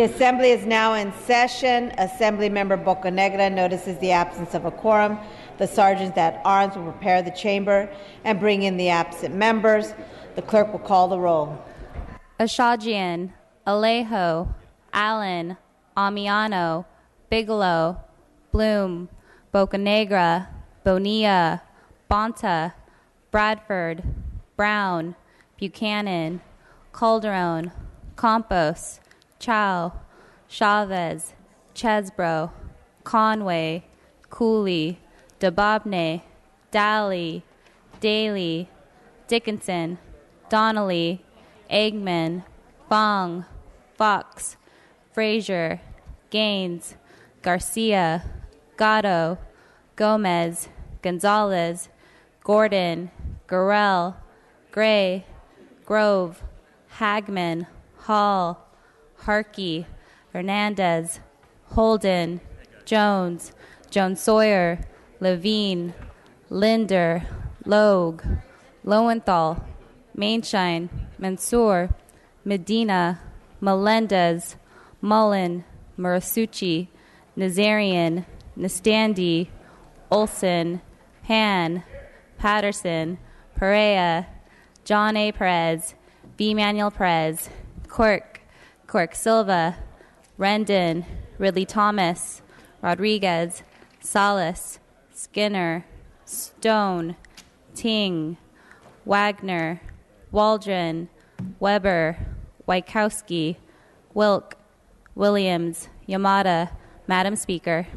The Assembly is now in session. Assemblymember Bocanegra notices the absence of a quorum. The sergeants at arms will prepare the chamber and bring in the absent members. The clerk will call the roll. Ashajian, Alejo, Allen, Ammiano, Bigelow, Bloom, Bocanegra, Bonilla, Bonta, Bradford, Brown, Buchanan, Calderon, Campos, Chow, Chavez, Chesbro, Conway, Cooley, DeBobne, Daly, Daly, Dickinson, Donnelly, Eggman, Bong, Fox, Frazier, Gaines, Garcia, Gatto, Gomez, Gonzalez, Gordon, Gurrell, Gray, Grove, Hagman, Hall, Harkey, Hernandez, Holden, Jones, Jones Sawyer, Levine, Linder, Logue, Lowenthal, Mainshine, Mansour, Medina, Melendez, Mullen, Murasucci, Nazarian, Nastandi, Olson, Han, Patterson, Perea, John A. Perez, B. Manuel Perez, Quirk Silva, Rendon, Ridley Thomas, Rodriguez, Salas, Skinner, Stone, Ting, Wagner, Waldron, Weber, Wykowski, Wilk, Williams, Yamada. Madam Speaker.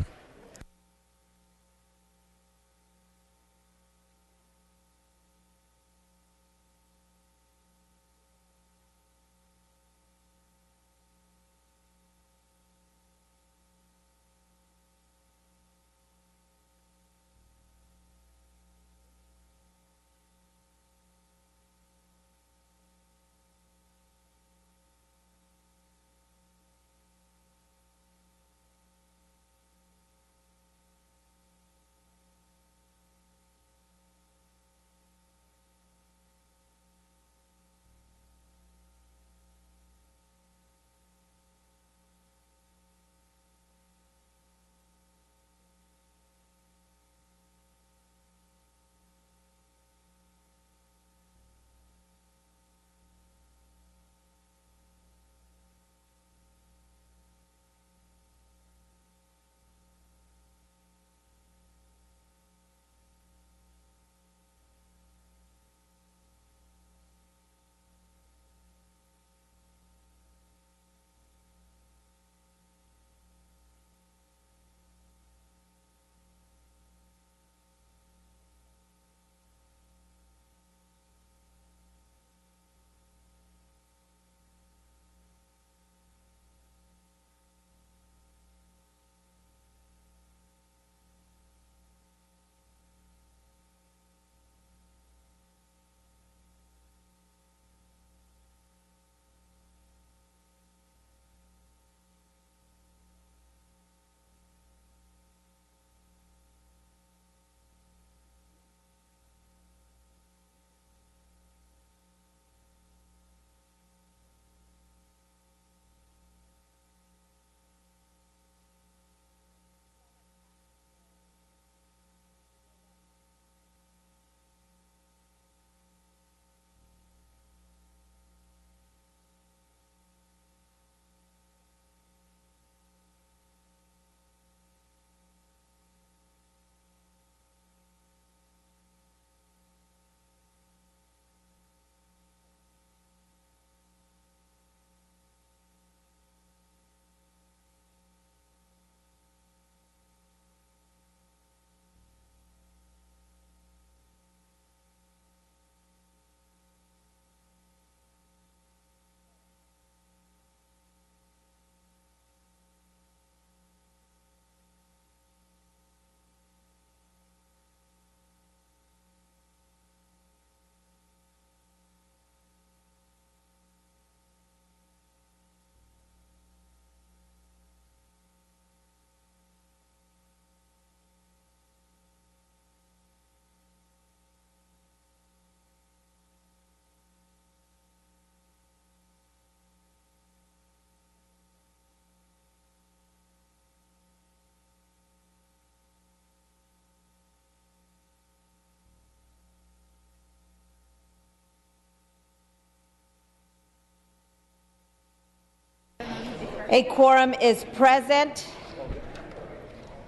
A quorum is present.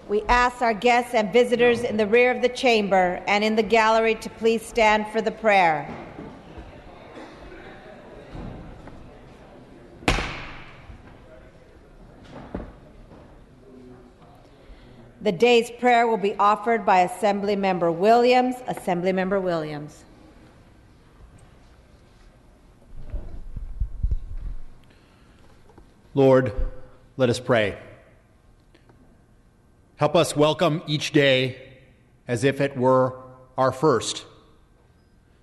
We ask our guests and visitors in the rear of the chamber and in the gallery to please stand for the prayer. The day's prayer will be offered by Assemblymember Williams. Assemblymember Williams. Lord, let us pray. Help us welcome each day as if it were our first,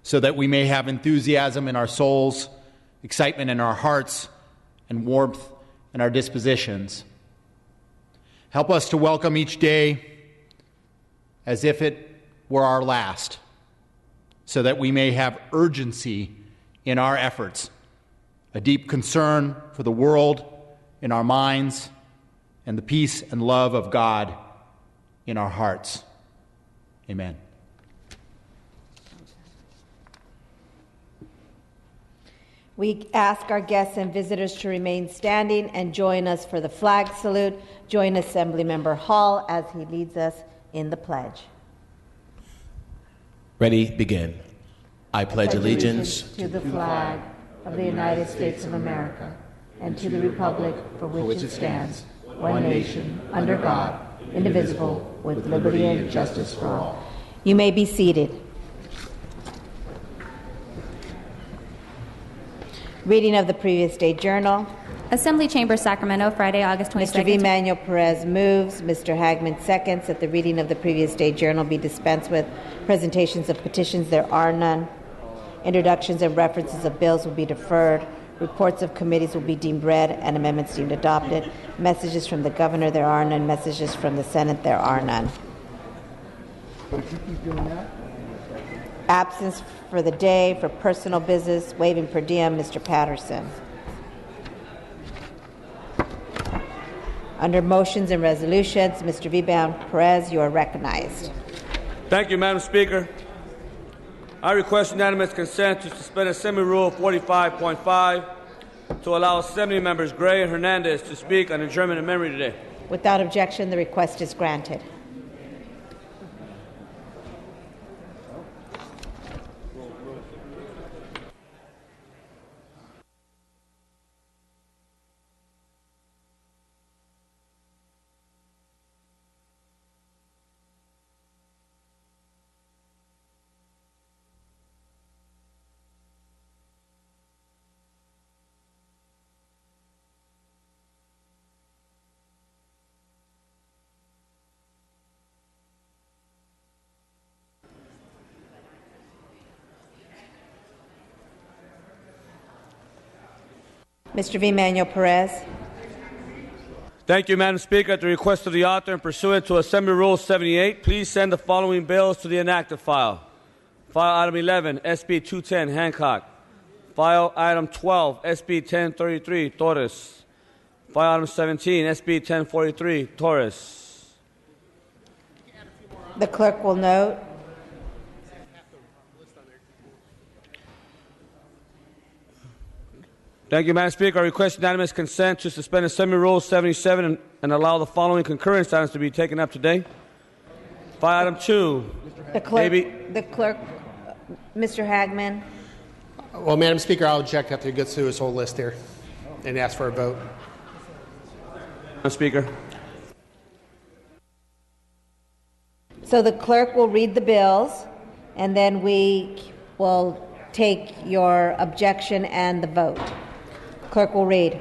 so that we may have enthusiasm in our souls, excitement in our hearts, and warmth in our dispositions. Help us to welcome each day as if it were our last, so that we may have urgency in our efforts, a deep concern for the world in our minds, and the peace and love of God in our hearts. Amen. We ask our guests and visitors to remain standing and join us for the flag salute. Join Assemblymember Hall as he leads us in the pledge. Ready, begin. I pledge allegiance to the flag of the United States of America and to the republic for which it stands, one nation, under God, indivisible, with liberty and justice for all. You may be seated. Reading of the previous day journal. Assembly Chamber, Sacramento, Friday, August 22nd. Mr. V. Manuel Perez moves. Mr. Hagman seconds that the reading of the previous day journal be dispensed with. Presentations of petitions, there are none. Introductions and references of bills will be deferred. Reports of committees will be deemed read and amendments deemed adopted. Messages from the governor, there are none. Messages from the Senate, there are none. Would you keep doing that? Absence for the day for personal business, waiving per diem, Mr. Patterson. Under motions and resolutions, Mr. Viban Perez, you are recognized. Thank you, Madam Speaker. I request unanimous consent to suspend Assembly Rule 45.5 to allow Assembly members Gray and Hernandez to speak on adjournment in memory today. Without objection, the request is granted. Mr. V. Manuel Perez. Thank you, Madam Speaker. At the request of the author and pursuant to Assembly Rule 78, please send the following bills to the inactive file. File Item 11, SB 210, Hancock. File Item 12, SB 1033, Torres. File Item 17, SB 1043, Torres. The clerk will note. Thank you, Madam Speaker. I request unanimous consent to suspend Assembly Rule 77 and allow the following concurrence items to be taken up today. File Item 2. The clerk, Mr. Hagman. Well, Madam Speaker, I'll object after he gets through his whole list here and ask for a vote. Madam Speaker. So the clerk will read the bills, and then we will take your objection and the vote. Clerk will read.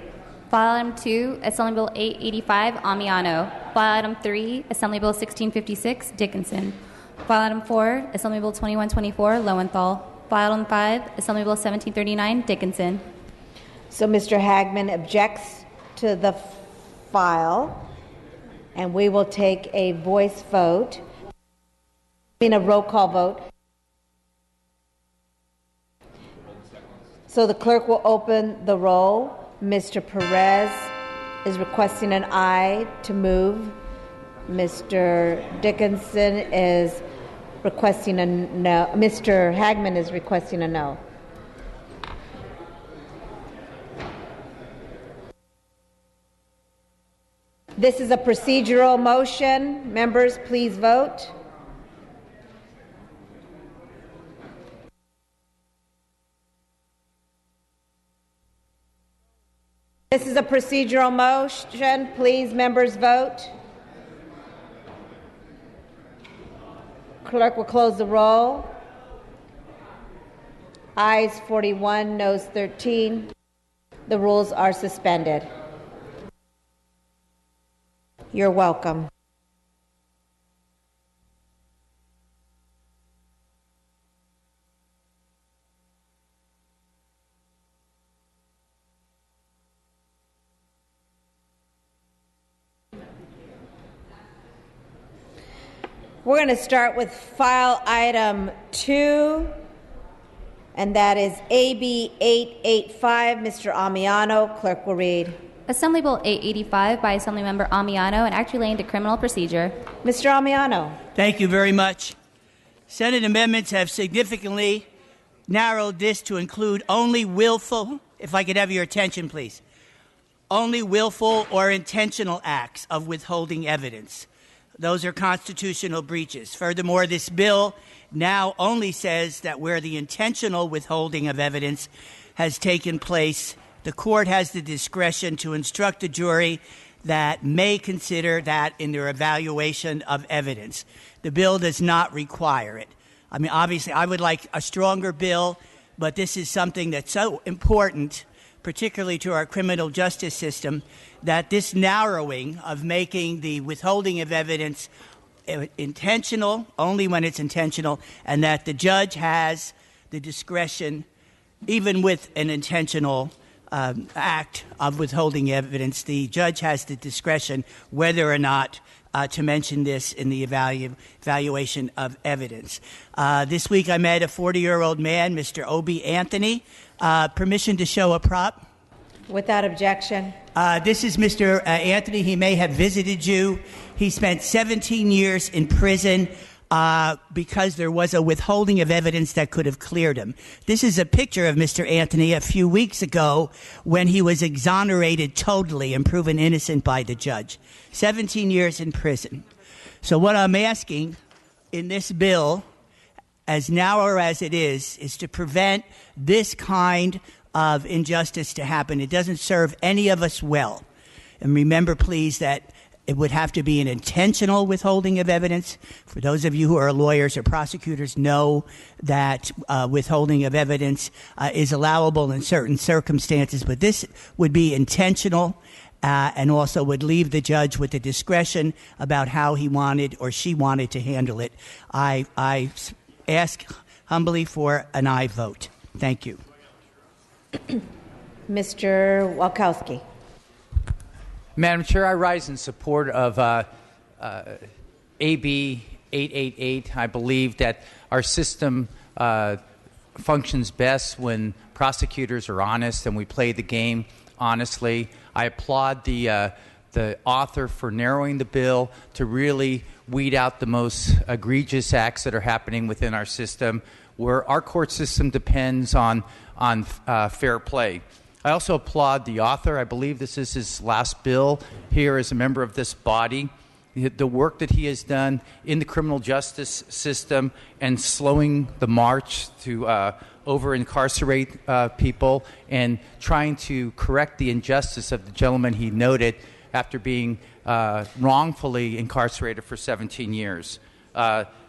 File Item 2, Assembly Bill 885, Ammiano. File Item 3, Assembly Bill 1656, Dickinson. File Item 4, Assembly Bill 2124, Lowenthal. File Item 5, Assembly Bill 1739, Dickinson. So Mr. Hagman objects to the file, and we will take a voice vote, a roll call vote. So the clerk will open the roll. Mr. Perez is requesting an aye to move. Mr. Dickinson is requesting a no. Mr. Hagman is requesting a no. This is a procedural motion. Members, please vote. This is a procedural motion. Please, members, vote. Clerk will close the roll. Ayes 41, noes 13. The rules are suspended. You're welcome. We're going to start with file item 2, and that is AB 885. Mr. Ammiano, clerk will read. Assembly Bill 885 by Assemblymember Ammiano and Act relating to criminal procedure. Mr. Ammiano. Thank you very much. Senate amendments have significantly narrowed this to include only willful, if I could have your attention, please, only willful or intentional acts of withholding evidence. Those are constitutional breaches. Furthermore, this bill now only says that where the intentional withholding of evidence has taken place, the court has the discretion to instruct a jury that may consider that in their evaluation of evidence. The bill does not require it. I mean, obviously, I would like a stronger bill, but this is something that's so important, particularly to our criminal justice system, that this narrowing of making the withholding of evidence intentional, only when it's intentional, and that the judge has the discretion, even with an intentional act of withholding evidence, the judge has the discretion whether or not to mention this in the evaluation of evidence. This week I met a 40-year-old man, Mr. Obi Anthony. Permission to show a prop? Without objection. This is Mr. Anthony. He may have visited you. He spent 17 years in prison because there was a withholding of evidence that could have cleared him. This is a picture of Mr. Anthony a few weeks ago when he was exonerated totally and proven innocent by the judge. 17 years in prison. So what I'm asking in this bill, as narrow as it is to prevent this kind of injustice to happen. It doesn't serve any of us well. And remember, please, that it would have to be an intentional withholding of evidence. For those of you who are lawyers or prosecutors know that withholding of evidence is allowable in certain circumstances, but this would be intentional and also would leave the judge with the discretion about how he wanted or she wanted to handle it. I ask humbly for an aye vote. Thank you. Mr. Walkowski. Madam Chair, I rise in support of AB 888. I believe that our system functions best when prosecutors are honest and we play the game honestly. I applaud the author for narrowing the bill to really weed out the most egregious acts that are happening within our system, where our court system depends on fair play. I also applaud the author. I believe this is his last bill here as a member of this body. The work that he has done in the criminal justice system and slowing the march to over-incarcerate people and trying to correct the injustice of the gentleman he noted after being wrongfully incarcerated for 17 years.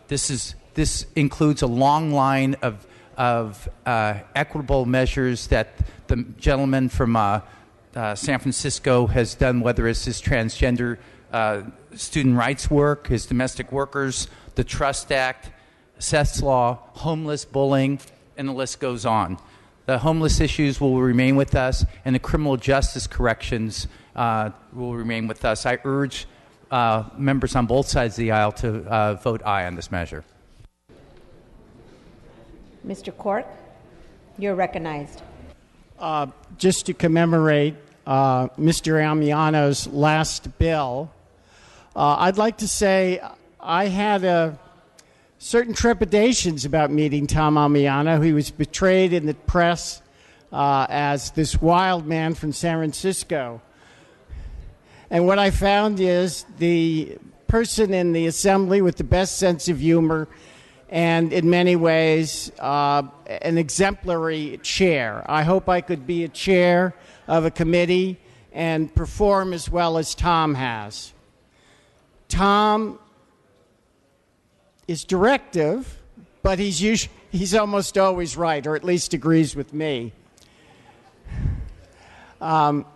This includes a long line of equitable measures that the gentleman from San Francisco has done, whether it's his transgender student rights work, his domestic workers, the Trust Act, Seth's Law, homeless, bullying, and the list goes on. The homeless issues will remain with us, and the criminal justice corrections will remain with us. I urge members on both sides of the aisle to vote aye on this measure. Mr. Cork, you're recognized. Just to commemorate Mr. Ammiano's last bill, I'd like to say I had certain trepidations about meeting Tom Ammiano. He was portrayed in the press as this wild man from San Francisco. And what I found is the person in the assembly with the best sense of humor and in many ways an exemplary chair. I hope I could be a chair of a committee and perform as well as Tom has. Tom is directive, but he's almost always right, or at least agrees with me. The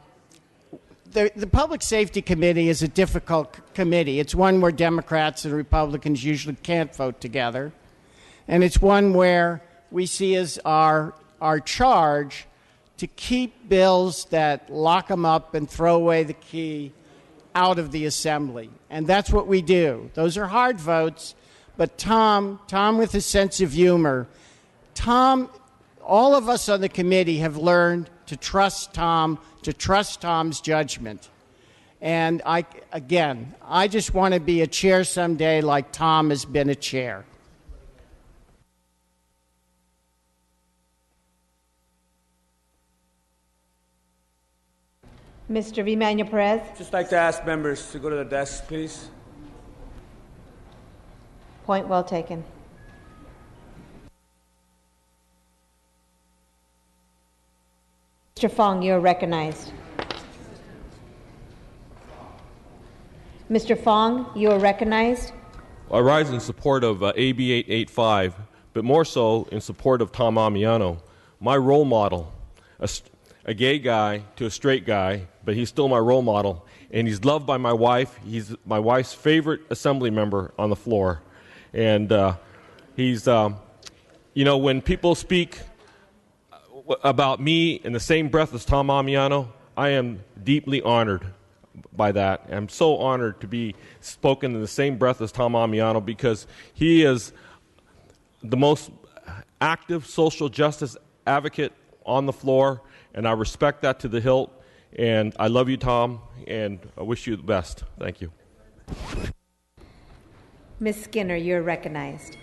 Public Safety Committee is a difficult committee. It's one where Democrats and Republicans usually can't vote together. And it's one where we see as our charge to keep bills that lock them up and throw away the key out of the assembly. And that's what we do. Those are hard votes. But Tom with his sense of humor, all of us on the committee have learned to trust Tom, to trust Tom's judgment. And I just want to be a chair someday like Tom has been a chair. Mr. Emmanuel Perez. Just like to ask members to go to the desk, please. Point well taken. Mr. Fong, you are recognized. Mr. Fong, you are recognized. I rise in support of AB 885, but more so in support of Tom Ammiano, my role model, a gay guy to a straight guy, but he's still my role model, and he's loved by my wife. He's my wife's favorite assembly member on the floor, and he's, when people speak about me in the same breath as Tom Ammiano, I am deeply honored by that. I'm so honored to be spoken in the same breath as Tom Ammiano because he is the most active social justice advocate on the floor, and I respect that to the hilt. And I love you, Tom, and I wish you the best. Thank you. Ms. Skinner, you're recognized.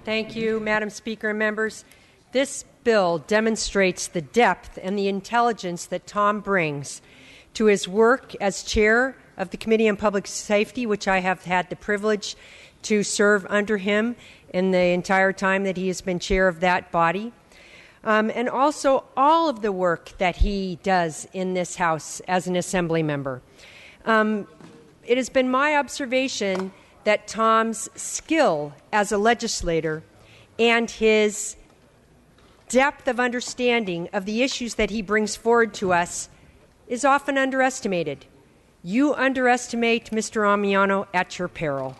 Thank you, Madam Speaker and members. This bill demonstrates the depth and the intelligence that Tom brings to his work as chair of the Committee on Public Safety, which I have had the privilege to serve under him in the entire time that he has been chair of that body. And also all of the work that he does in this House as an Assembly member. It has been my observation that Tom's skill as a legislator and his depth of understanding of the issues that he brings forward to us is often underestimated. You underestimate Mr. Ammiano at your peril.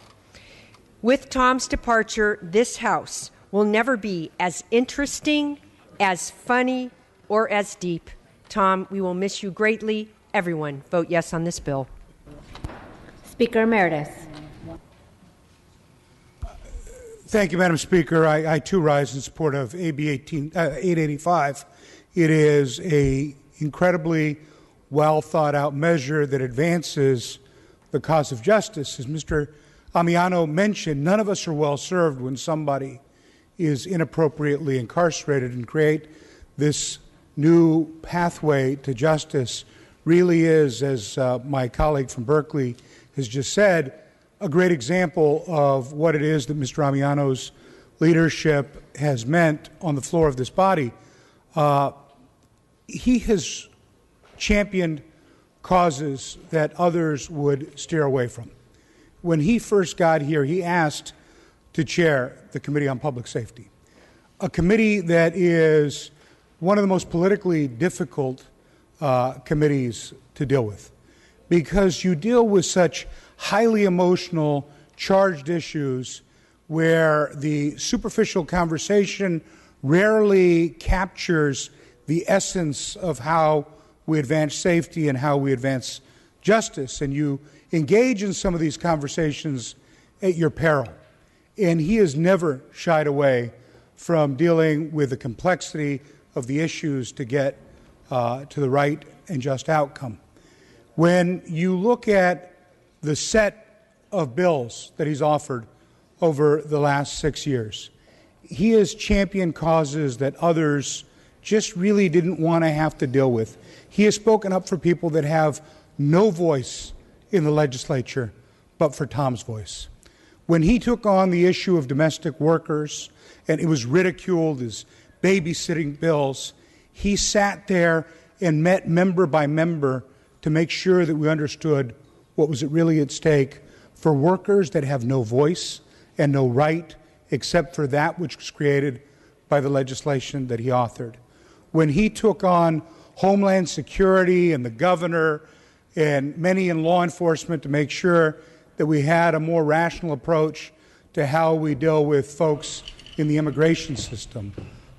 With Tom's departure, this House will never be as interesting, as funny, or as deep. Tom, we will miss you greatly. Everyone, vote yes on this bill. Speaker Emeritus. Thank you, Madam Speaker. I too rise in support of AB 885. It is an incredibly well thought out measure that advances the cause of justice. As Mr. Ammiano mentioned, none of us are well served when somebody is inappropriately incarcerated, and create this new pathway to justice really is, as my colleague from Berkeley has just said, a great example of what it is that Mr. Ammiano's leadership has meant on the floor of this body. He has championed causes that others would steer away from. When he first got here, he asked to chair the Committee on Public Safety, a committee that is one of the most politically difficult committees to deal with, because you deal with such highly emotional, charged issues where the superficial conversation rarely captures the essence of how we advance safety and how we advance justice. And you engage in some of these conversations at your peril. And he has never shied away from dealing with the complexity of the issues to get to the right and just outcome. When you look at the set of bills that he's offered over the last 6 years, he has championed causes that others just really didn't want to have to deal with. He has spoken up for people that have no voice in the legislature but for Tom's voice. When he took on the issue of domestic workers and it was ridiculed as babysitting bills, he sat there and met member by member to make sure that we understood what was really at stake for workers that have no voice and no right except for that which was created by the legislation that he authored. When he took on Homeland Security and the governor and many in law enforcement to make sure that we had a more rational approach to how we deal with folks in the immigration system,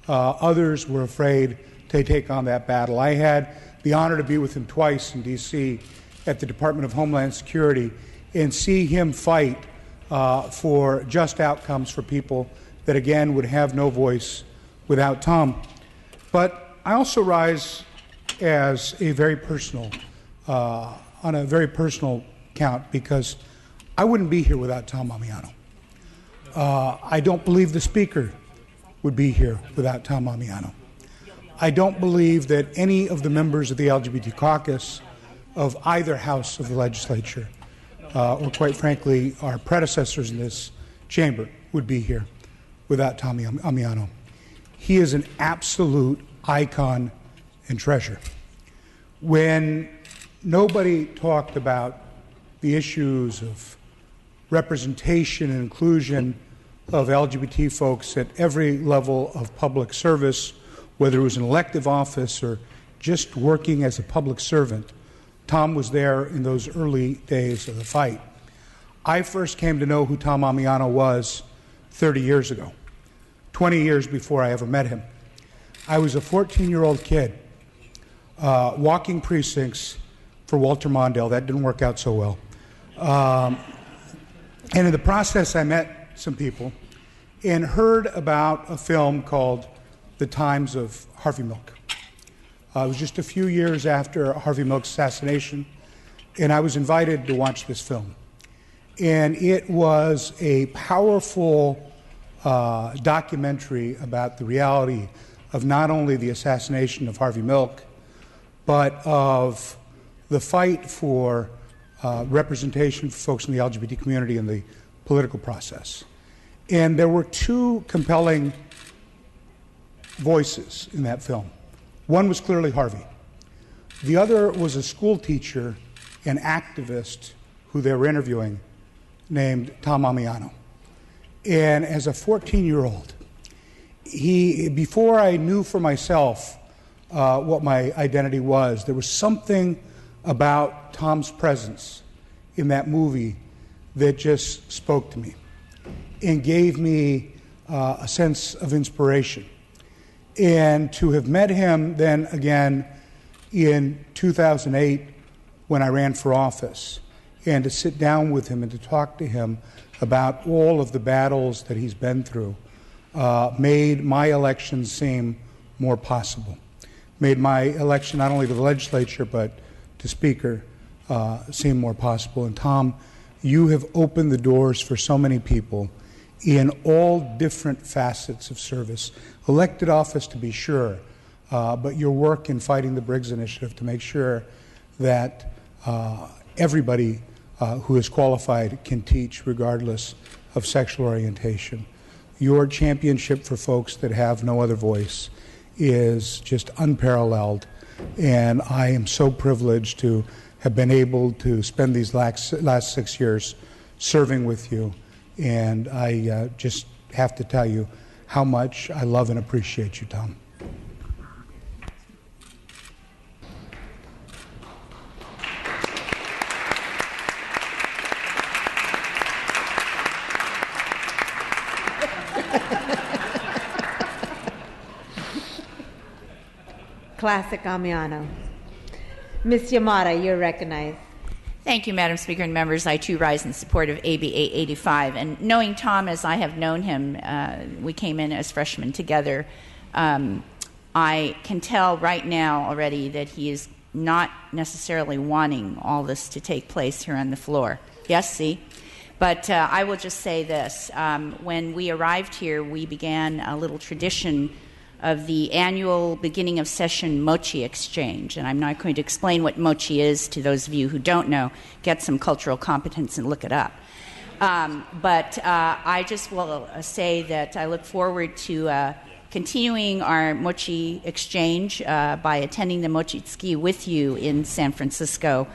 others were afraid to take on that battle. I had the honor to be with him twice in D.C. at the Department of Homeland Security and see him fight for just outcomes for people that, again, would have no voice without Tom. But I also rise as a very personal, on a very personal count, because I wouldn't be here without Tom Ammiano. I don't believe the Speaker would be here without Tom Ammiano. I don't believe that any of the members of the LGBT caucus of either house of the legislature, or quite frankly, our predecessors in this chamber, would be here without Tommy Ammiano. He is an absolute icon and treasure. When nobody talked about the issues of representation and inclusion of LGBT folks at every level of public service, whether it was an elective office or just working as a public servant, Tom was there in those early days of the fight. I first came to know who Tom Ammiano was 30 years ago, 20 years before I ever met him. I was a 14-year-old kid walking precincts for Walter Mondale. That didn't work out so well. And in the process, I met some people and heard about a film called The Times of Harvey Milk. It was just a few years after Harvey Milk's assassination, and I was invited to watch this film. And it was a powerful documentary about the reality of not only the assassination of Harvey Milk, but of the fight for representation for folks in the LGBT community in the political process. And there were two compelling voices in that film. One was clearly Harvey. The other was a school teacher and activist who they were interviewing named Tom Ammiano. And as a 14-year-old, before I knew for myself what my identity was, there was something about Tom's presence in that movie that just spoke to me and gave me a sense of inspiration. And to have met him then again in 2008 when I ran for office, and to sit down with him and to talk to him about all of the battles that he's been through, made my election seem more possible. Made my election not only to the legislature but to Speaker seem more possible. And Tom, you have opened the doors for so many people in all different facets of service. Elected office, to be sure, but your work in fighting the Briggs Initiative to make sure that everybody who is qualified can teach regardless of sexual orientation. Your championship for folks that have no other voice is just unparalleled, and I am so privileged to have been able to spend these last 6 years serving with you, and I just have to tell you how much I love and appreciate you, Tom. Classic Ammiano. Ms. Yamada, you're recognized. Thank you, Madam Speaker and members. I, too, rise in support of AB 885. And knowing Tom as I have known him, we came in as freshmen together. I can tell right now already that he is not necessarily wanting all this to take place here on the floor. Yes, see? But I will just say this. When we arrived here, we began a little tradition of the annual beginning of session mochi exchange. And I'm not going to explain what mochi is to those of you who don't know. Get some cultural competence and look it up. But I just will say that I look forward to continuing our mochi exchange by attending the Mochitsuki with you in San Francisco.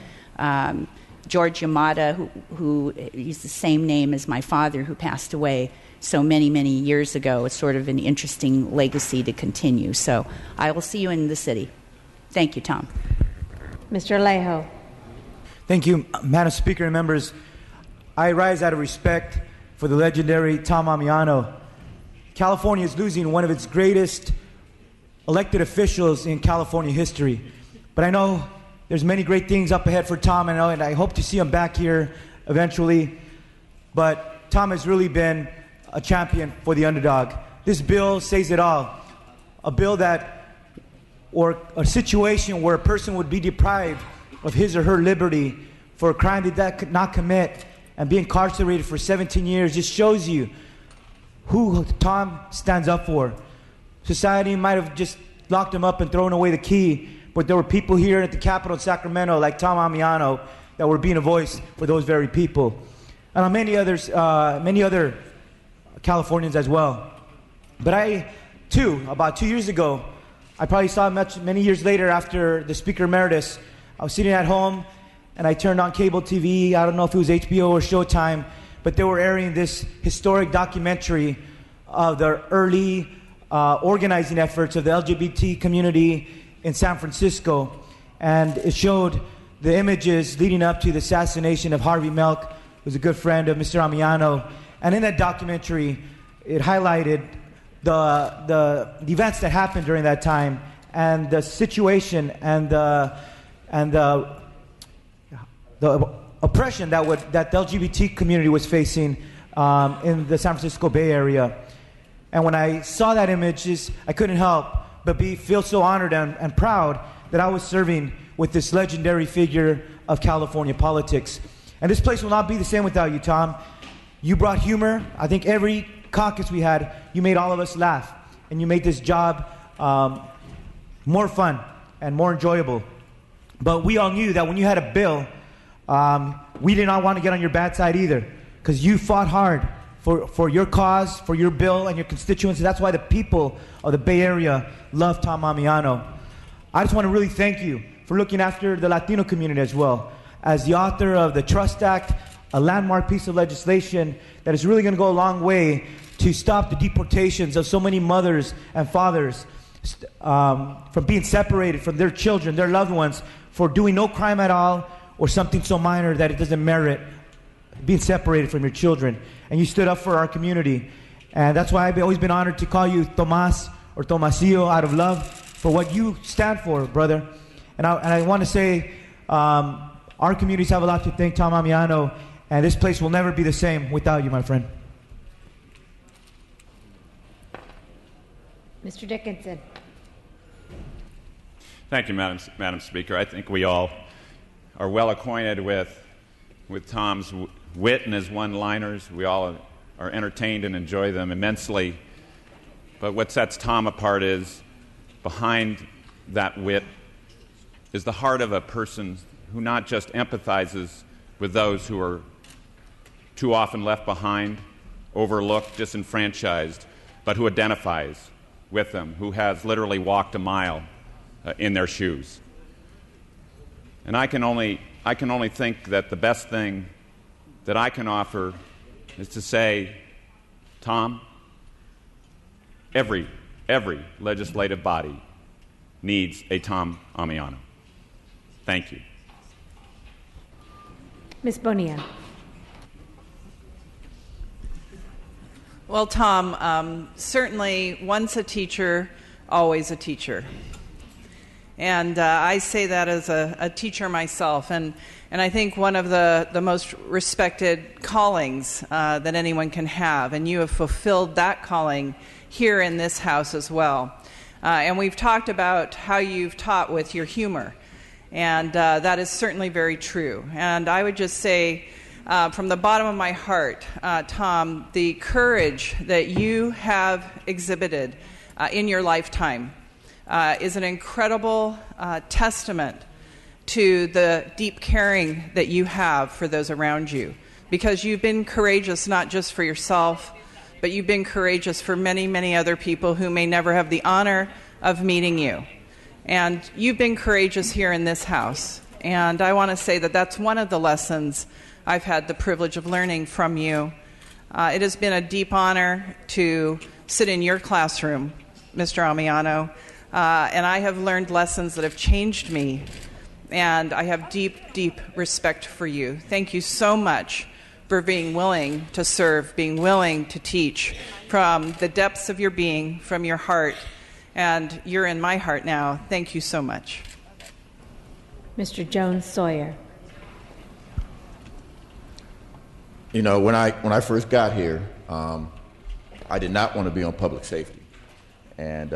George Yamada, who is the same name as my father, who passed away so many, many years ago. It's sort of an interesting legacy to continue. So I will see you in the city. Thank you, Tom. Mr. Alejo. Thank you, Madam Speaker and members. I rise out of respect for the legendary Tom Ammiano. California is losing one of its greatest elected officials in California history. But I know there's many great things up ahead for Tom, and I hope to see him back here eventually. But Tom has really been a champion for the underdog. This bill says it all. A bill or a situation where a person would be deprived of his or her liberty for a crime that could not commit and be incarcerated for 17 years just shows you who Tom stands up for. Society might have just locked him up and thrown away the key, but there were people here at the Capitol in Sacramento like Tom Ammiano that were being a voice for those very people. And on many other Californians as well. But I, too, about 2 years ago, I probably saw many years later after the Speaker Emeritus, I was sitting at home and I turned on cable TV. I don't know if it was HBO or Showtime, but they were airing this historic documentary of the early organizing efforts of the LGBT community in San Francisco. And it showed the images leading up to the assassination of Harvey Milk, who was a good friend of Mr. Ammiano. And in that documentary, it highlighted the events that happened during that time and the situation and the oppression that the LGBT community was facing in the San Francisco Bay Area. And when I saw that image, I couldn't help but feel so honored and proud that I was serving with this legendary figure of California politics. And this place will not be the same without you, Tom. You brought humor. I think every caucus we had, you made all of us laugh. And you made this job more fun and more enjoyable. But we all knew that when you had a bill, we did not want to get on your bad side either, because you fought hard for your cause, for your bill, and your constituents. That's why the people of the Bay Area love Tom Ammiano. I just want to really thank you for looking after the Latino community as well. As the author of the Trust Act, a landmark piece of legislation that is really going to go a long way to stop the deportations of so many mothers and fathers from being separated from their children, their loved ones, for doing no crime at all or something so minor that it doesn't merit being separated from your children. And you stood up for our community. And that's why I've always been honored to call you Tomas or Tomasillo out of love for what you stand for, brother. And I want to say our communities have a lot to thank Tom Ammiano, and this place will never be the same without you, my friend. Mr. Dickinson. Thank you, Madam Speaker. I think we all are well acquainted with Tom's wit and his one-liners. We all are entertained and enjoy them immensely. But what sets Tom apart is behind that wit is the heart of a person who not just empathizes with those who are too often left behind, overlooked, disenfranchised, but who identifies with them, who has literally walked a mile in their shoes. And I can only think that the best thing that I can offer is to say, Tom, every legislative body needs a Tom Ammiano. Thank you. Ms. Bonilla. Well, Tom, certainly once a teacher, always a teacher. And I say that as a teacher myself. And I think one of the most respected callings that anyone can have. And you have fulfilled that calling here in this House as well. And we've talked about how you've taught with your humor. And that is certainly very true. And I would just say, from the bottom of my heart, Tom, the courage that you have exhibited in your lifetime is an incredible testament to the deep caring that you have for those around you, because you've been courageous not just for yourself, but you've been courageous for many, many other people who may never have the honor of meeting you. And you've been courageous here in this house. And I want to say that that's one of the lessons I've had the privilege of learning from you. It has been a deep honor to sit in your classroom, Mr. Ammiano, and I have learned lessons that have changed me, and I have deep, deep respect for you. Thank you so much for being willing to serve, being willing to teach from the depths of your being, from your heart, and you're in my heart now. Thank you so much. Mr. Jones Sawyer. You know, when I first got here, I did not want to be on public safety, and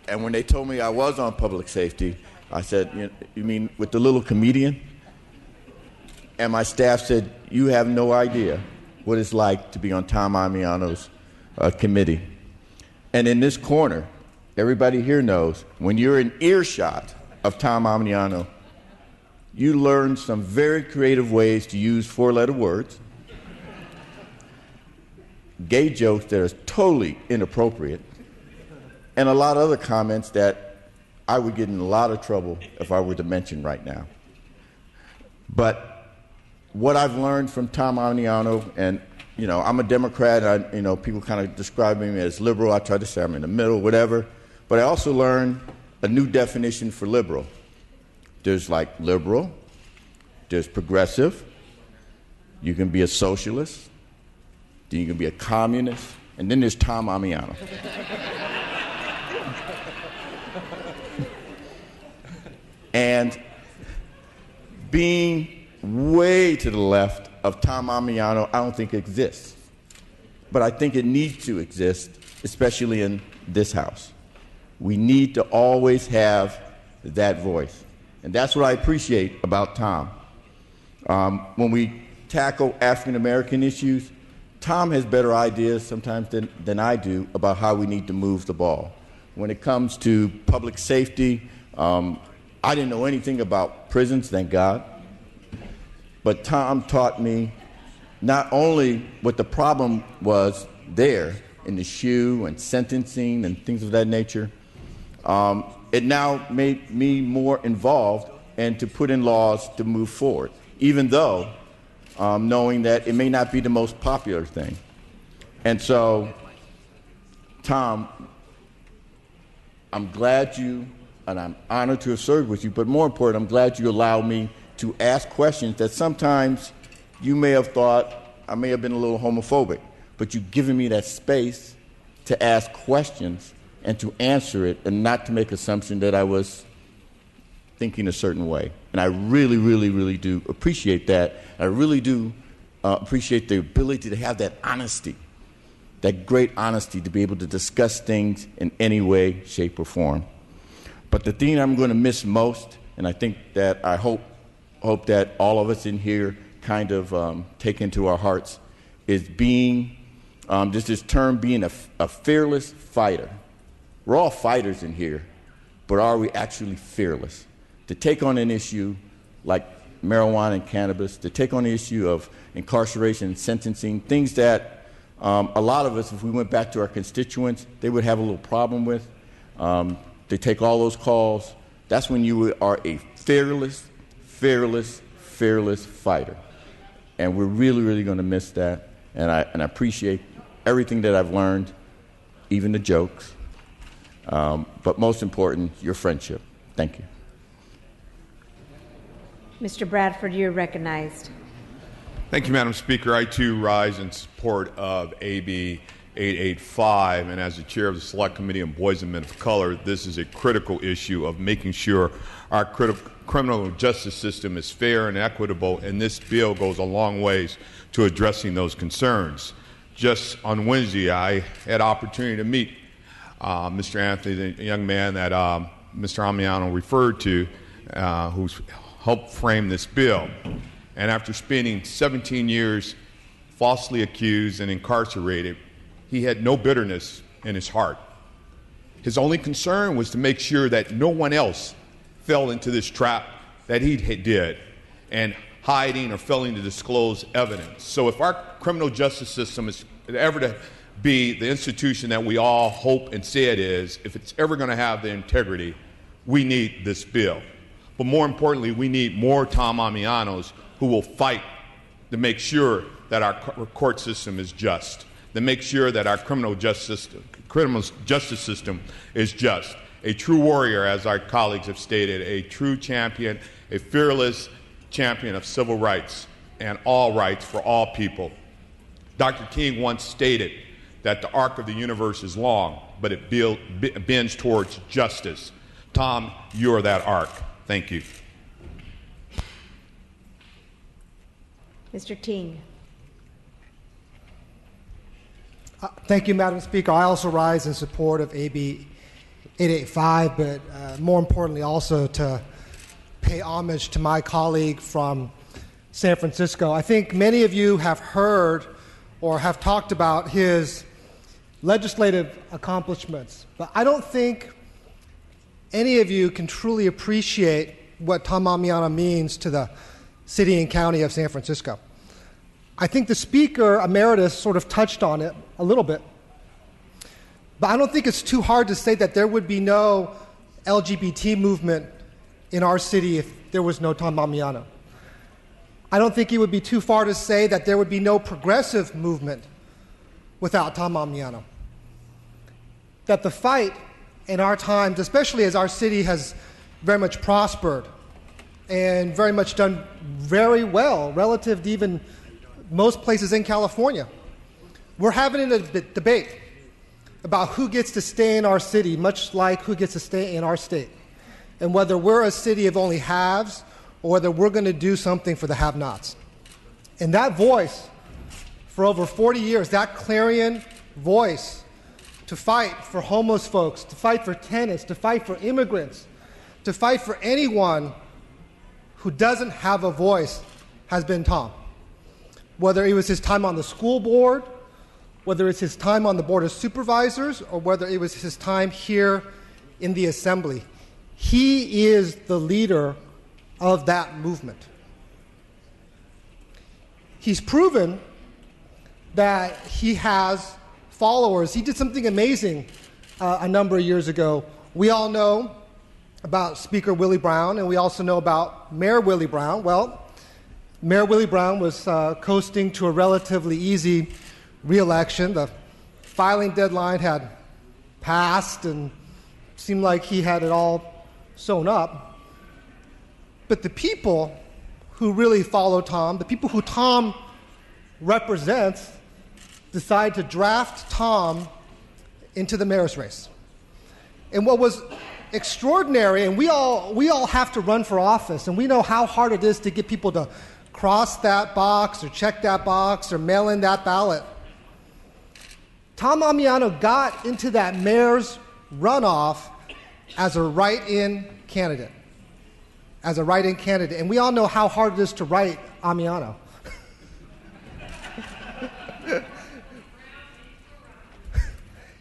when they told me I was on public safety, I said, "You mean with the little comedian?" And my staff said, "You have no idea what it's like to be on Tom Ammiano's committee." And in this corner, everybody here knows, when you're in earshot of Tom Ammiano, you learn some very creative ways to use four-letter words, gay jokes that are totally inappropriate, and a lot of other comments that I would get in a lot of trouble if I were to mention right now. But what I've learned from Tom Ammiano, and I'm a Democrat. People kind of describe me as liberal. I try to say I'm in the middle, whatever. But I also learned a new definition for liberal. There's like liberal. There's progressive. You can be a socialist. Then you can be a communist. And then there's Tom Ammiano. And being way to the left of Tom Ammiano, I don't think exists. But I think it needs to exist, especially in this House. We need to always have that voice. And that's what I appreciate about Tom. When we tackle African American issues, Tom has better ideas sometimes than I do about how we need to move the ball. When it comes to public safety, I didn't know anything about prisons, thank God. But Tom taught me not only what the problem was there in the SHU and sentencing and things of that nature, it now made me more involved and to put in laws to move forward, even though knowing that it may not be the most popular thing. And so, Tom, I'm glad and I'm honored to have served with you, but more important, I'm glad you allowed me to ask questions that sometimes you may have thought I may have been a little homophobic, but you've given me that space to ask questions and to answer it and not to make assumption that I was thinking a certain way. And I really, really, really do appreciate that. I really do appreciate the ability to have that honesty, that great honesty to be able to discuss things in any way, shape, or form. But the thing I'm going to miss most, and I think that I hope that all of us in here kind of take into our hearts, is being, this term being a fearless fighter. We're all fighters in here, but are we actually fearless? To take on an issue like marijuana and cannabis, to take on the issue of incarceration and sentencing, things that a lot of us, if we went back to our constituents, they would have a little problem with. To take all those calls, that's when you are a fearless fighter. And we're really, really going to miss that. And I appreciate everything that I've learned, even the jokes. But most important, your friendship. Thank you. Mr. Bradford, you're recognized. Thank you, Madam Speaker. I, too, rise in support of AB 885, and as the chair of the Select Committee on Boys and Men of Color, this is a critical issue of making sure our criminal justice system is fair and equitable, and this bill goes a long ways to addressing those concerns. Just on Wednesday, I had the opportunity to meet Mr. Anthony, the young man that Mr. Ammiano referred to, who's helped frame this bill. And after spending 17 years falsely accused and incarcerated, he had no bitterness in his heart. His only concern was to make sure that no one else fell into this trap that he did, and hiding or failing to disclose evidence. So if our criminal justice system is ever to be the institution that we all hope and say it is, if it's ever going to have the integrity, we need this bill. But more importantly, we need more Tom Ammianos who will fight to make sure that our court system is just, to make sure that our criminal justice system is just. A true warrior, as our colleagues have stated, a true champion, a fearless champion of civil rights and all rights for all people. Dr. King once stated that the arc of the universe is long, but it bends towards justice. Tom, you're that arc. Thank you. Mr. Ting. Thank you, Madam Speaker. I also rise in support of AB 885, but more importantly also to pay homage to my colleague from San Francisco. I think many of you have heard or have talked about his legislative accomplishments, but I don't think any of you can truly appreciate what Tom Ammiano means to the city and county of San Francisco. I think the Speaker Emeritus sort of touched on it a little bit, but I don't think it's too hard to say that there would be no LGBT movement in our city if there was no Tom Ammiano. I don't think it would be too far to say that there would be no progressive movement without Tom Ammiano. That the fight in our times, especially as our city has very much prospered and very much done very well relative to even most places in California, we're having a debate about who gets to stay in our city, much like who gets to stay in our state, and whether we're a city of only haves or whether we're going to do something for the have-nots. And that voice, for over 40 years, that clarion voice to fight for homeless folks, to fight for tenants, to fight for immigrants, to fight for anyone who doesn't have a voice, has been Tom. Whether it was his time on the school board, whether it's his time on the Board of Supervisors, or whether it was his time here in the Assembly. He is the leader of that movement. He's proven that he has followers. He did something amazing a number of years ago. We all know about Speaker Willie Brown, and we also know about Mayor Willie Brown. Well, Mayor Willie Brown was coasting to a relatively easy re-election. The filing deadline had passed and seemed like he had it all sewn up. But the people who really follow Tom, the people who Tom represents, decide to draft Tom into the mayor's race. And what was extraordinary, and we all have to run for office, and we know how hard it is to get people to cross that box or check that box or mail in that ballot. Tom Ammiano got into that mayor's runoff as a write-in candidate. And we all know how hard it is to write Ammiano.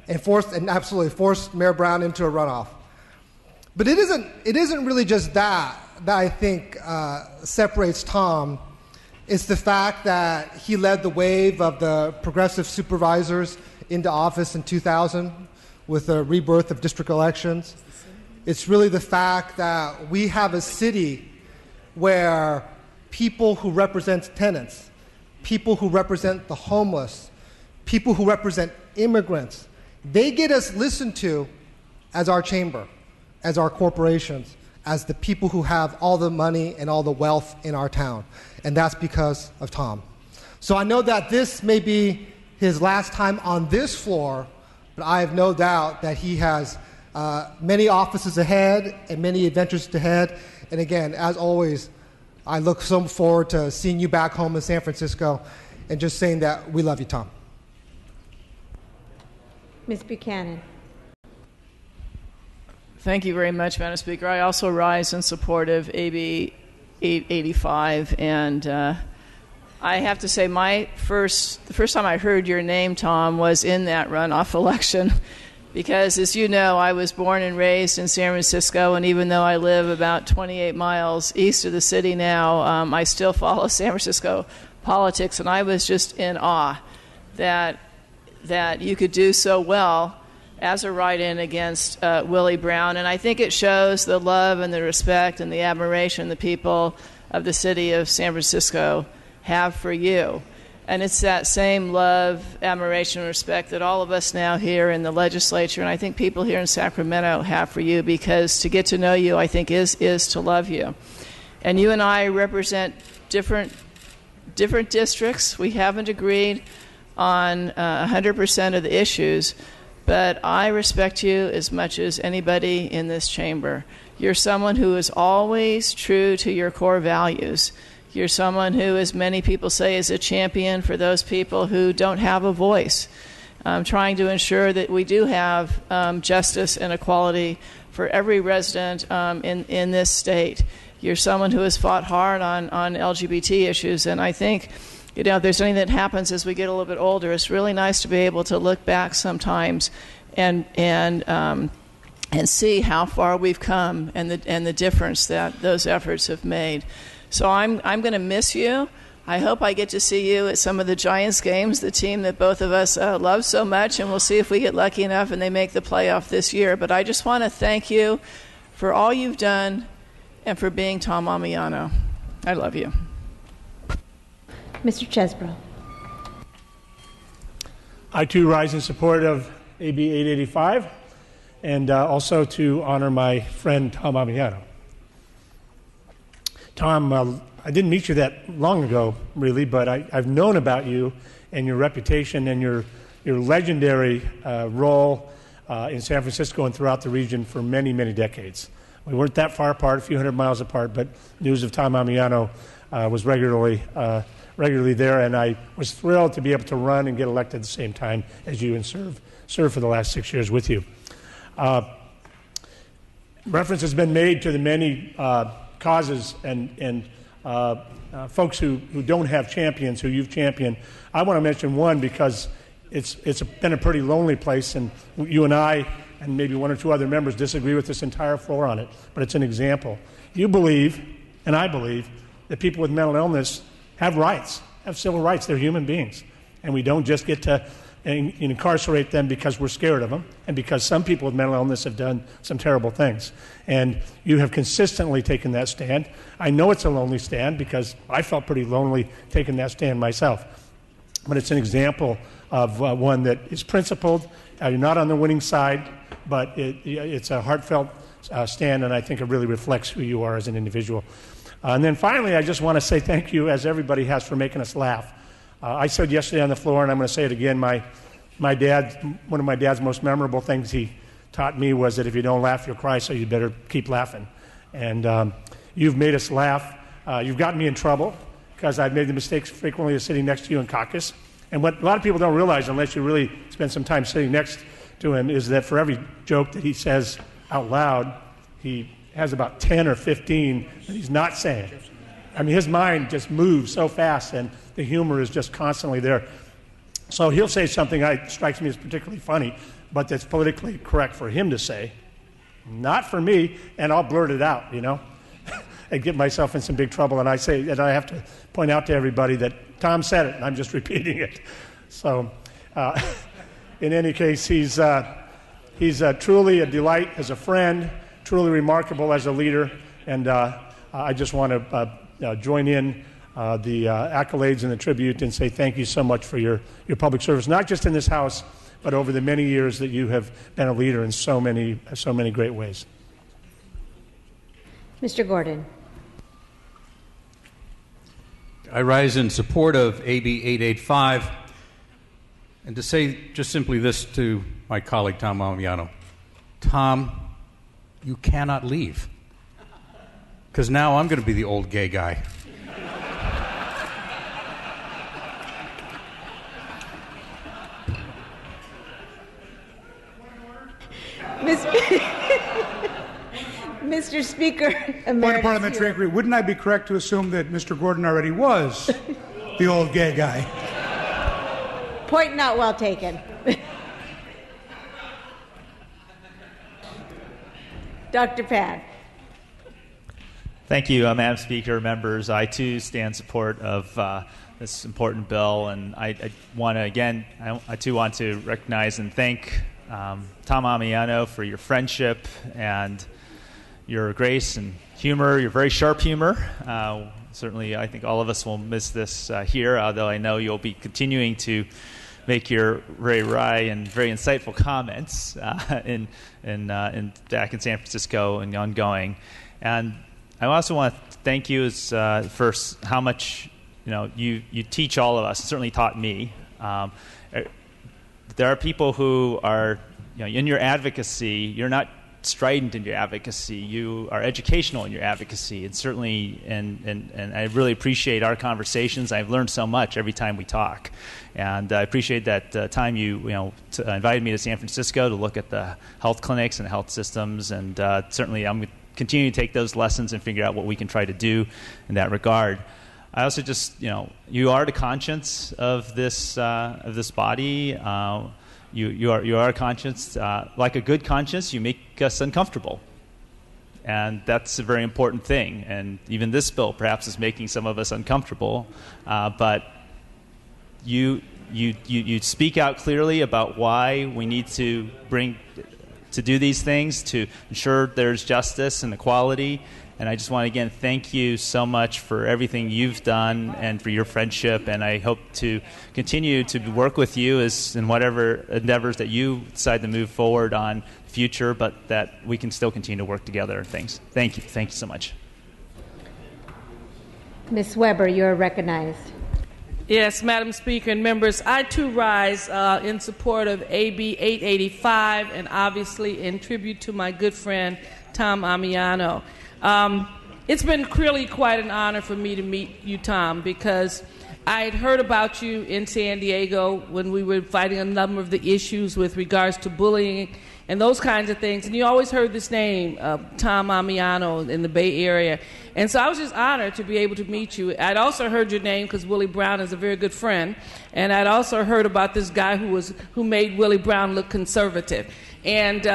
and absolutely forced Mayor Brown into a runoff. But it isn't really just that I think separates Tom. It's the fact that he led the wave of the progressive supervisors into office in 2000 with the rebirth of district elections. It's really the fact that we have a city where people who represent tenants, people who represent the homeless, people who represent immigrants, they get us listened to as our chamber, as our corporations, as the people who have all the money and all the wealth in our town. And that's because of Tom. So I know that this may be his last time on this floor, but I have no doubt that he has many offices ahead and many adventures ahead. And again, as always, I look so forward to seeing you back home in San Francisco and just saying that we love you, Tom. Ms. Buchanan. Thank you very much, Madam Speaker. I also rise in support of AB 885, and I have to say the first time I heard your name, Tom, was in that runoff election. Because, as you know, I was born and raised in San Francisco, and even though I live about 28 miles east of the city now, I still follow San Francisco politics, and I was just in awe that you could do so well as a write-in against Willie Brown. And I think it shows the love and the respect and the admiration the people of the city of San Francisco have for you. And it's that same love, admiration, and respect that all of us now here in the legislature, and I think people here in Sacramento have for you, because to get to know you, I think, is to love you. And you and I represent different districts. We haven't agreed on 100% of the issues, but I respect you as much as anybody in this chamber. You're someone who is always true to your core values. You're someone who, as many people say, is a champion for those people who don't have a voice, trying to ensure that we do have justice and equality for every resident in this state. You're someone who has fought hard on LGBT issues, and I think, if there's anything that happens as we get a little bit older, it's really nice to be able to look back sometimes and see how far we've come and the difference that those efforts have made. So I'm going to miss you. I hope I get to see you at some of the Giants games, the team that both of us love so much, and we'll see if we get lucky enough and they make the playoff this year. But I just want to thank you for all you've done and for being Tom Ammiano. I love you. Mr. Chesbrough. I, too, rise in support of AB 885, and also to honor my friend Tom Ammiano. Tom, I didn't meet you that long ago, really, but I've known about you and your reputation and your legendary role in San Francisco and throughout the region for many, many decades. We weren't that far apart, a few hundred miles apart, but news of Tom Ammiano was regularly there, and I was thrilled to be able to run and get elected at the same time as you and serve for the last 6 years with you. Reference has been made to the many causes and folks who don't have champions, who you've championed. I want to mention one because it's been a pretty lonely place, and you and I and maybe one or two other members disagree with this entire floor on it, but it's an example. You believe, and I believe, that people with mental illness have rights, have civil rights. They're human beings, and we don't just get to incarcerate them because we're scared of them and because some people with mental illness have done some terrible things. And you have consistently taken that stand. I know it's a lonely stand because I felt pretty lonely taking that stand myself. But it's an example of one that is principled. You're not on the winning side, but it's a heartfelt stand, and I think it really reflects who you are as an individual. And then finally, I just want to say thank you, as everybody has, for making us laugh. I said yesterday on the floor, and I'm going to say it again, my dad, one of my dad's most memorable things he taught me was that if you don't laugh, you'll cry, so you better keep laughing. And you've made us laugh. You've gotten me in trouble because I've made the mistakes frequently of sitting next to you in caucus. And what a lot of people don't realize, unless you really spend some time sitting next to him, is that for every joke that he says out loud, he has about 10 or 15 that he's not saying. I mean, his mind just moves so fast, and the humor is just constantly there. So he'll say something that strikes me as particularly funny, but that's politically correct for him to say, not for me, and I'll blurt it out, and get myself in some big trouble. And I have to point out to everybody that Tom said it, and I'm just repeating it. So, in any case, he's truly a delight as a friend, truly remarkable as a leader, and I just want to join in the accolades and the tribute and say thank you so much for your public service, not just in this House, but over the many years that you have been a leader in so many great ways. Mr. Gordon. I rise in support of AB 885, and to say just simply this to my colleague Tom Ammiano. Tom, you cannot leave, because now I'm going to be the old gay guy. Mr. Speaker, Point of parliamentary inquiry. Wouldn't I be correct to assume that Mr. Gordon already was the old gay guy. Point not well taken. Dr. Pan. Thank you, Madam Speaker, members. I, too, stand in support of this important bill, and I want to, again, I too want to recognize and thank Tom Ammiano for your friendship and your grace and humor, your very sharp humor. Certainly, I think all of us will miss this here, although I know you'll be continuing to make your very wry and very insightful comments back in San Francisco and ongoing. And I also want to thank you for how much you teach all of us. Certainly taught me. There are people who are in your advocacy. You're not strident in your advocacy. You are educational in your advocacy, and certainly, and I really appreciate our conversations. I've learned so much every time we talk, and I appreciate that time you invited me to San Francisco to look at the health clinics and health systems, and certainly I'm going to continue to take those lessons and figure out what we can try to do in that regard. I also just, you are the conscience of this body. You are a conscience. Like a good conscience, you make us uncomfortable. And that's a very important thing. And even this bill perhaps is making some of us uncomfortable. But you speak out clearly about why we need to do these things to ensure there's justice and equality. And I just want to, again, thank you so much for everything you've done and for your friendship. And I hope to continue to work with you in whatever endeavors that you decide to move forward on in the future, but that we can still continue to work together on things. Thank you. Thank you so much. Ms. Weber, you're recognized. Yes, Madam Speaker and members, I too rise in support of AB 885 and obviously in tribute to my good friend Tom Ammiano. It's been really quite an honor for me to meet you, Tom, because I had heard about you in San Diego when we were fighting a number of the issues with regards to bullying and those kinds of things. And you always heard this name, Tom Ammiano, in the Bay Area. And so I was just honored to be able to meet you. I'd also heard your name because Willie Brown is a very good friend. And I'd also heard about this guy who made Willie Brown look conservative. And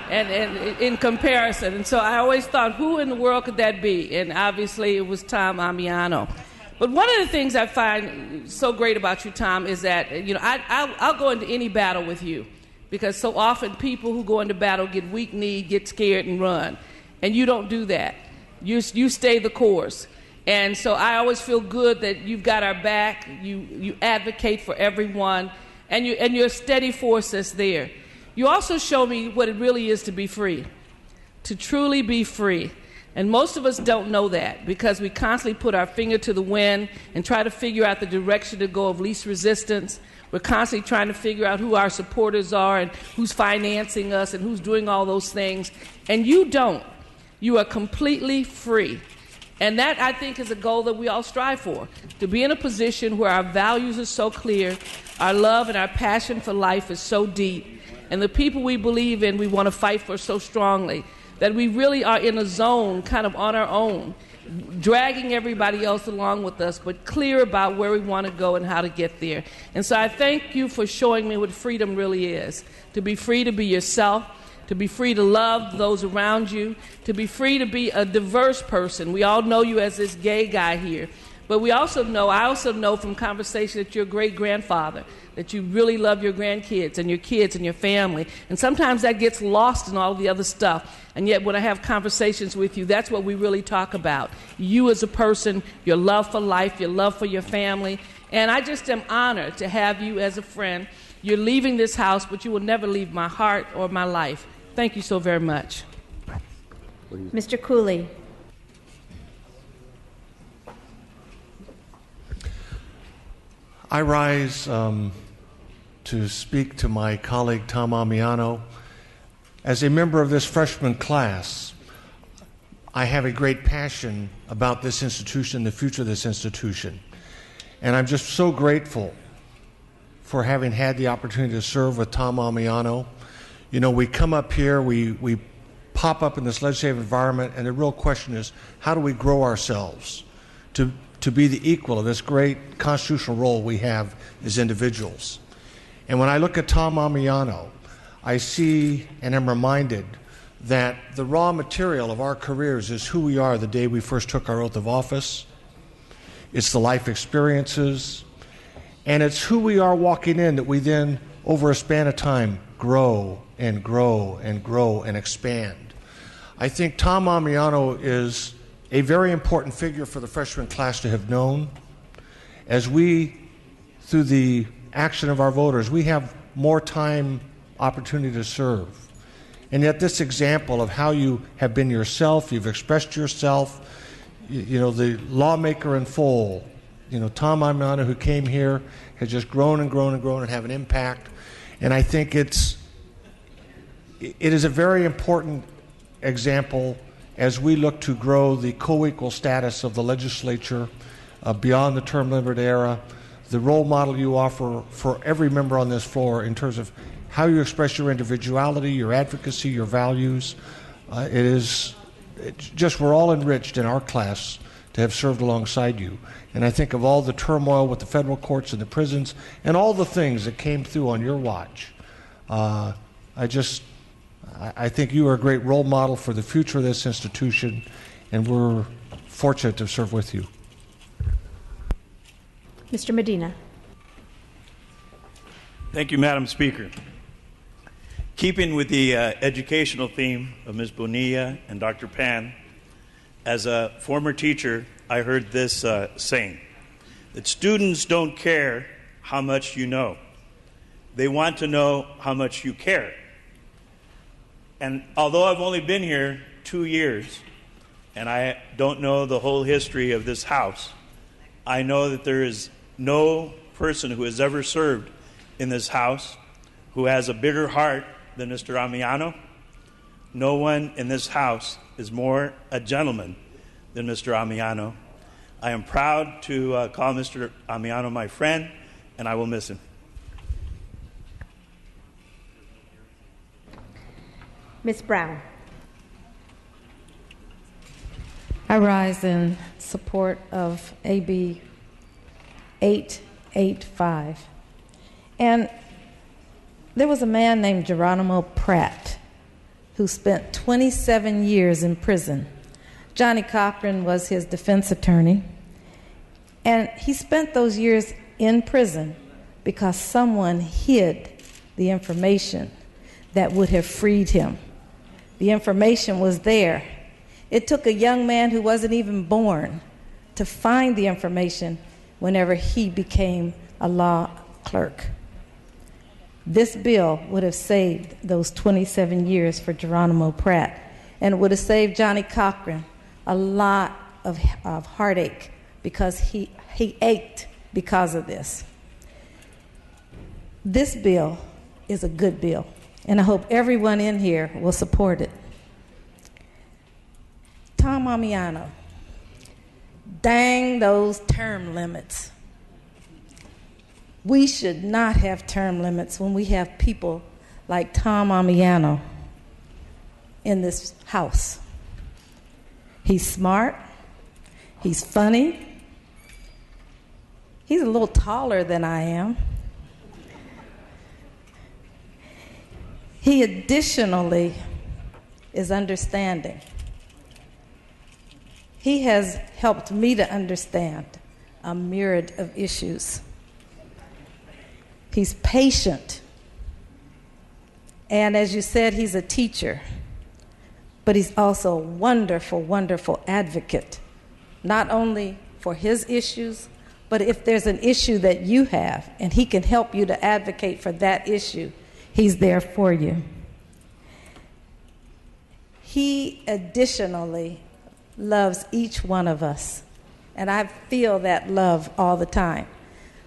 in comparison. And so I always thought, who in the world could that be? And obviously it was Tom Ammiano. But one of the things I find so great about you, Tom, is that I'll go into any battle with you, because so often people who go into battle get weak-kneed, get scared, and run. And you don't do that. You stay the course. And so I always feel good that you've got our back, you advocate for everyone, and you're a steady force that's there. You also show me what it really is to be free, to truly be free. And most of us don't know that because we constantly put our finger to the wind and try to figure out the direction to go of least resistance. We're constantly trying to figure out who our supporters are and who's financing us and who's doing all those things. And you don't. You are completely free. And that, I think, is a goal that we all strive for, to be in a position where our values are so clear, our love and our passion for life is so deep, and the people we believe in we want to fight for so strongly, that we really are in a zone kind of on our own, dragging everybody else along with us, but clear about where we want to go and how to get there. And so I thank you for showing me what freedom really is, to be free to be yourself, to be free to love those around you, to be free to be a diverse person. We all know you as this gay guy here, but I also know from conversation that you're a great-grandfather, that you really love your grandkids and your kids and your family. And sometimes that gets lost in all the other stuff. And yet when I have conversations with you, that's what we really talk about. You as a person, your love for life, your love for your family. And I just am honored to have you as a friend. You're leaving this house, but you will never leave my heart or my life. Thank you so very much. Mr. Cooley. I rise to speak to my colleague Tom Ammiano. As a member of this freshman class, I have a great passion about this institution, the future of this institution. And I'm just so grateful for having had the opportunity to serve with Tom Ammiano. You know, we come up here, we pop up in this legislative environment, and the real question is, how do we grow ourselves to to be the equal of this great constitutional role we have as individuals. And when I look at Tom Ammiano, I see and am reminded that the raw material of our careers is who we are the day we first took our oath of office. It's the life experiences, and it's who we are walking in that we then, over a span of time, grow and grow and grow and expand. I think Tom Ammiano is a very important figure for the freshman class to have known. As we, through the action of our voters, we have more time, opportunity to serve. And yet this example of how you have been yourself, you've expressed yourself, you know, the lawmaker in full, you know, Tom Ammiano, who came here, has just grown and grown and grown and have an impact. And I think it is a very important example as we look to grow the co-equal status of the legislature beyond the term limited era, the role model you offer for every member on this floor in terms of how you express your individuality, your advocacy, your values. It's just, we're all enriched in our class to have served alongside you. And I think of all the turmoil with the federal courts and the prisons and all the things that came through on your watch. I think you are a great role model for the future of this institution, and we're fortunate to serve with you. Mr. Medina. Thank you, Madam Speaker. Keeping with the educational theme of Ms. Bonilla and Dr. Pan, as a former teacher, I heard this saying, that students don't care how much you know. They want to know how much you care. And although I've only been here 2 years, and I don't know the whole history of this House, I know that there is no person who has ever served in this House who has a bigger heart than Mr. Ammiano. No one in this House is more a gentleman than Mr. Ammiano. I am proud to call Mr. Ammiano my friend, and I will miss him. Ms. Brown. I rise in support of AB 885. And there was a man named Geronimo Pratt who spent 27 years in prison. Johnny Cochran was his defense attorney. And he spent those years in prison because someone hid the information that would have freed him. The information was there. It took a young man who wasn't even born to find the information whenever he became a law clerk. This bill would have saved those 27 years for Geronimo Pratt, and it would have saved Johnny Cochran a lot of heartache because he ached because of this. This bill is a good bill, and I hope everyone in here will support it. Tom Ammiano, dang those term limits. We should not have term limits when we have people like Tom Ammiano in this House. He's smart. He's funny. He's a little taller than I am. He additionally is understanding. He has helped me to understand a myriad of issues. He's patient. And as you said, he's a teacher. But he's also a wonderful, wonderful advocate, not only for his issues, but if there's an issue that you have and he can help you to advocate for that issue, he's there for you. He additionally loves each one of us, and I feel that love all the time.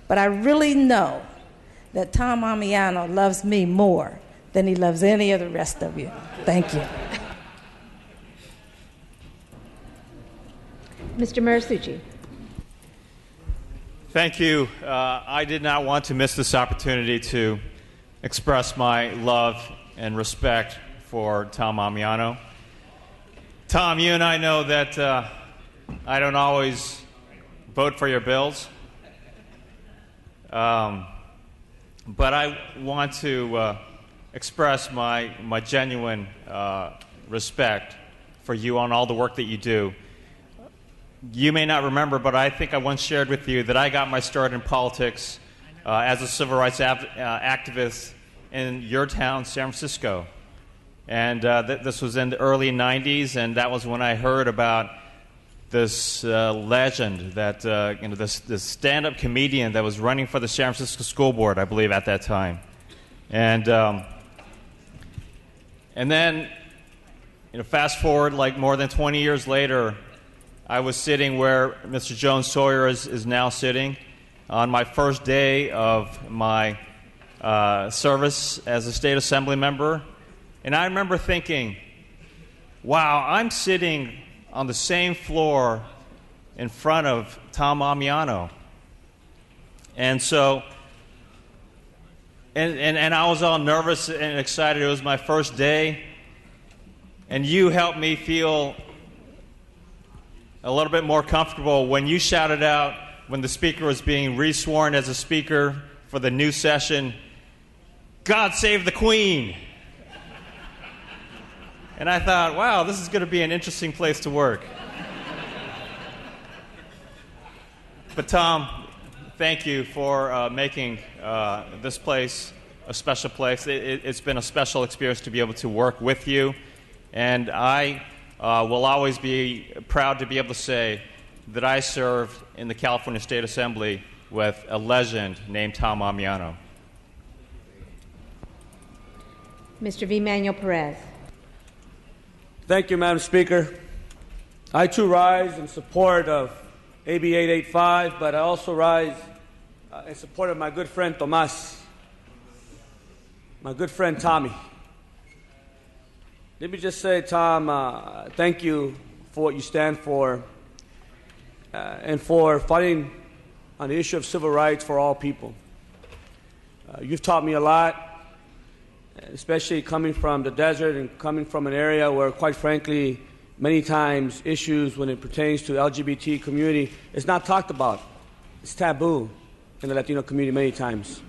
But I really know that Tom Ammiano loves me more than he loves any of the rest of you. Thank you. Mr. Marisucci. Thank you. I did not want to miss this opportunity to express my love and respect for Tom Ammiano. Tom, you and I know that I don't always vote for your bills. But I want to express my genuine respect for you on all the work that you do. You may not remember, but I think I once shared with you that I got my start in politics as a civil rights activist in your town, San Francisco. And this was in the early 90s, and that was when I heard about this legend that, this stand-up comedian that was running for the San Francisco School Board, I believe, at that time. And then, fast forward like more than 20 years later, I was sitting where Mr. Jones Sawyer is now sitting on my first day of my service as a state assembly member. And I remember thinking, wow, I'm sitting on the same floor in front of Tom Ammiano. And so, and I was all nervous and excited. It was my first day. And you helped me feel a little bit more comfortable when you shouted out, when the speaker was being resworn as a speaker for the new session, "God save the Queen." And I thought, wow, this is going to be an interesting place to work. But Tom, thank you for making this place a special place. It's been a special experience to be able to work with you. And I will always be proud to be able to say that I served in the California State Assembly with a legend named Tom Ammiano. Mr. V. Manuel Perez. Thank you, Madam Speaker. I too rise in support of AB 885, but I also rise in support of my good friend Tomas, my good friend Tommy. Let me just say, Tom, thank you for what you stand for and for fighting on the issue of civil rights for all people. You've taught me a lot, especially coming from the desert and coming from an area where, quite frankly, many times issues when it pertains to the LGBT community is not talked about. It's taboo in the Latino community many times.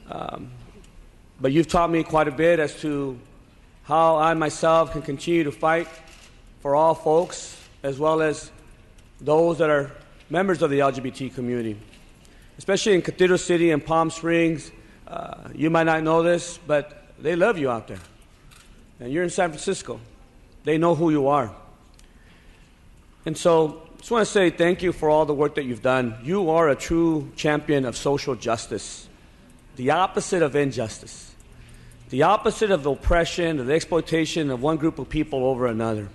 But you've taught me quite a bit as to how I myself can continue to fight for all folks, as well as those that are members of the LGBT community. Especially in Cathedral City and Palm Springs, you might not know this, but they love you out there. And you're in San Francisco. They know who you are. And so I just want to say thank you for all the work that you've done. You are a true champion of social justice, the opposite of injustice, the opposite of the oppression, of the exploitation of one group of people over another,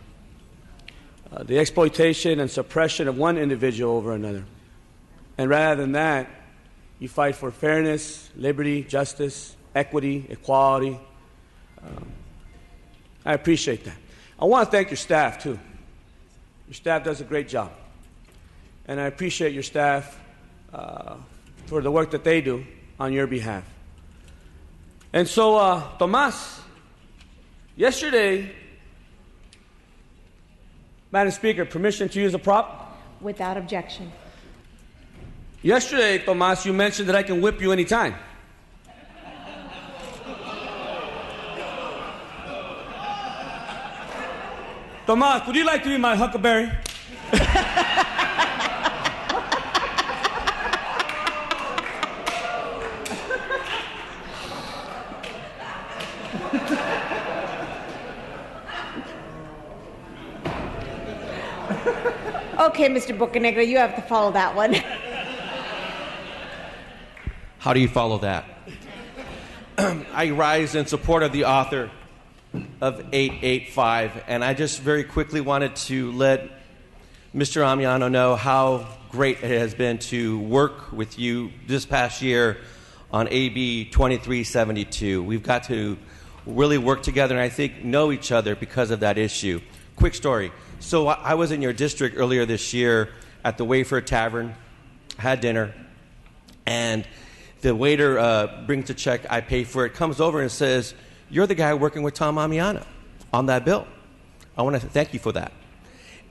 the exploitation and suppression of one individual over another. And rather than that, you fight for fairness, liberty, justice, equity, equality. I appreciate that. I want to thank your staff, too. Your staff does a great job. And I appreciate your staff for the work that they do on your behalf. And so, Tomas, yesterday, Madam Speaker, permission to use a prop? Without objection. Yesterday, Tomas, you mentioned that I can whip you anytime. Tomas, would you like to be my huckleberry? Okay, Mr. Bocanegra, you have to follow that one. How do you follow that? I rise in support of the author of 885, and I just very quickly wanted to let Mr. Ammiano know how great it has been to work with you this past year on AB 2372. We've got to really work together and I think know each other because of that issue. Quick story. So I was in your district earlier this year at the Wayfair Tavern, had dinner, and the waiter brings a check, I pay for it, comes over and says, "You're the guy working with Tom Ammiano on that bill. I want to thank you for that."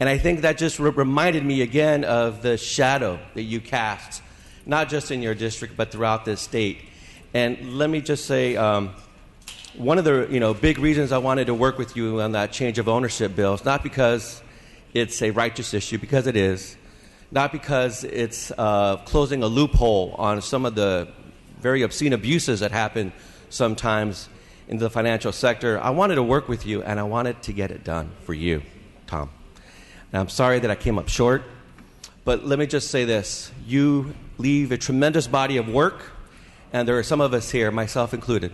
And I think that just reminded me again of the shadow that you cast, not just in your district, but throughout this state. And let me just say, one of the big reasons I wanted to work with you on that change of ownership bill is not because it's a righteous issue, because it is, not because it's closing a loophole on some of the very obscene abuses that happen sometimes in the financial sector. I wanted to work with you, and I wanted to get it done for you, Tom. Now, I'm sorry that I came up short, but let me just say this. You leave a tremendous body of work, and there are some of us here, myself included,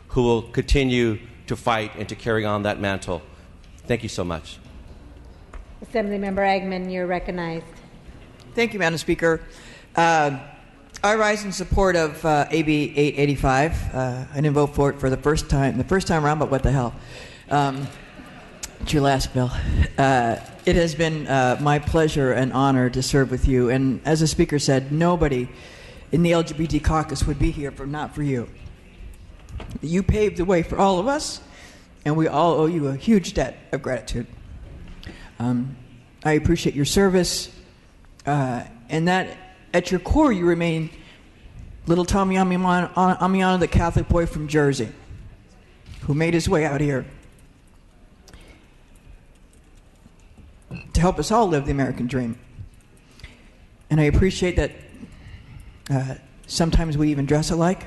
who will continue to fight and to carry on that mantle. Thank you so much. Assemblymember Eggman, you're recognized. Thank you, Madam Speaker. I rise in support of AB 885. I didn't vote for it for the first time around, but what the hell. It's your last bill. It has been my pleasure and honor to serve with you. And as the Speaker said, nobody in the LGBT caucus would be here if not for you. You paved the way for all of us, and we all owe you a huge debt of gratitude. I appreciate your service, and that at your core you remain little Tommy Ammiano, the Catholic boy from Jersey, who made his way out here to help us all live the American dream. And I appreciate that sometimes we even dress alike.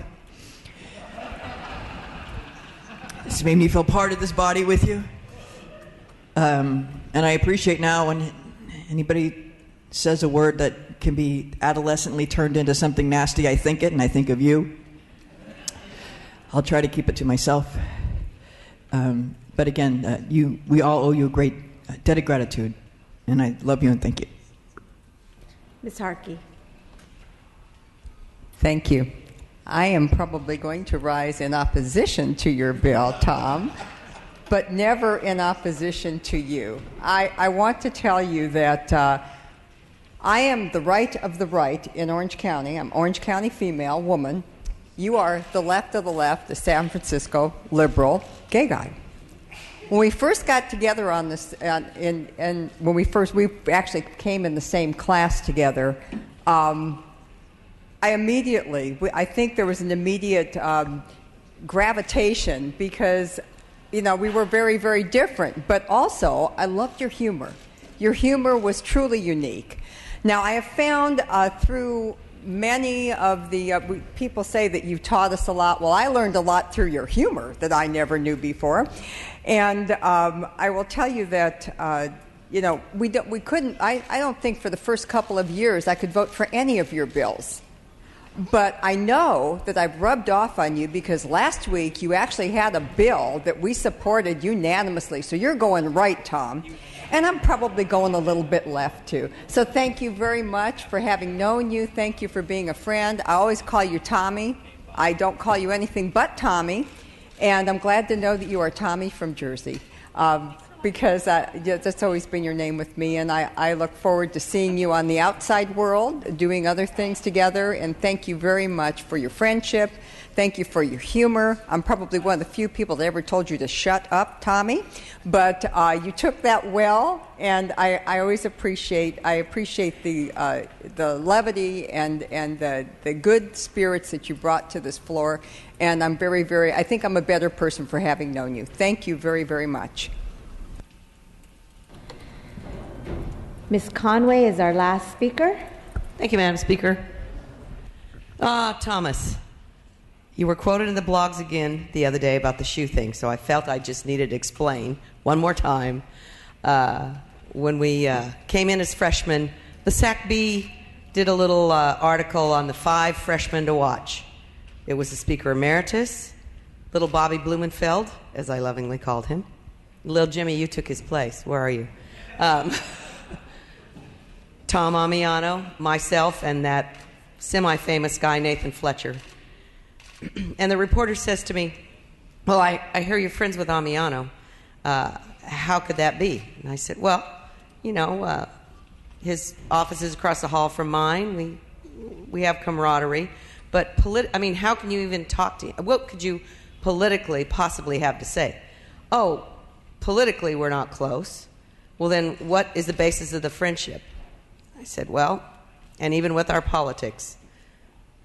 It's made me feel part of this body with you. And I appreciate now when anybody says a word that can be adolescently turned into something nasty, I think it, and I think of you. I'll try to keep it to myself. But again, we all owe you a great debt of gratitude, and I love you and thank you. Ms. Harkey. Thank you. I am probably going to rise in opposition to your bill, Tom, but never in opposition to you. I want to tell you that I am the right of the right in Orange County. I'm Orange County female, woman. You are the left of the left, the San Francisco liberal gay guy. When we first got together on this, and when we actually came in the same class together, I think there was an immediate gravitation because, we were very, very different. But also, I loved your humor. Your humor was truly unique. Now, I have found through many of the people say that you taught us a lot. Well, I learned a lot through your humor that I never knew before. And I will tell you that, we couldn't, I don't think for the first couple of years I could vote for any of your bills. But I know that I've rubbed off on you because last week you actually had a bill that we supported unanimously. So you're going right, Tom. And I'm probably going a little bit left, too. So thank you very much for having known you. Thank you for being a friend. I always call you Tommy. I don't call you anything but Tommy. And I'm glad to know that you are Tommy from Jersey. Because that's always been your name with me, and I look forward to seeing you on the outside world, doing other things together, and thank you very much for your friendship. Thank you for your humor. I'm probably one of the few people that ever told you to shut up, Tommy, but you took that well, and I always appreciate the levity and the good spirits that you brought to this floor, and I'm very, very, I think I'm a better person for having known you. Thank you very, very much. Ms. Conway is our last speaker. Thank you, Madam Speaker. Thomas, you were quoted in the blogs again the other day about the shoe thing, so I felt I just needed to explain one more time. When we came in as freshmen, the SAC-B did a little article on the 5 freshmen to watch. It was the Speaker Emeritus, little Bobby Blumenfeld, as I lovingly called him. Little Jimmy, you took his place. Where are you? Tom Ammiano, myself, and that semi-famous guy, Nathan Fletcher. And the reporter says to me, well, I hear you're friends with Ammiano. How could that be? And I said, well, his office is across the hall from mine. We have camaraderie. But, how can you even talk to him? What could you politically possibly have to say? Oh, politically we're not close. Well, then what is the basis of the friendship? I said, well, and even with our politics,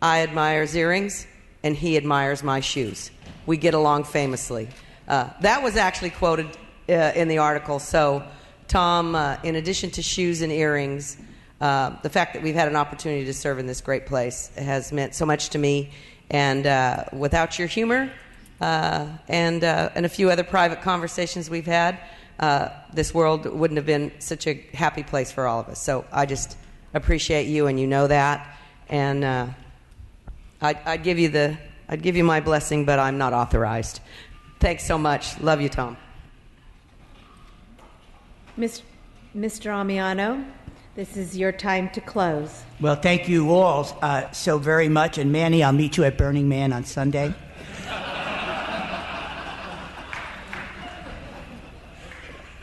I admire his earrings and he admires my shoes. We get along famously. That was actually quoted in the article. So, Tom, in addition to shoes and earrings, the fact that we've had an opportunity to serve in this great place has meant so much to me. And without your humor and a few other private conversations we've had, this world wouldn't have been such a happy place for all of us. So I just appreciate you, and you know that. And I'd give you my blessing, but I'm not authorized. Thanks so much. Love you, Tom. Mr. Ammiano, this is your time to close. Well, thank you all so very much. And Manny, I'll meet you at Burning Man on Sunday.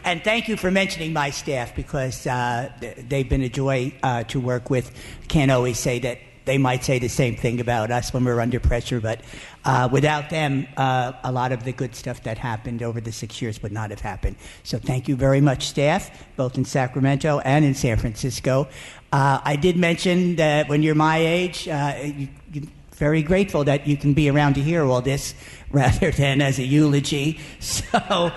And thank you for mentioning my staff, because they've been a joy to work with. Can't always say that. They might say the same thing about us when we're under pressure, but without them, a lot of the good stuff that happened over the 6 years would not have happened. So thank you very much, staff, both in Sacramento and in San Francisco. I did mention that when you're my age, you're very grateful that you can be around to hear all this rather than as a eulogy. So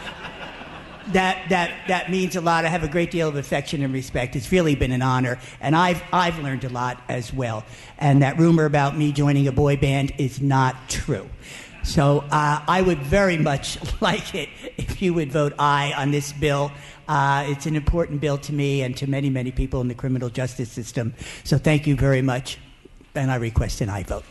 that means a lot. I have a great deal of affection and respect. It's really been an honor, and I've learned a lot as well. And that rumor about me joining a boy band is not true. So I would very much like it if you would vote aye on this bill. It's an important bill to me and to many, many people in the criminal justice system. So thank you very much, and I request an aye vote.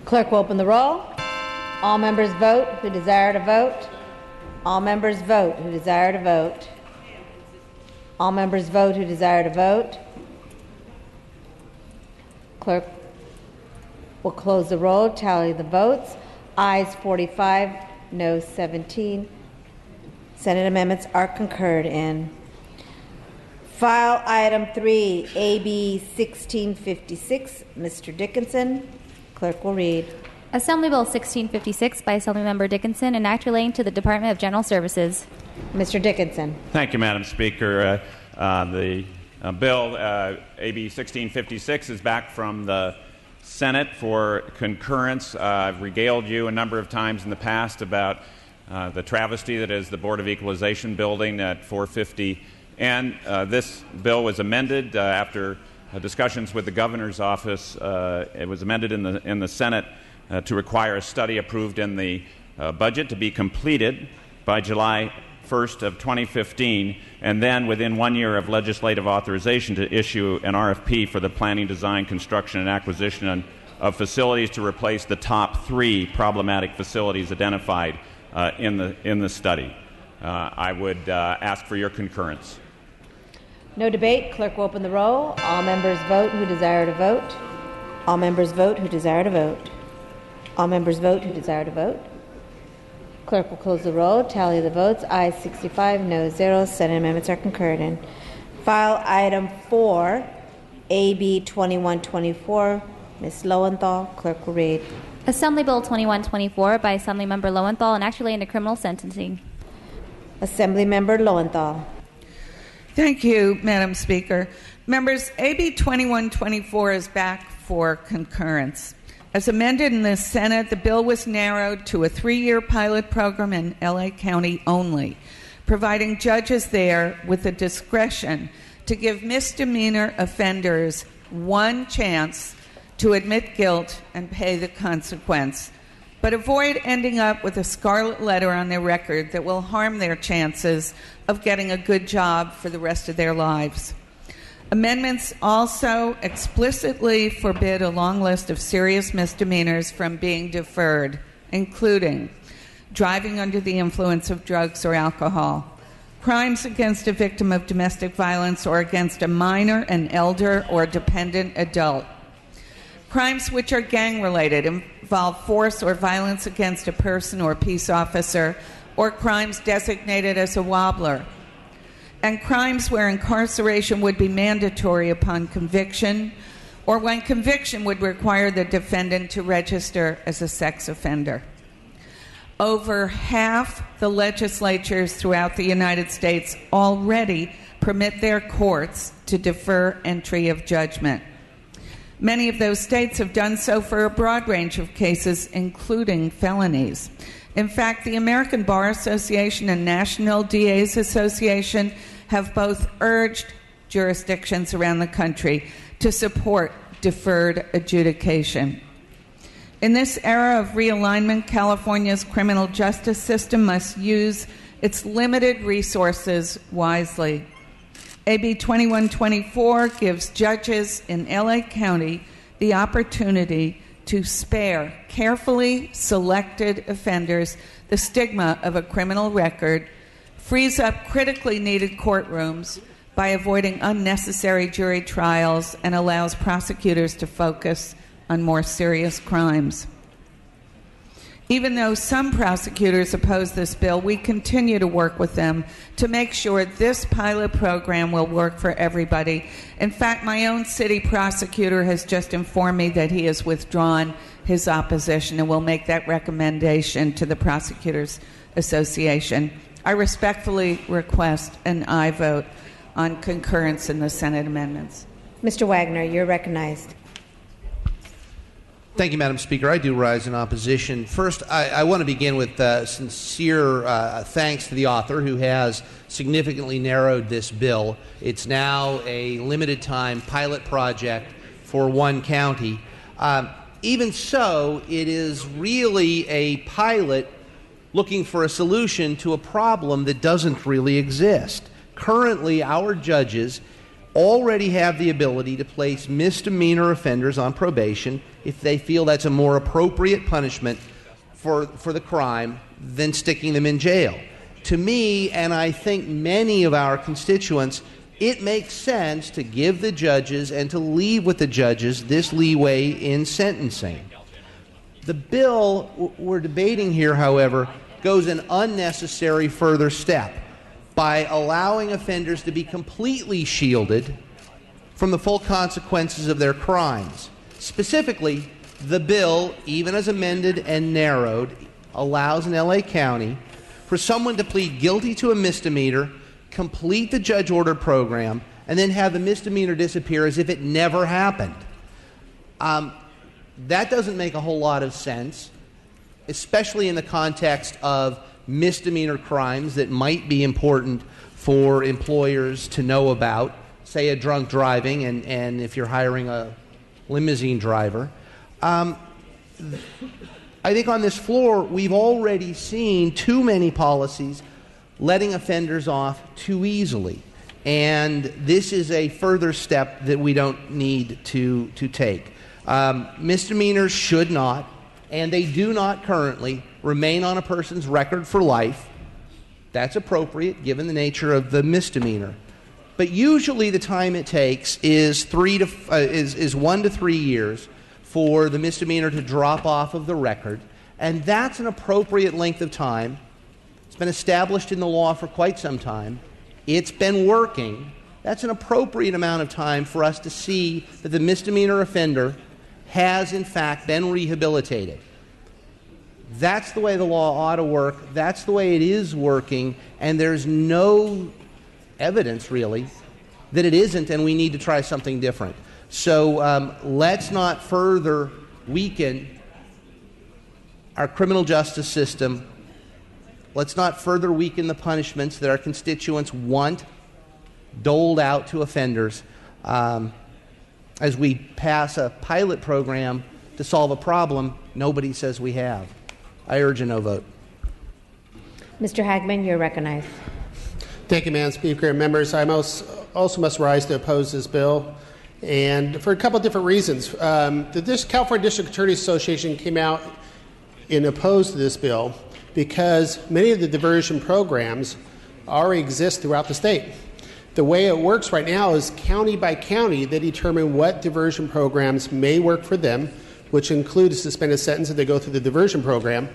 Clerk will open the roll. All members vote who desire to vote. All members vote who desire to vote. All members vote who desire to vote. Clerk will close the roll, tally the votes. Ayes 45, no 17. Senate amendments are concurred in. File item 3, AB 1656. Mr. Dickinson. Clerk will read. Assembly Bill 1656 by Assemblymember Dickinson, an act relating to the Department of General Services. Mr. Dickinson. Thank you, Madam Speaker. The bill, AB 1656, is back from the Senate for concurrence. I've regaled you a number of times in the past about the travesty that is the Board of Equalization building at 450. And this bill was amended after discussions with the governor's office. It was amended in the Senate to require a study approved in the budget to be completed by July 1st of 2015, and then within 1 year of legislative authorization to issue an RFP for the planning, design, construction, and acquisition of facilities to replace the top 3 problematic facilities identified in the study. I would ask for your concurrence. No debate. Clerk will open the roll. All members vote who desire to vote. All members vote who desire to vote. All members vote who desire to vote. Clerk will close the roll, tally the votes. Ayes 65, no 0. Senate amendments are concurred in. File item 4, AB 2124. Ms. Lowenthal, clerk will read. Assembly Bill 2124 by Assemblymember Lowenthal, an act relating to criminal sentencing. Assemblymember Lowenthal. Thank you, Madam Speaker. Members, AB 2124 is back for concurrence. As amended in the Senate, the bill was narrowed to a 3-year pilot program in LA County only, providing judges there with the discretion to give misdemeanor offenders one chance to admit guilt and pay the consequence, but avoid ending up with a scarlet letter on their record that will harm their chances of getting a good job for the rest of their lives. Amendments also explicitly forbid a long list of serious misdemeanors from being deferred, including driving under the influence of drugs or alcohol, crimes against a victim of domestic violence or against a minor, an elder, or dependent adult. Crimes which are gang-related involve force or violence against a person or peace officer, or crimes designated as a wobbler. And crimes where incarceration would be mandatory upon conviction, or when conviction would require the defendant to register as a sex offender. Over half the legislatures throughout the United States already permit their courts to defer entry of judgment. Many of those states have done so for a broad range of cases, including felonies. In fact, the American Bar Association and National DA's Association have both urged jurisdictions around the country to support deferred adjudication. In this era of realignment, California's criminal justice system must use its limited resources wisely. AB 2124 gives judges in LA County the opportunity to spare carefully selected offenders the stigma of a criminal record, frees up critically needed courtrooms by avoiding unnecessary jury trials, and allows prosecutors to focus on more serious crimes. Even though some prosecutors oppose this bill, we continue to work with them to make sure this pilot program will work for everybody. In fact, my own city prosecutor has just informed me that he has withdrawn his opposition and will make that recommendation to the Prosecutors Association. I respectfully request an aye vote on concurrence in the Senate amendments. Mr. Wagner, you're recognized. Thank you, Madam Speaker. I do rise in opposition. First, I want to begin with sincere thanks to the author who has significantly narrowed this bill. It's now a limited time pilot project for one county. Even so, it is really a pilot looking for a solution to a problem that doesn't really exist. Currently, our judges already have the ability to place misdemeanor offenders on probation if they feel that's a more appropriate punishment for the crime than sticking them in jail. To me, and I think many of our constituents, it makes sense to give the judges and to leave with the judges this leeway in sentencing. The bill we're debating here, however, goes an unnecessary further step by allowing offenders to be completely shielded from the full consequences of their crimes. Specifically, the bill, even as amended and narrowed, allows in LA County for someone to plead guilty to a misdemeanor, complete the judge-ordered program, and then have the misdemeanor disappear as if it never happened. That doesn't make a whole lot of sense, especially in the context of misdemeanor crimes that might be important for employers to know about, say a drunk driving, and if you're hiring a limousine driver. I think on this floor we've already seen too many policies letting offenders off too easily, and this is a further step that we don't need to take. Misdemeanors should not, and they do not currently, remain on a person's record for life. That's appropriate given the nature of the misdemeanor. But usually the time it takes is 1 to 3 years for the misdemeanor to drop off of the record, and that's an appropriate length of time. It's been established in the law for quite some time. It's been working. That's an appropriate amount of time for us to see that the misdemeanor offender has in fact been rehabilitated. That's the way the law ought to work. That's the way it is working, and there's no evidence, really, that it isn't, and we need to try something different. So let's not further weaken our criminal justice system. Let's not further weaken the punishments that our constituents want doled out to offenders as we pass a pilot program to solve a problem nobody says we have. I urge a no vote. Mr. Hagman, you're recognized. Thank you, Madam Speaker and members. I also must rise to oppose this bill, and for a couple of different reasons. The California District Attorneys Association came out and opposed this bill because many of the diversion programs already exist throughout the state. The way it works right now is county by county, they determine what diversion programs may work for them, which include a suspended sentence if they go through the diversion program,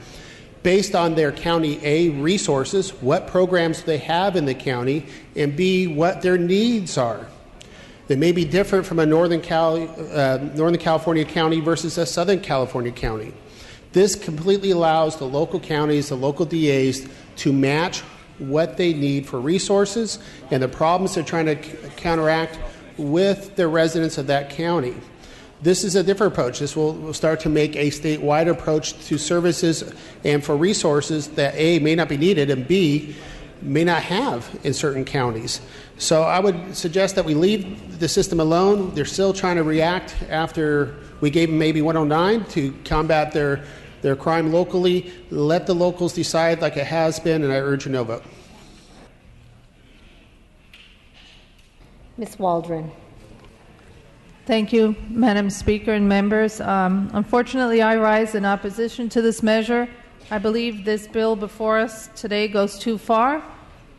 based on their county A resources, what programs they have in the county, and B, what their needs are. They may be different from a Northern California county versus a Southern California county. This completely allows the local counties, the local DAs to match what they need for resources and the problems they're trying to counteract with the residents of that county. This is a different approach. This will start to make a statewide approach to services and for resources that A, may not be needed, and B, may not have in certain counties. So I would suggest that we leave the system alone. They're still trying to react after we gave them maybe 109 to combat their crime locally. Let the locals decide like it has been, and I urge a no vote. Ms. Waldron. Thank you, Madam Speaker and members. Unfortunately, I rise in opposition to this measure. I believe this bill before us today goes too far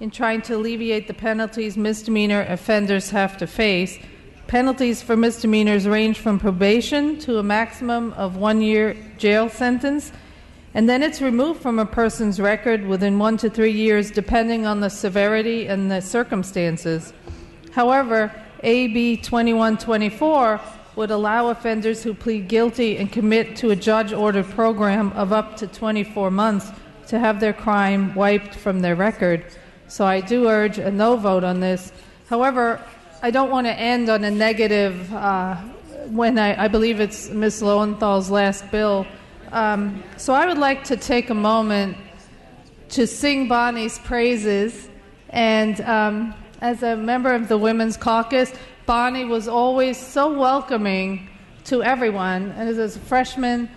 in trying to alleviate the penalties misdemeanor offenders have to face. Penalties for misdemeanors range from probation to a maximum of 1 year jail sentence, and then it's removed from a person's record within 1 to 3 years, depending on the severity and the circumstances. However, AB 2124 would allow offenders who plead guilty and commit to a judge-ordered program of up to 24 months to have their crime wiped from their record. So I do urge a no vote on this. However, I don't want to end on a negative when I believe it's Ms. Lowenthal's last bill. So I would like to take a moment to sing Bonnie's praises. And as a member of the Women's Caucus, Bonnie was always so welcoming to everyone. And as a freshman,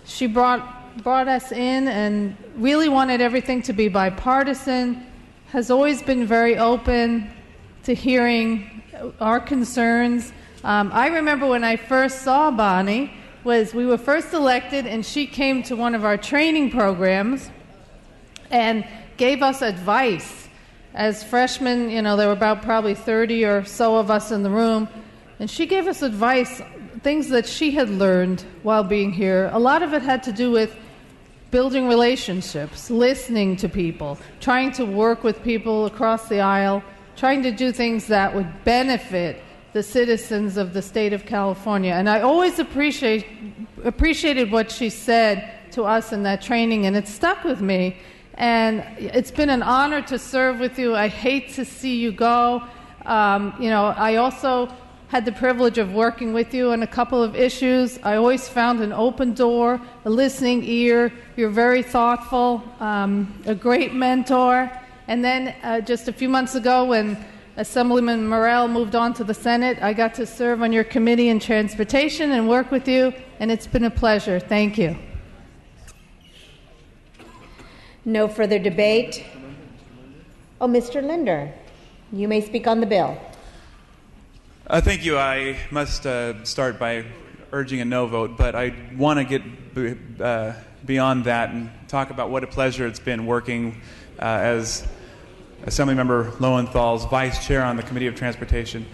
she brought us in and really wanted everything to be bipartisan, has always been very open to hearing our concerns. I remember when I first saw Bonnie, we were first elected, and she came to one of our training programs and gave us advice. As freshmen, there were about probably 30 or so of us in the room, and she gave us advice, things that she had learned while being here. A lot of it had to do with building relationships, listening to people, trying to work with people across the aisle, trying to do things that would benefit the citizens of the state of California. And I always appreciated what she said to us in that training, and it stuck with me. And it's been an honor to serve with you. I hate to see you go. I also had the privilege of working with you on a couple of issues. I always found an open door, a listening ear. You're very thoughtful, a great mentor. And then just a few months ago, when Assemblyman Morrell moved on to the Senate, I got to serve on your committee in transportation and work with you, and it's been a pleasure. Thank you. No further debate. Mr. Linder, you may speak on the bill. Thank you. I must start by urging a no vote, but I want to get beyond that and talk about what a pleasure it's been working as Assemblymember Lowenthal's vice chair on the Committee of Transportation.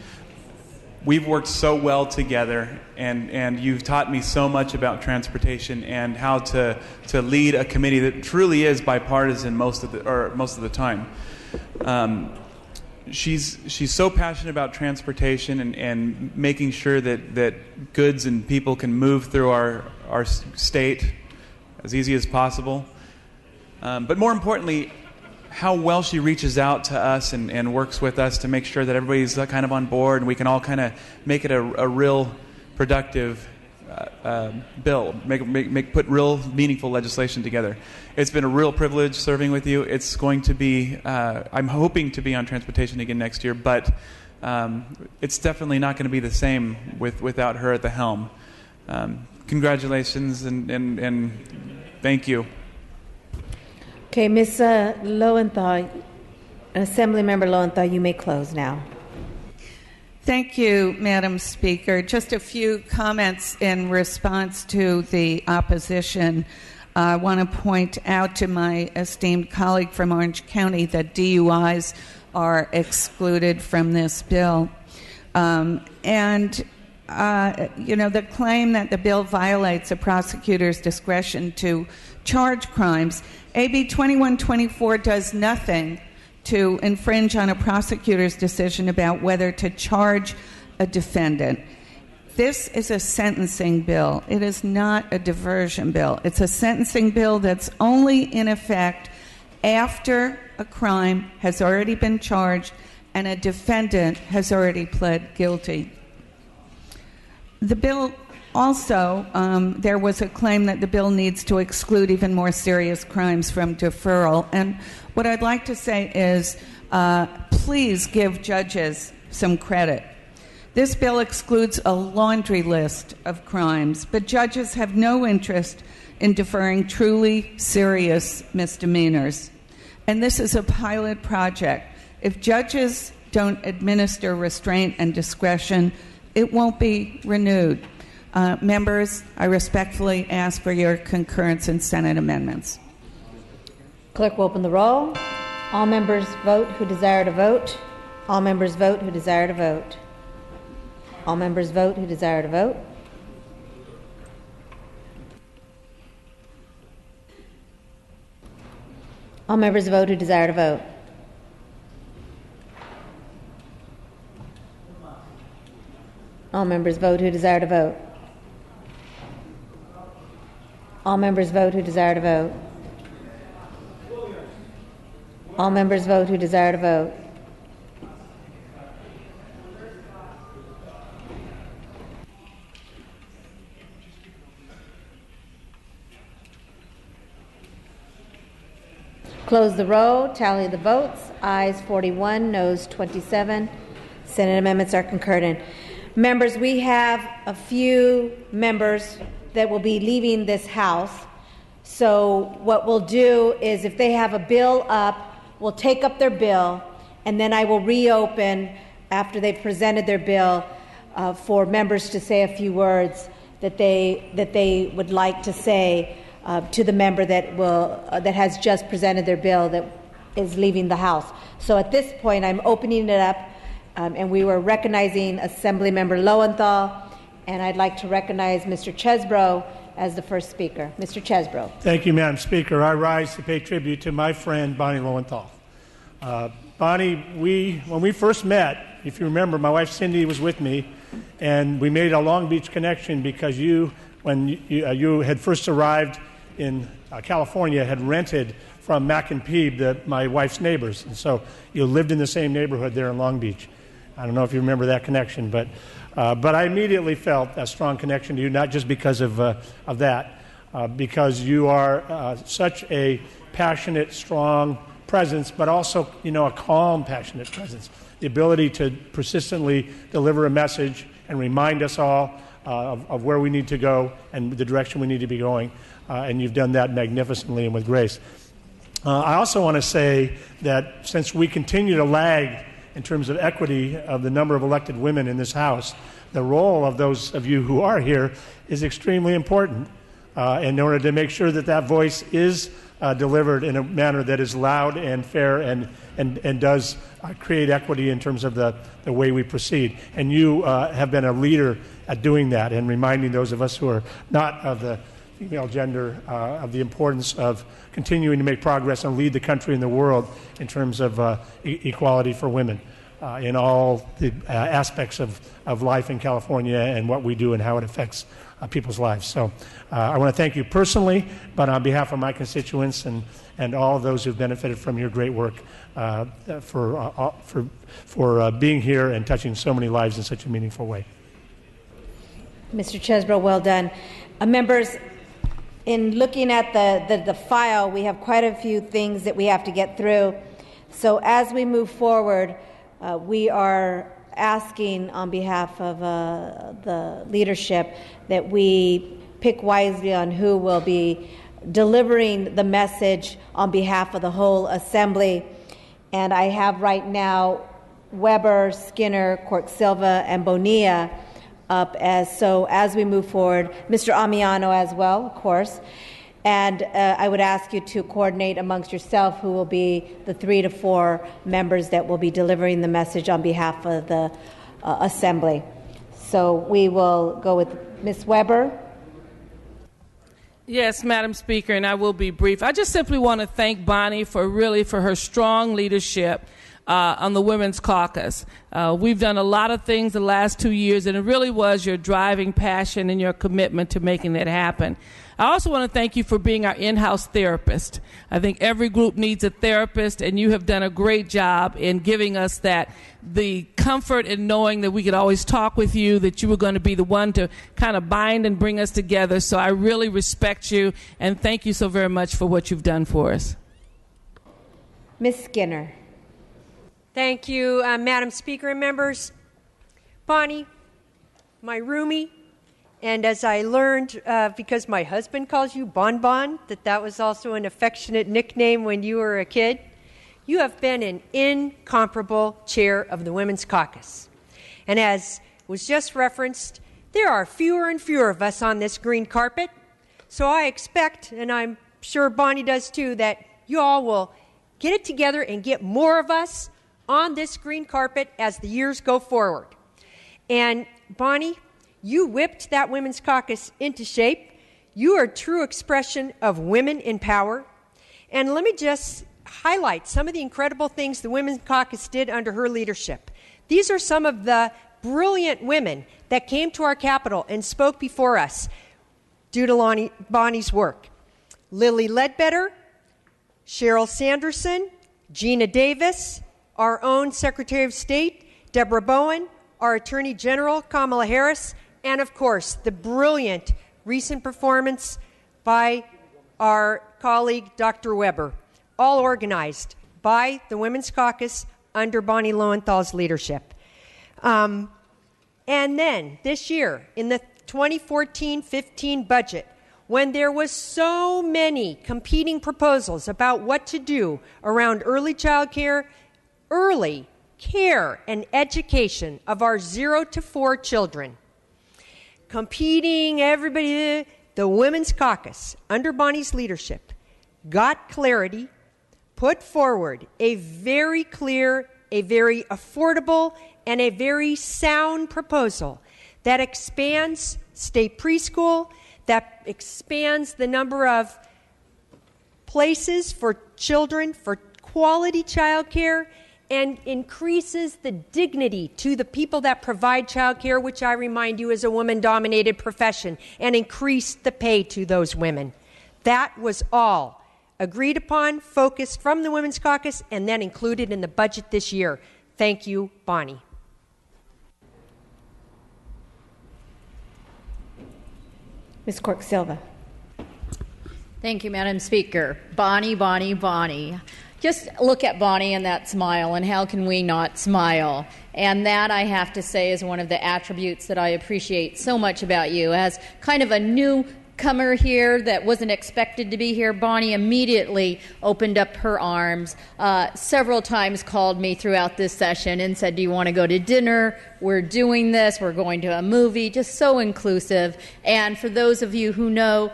We've worked so well together, and you've taught me so much about transportation and how to lead a committee that truly is bipartisan most of the time. She's so passionate about transportation and making sure that goods and people can move through our state as easy as possible. But more importantly, how well she reaches out to us and works with us to make sure that everybody's kind of on board and we can all kind of make it a real productive bill, put real meaningful legislation together. It's been a real privilege serving with you. It's going to be, I'm hoping to be on transportation again next year, but it's definitely not going to be the same without her at the helm. Congratulations and thank you. Okay, Ms. Lowenthal, Assemblymember Lowenthal, you may close now. Thank you, Madam Speaker. Just a few comments in response to the opposition. I want to point out to my esteemed colleague from Orange County that DUIs are excluded from this bill. The claim that the bill violates a prosecutor's discretion to charge crimes, AB 2124 does nothing to infringe on a prosecutor's decision about whether to charge a defendant. This is a sentencing bill. It is not a diversion bill. It's a sentencing bill that's only in effect after a crime has already been charged and a defendant has already pled guilty. The bill also, there was a claim that the bill needs to exclude even more serious crimes from deferral. And what I'd like to say is, please give judges some credit. This bill excludes a laundry list of crimes, but judges have no interest in deferring truly serious misdemeanors. And this is a pilot project. If judges don't administer restraint and discretion, it won't be renewed. Members, I respectfully ask for your concurrence in Senate amendments. Clerk will open the roll. All members vote who desire to vote. All members vote who desire to vote. All members vote who desire to vote. All members vote who desire to vote. All members vote who desire to vote. All members vote who desire to vote. All members vote who desire to vote. Close the roll, tally the votes. Ayes 41, noes 27. Senate amendments are concurred in. Members, we have a few members that will be leaving this House. So what we'll do is if they have a bill up, we'll take up their bill, and then I will reopen after they've presented their bill for members to say a few words that they would like to say to the member that has just presented their bill that is leaving the House. So at this point, I'm opening it up, and we were recognizing Assemblymember Lowenthal, and I'd like to recognize Mr. Chesbro as the first speaker. Mr. Chesbro. Thank you, Madam Speaker. I rise to pay tribute to my friend, Bonnie Lowenthal. Bonnie, when we first met, if you remember, my wife Cindy was with me, and we made a Long Beach connection because when you had first arrived in California, had rented from Mac and Peeb, my wife's neighbors. And so you lived in the same neighborhood there in Long Beach. I don't know if you remember that connection, but I immediately felt a strong connection to you, not just because of that, because you are such a passionate, strong presence, but also, a calm, passionate presence. The ability to persistently deliver a message and remind us all of where we need to go and the direction we need to be going. And you've done that magnificently and with grace. I also want to say that since we continue to lag in terms of equity of the number of elected women in this House, the role of those of you who are here is extremely important in order to make sure that voice is delivered in a manner that is loud and fair and does create equity in terms of the way we proceed. And you have been a leader at doing that and reminding those of us who are not of the female gender of the importance of continuing to make progress and lead the country and the world in terms of equality for women in all the aspects of life in California and what we do and how it affects people's lives. So I want to thank you personally, but on behalf of my constituents and all of those who've benefited from your great work for being here and touching so many lives in such a meaningful way. Mr. Chesbro, well done. Members, in looking at the file, we have quite a few things that we have to get through. So as we move forward, we are asking on behalf of the leadership that we pick wisely on who will be delivering the message on behalf of the whole Assembly. And I have right now Weber, Skinner, Cork Silva, and Bonilla up as we move forward. Mr. Ammiano as well, of course. And I would ask you to coordinate amongst yourself who will be the 3 to 4 members that will be delivering the message on behalf of the Assembly. So we will go with Ms. Weber. Yes, Madam Speaker, and I will be brief. I just simply want to thank Bonnie for her strong leadership on the Women's Caucus. We've done a lot of things the last 2 years, and it really was your driving passion and your commitment to making that happen. I also want to thank you for being our in-house therapist. I think every group needs a therapist, and you have done a great job in giving us the comfort in knowing that we could always talk with you, that you were going to be the one to kind of bind and bring us together. So I really respect you, and thank you so very much for what you've done for us. Ms. Skinner. Thank you, Madam Speaker and members. Bonnie, my roomie, and as I learned, because my husband calls you Bon Bon, that was also an affectionate nickname when you were a kid, you have been an incomparable chair of the Women's Caucus. And as was just referenced, there are fewer and fewer of us on this green carpet. So I expect, and I'm sure Bonnie does too, that you all will get it together and get more of us on this green carpet as the years go forward. And Bonnie, you whipped that Women's Caucus into shape. You are a true expression of women in power. And let me just highlight some of the incredible things the Women's Caucus did under her leadership. These are some of the brilliant women that came to our Capitol and spoke before us due to Bonnie's work. Lily Ledbetter, Cheryl Sanderson, Gina Davis, our own Secretary of State, Deborah Bowen, our Attorney General, Kamala Harris, and of course, the brilliant recent performance by our colleague, Dr. Weber, all organized by the Women's Caucus under Bonnie Lowenthal's leadership. And then this year, in the 2014-15 budget, when there was so many competing proposals about what to do around early child care, early care and education of our 0 to 4 children, competing everybody, the Women's Caucus, under Bonnie's leadership, got clarity, put forward a very clear, a very affordable, and a very sound proposal that expands state preschool, that expands the number of places for children for quality child care, and increases the dignity to the people that provide child care, which I remind you is a woman-dominated profession, and increase the pay to those women. That was all agreed upon, focused from the Women's Caucus, and then included in the budget this year. Thank you, Bonnie. Ms. Quirk-Silva. Thank you, Madam Speaker. Bonnie, Bonnie, Bonnie. Just look at Bonnie and that smile, and how can we not smile? And that, I have to say, is one of the attributes that I appreciate so much about you. As kind of a newcomer here that wasn't expected to be here, Bonnie immediately opened up her arms, several times called me throughout this session and said, do you want to go to dinner? We're doing this. We're going to a movie. Just so inclusive. And for those of you who know,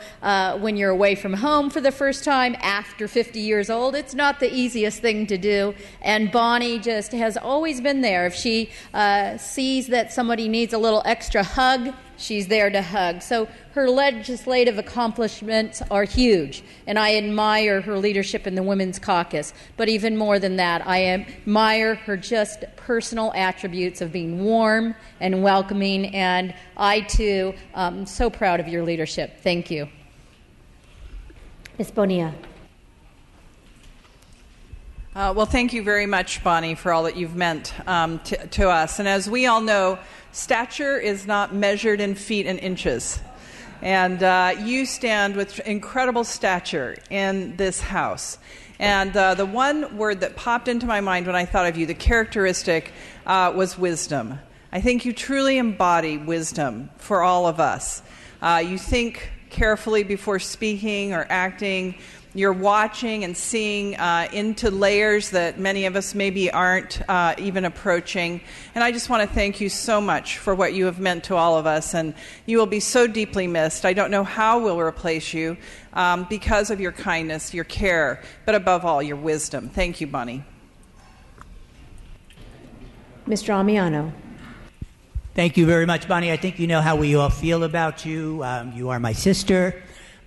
when you're away from home for the first time after 50 years old, it's not the easiest thing to do. And Bonnie just has always been there. If she sees that somebody needs a little extra hug, she's there to hug. So her legislative accomplishments are huge, and I admire her leadership in the Women's Caucus. But even more than that, I admire her just personal attributes of being warm and welcoming, and I, too, am so proud of your leadership. Thank you. Ms. Bonilla. Well, thank you very much, Bonnie, for all that you've meant to us. And as we all know, stature is not measured in feet and inches. And you stand with incredible stature in this House. And the one word that popped into my mind when I thought of you, the characteristic, was wisdom. I think you truly embody wisdom for all of us. You think carefully before speaking or acting. you're watching and seeing into layers that many of us maybe aren't even approaching. And I just want to thank you so much for what you have meant to all of us. And you will be so deeply missed. I don't know how we'll replace you because of your kindness, your care, but above all, your wisdom. Thank you, Bonnie. Mr. Ammiano. Thank you very much, Bonnie. I think you know how we all feel about you. You are my sister.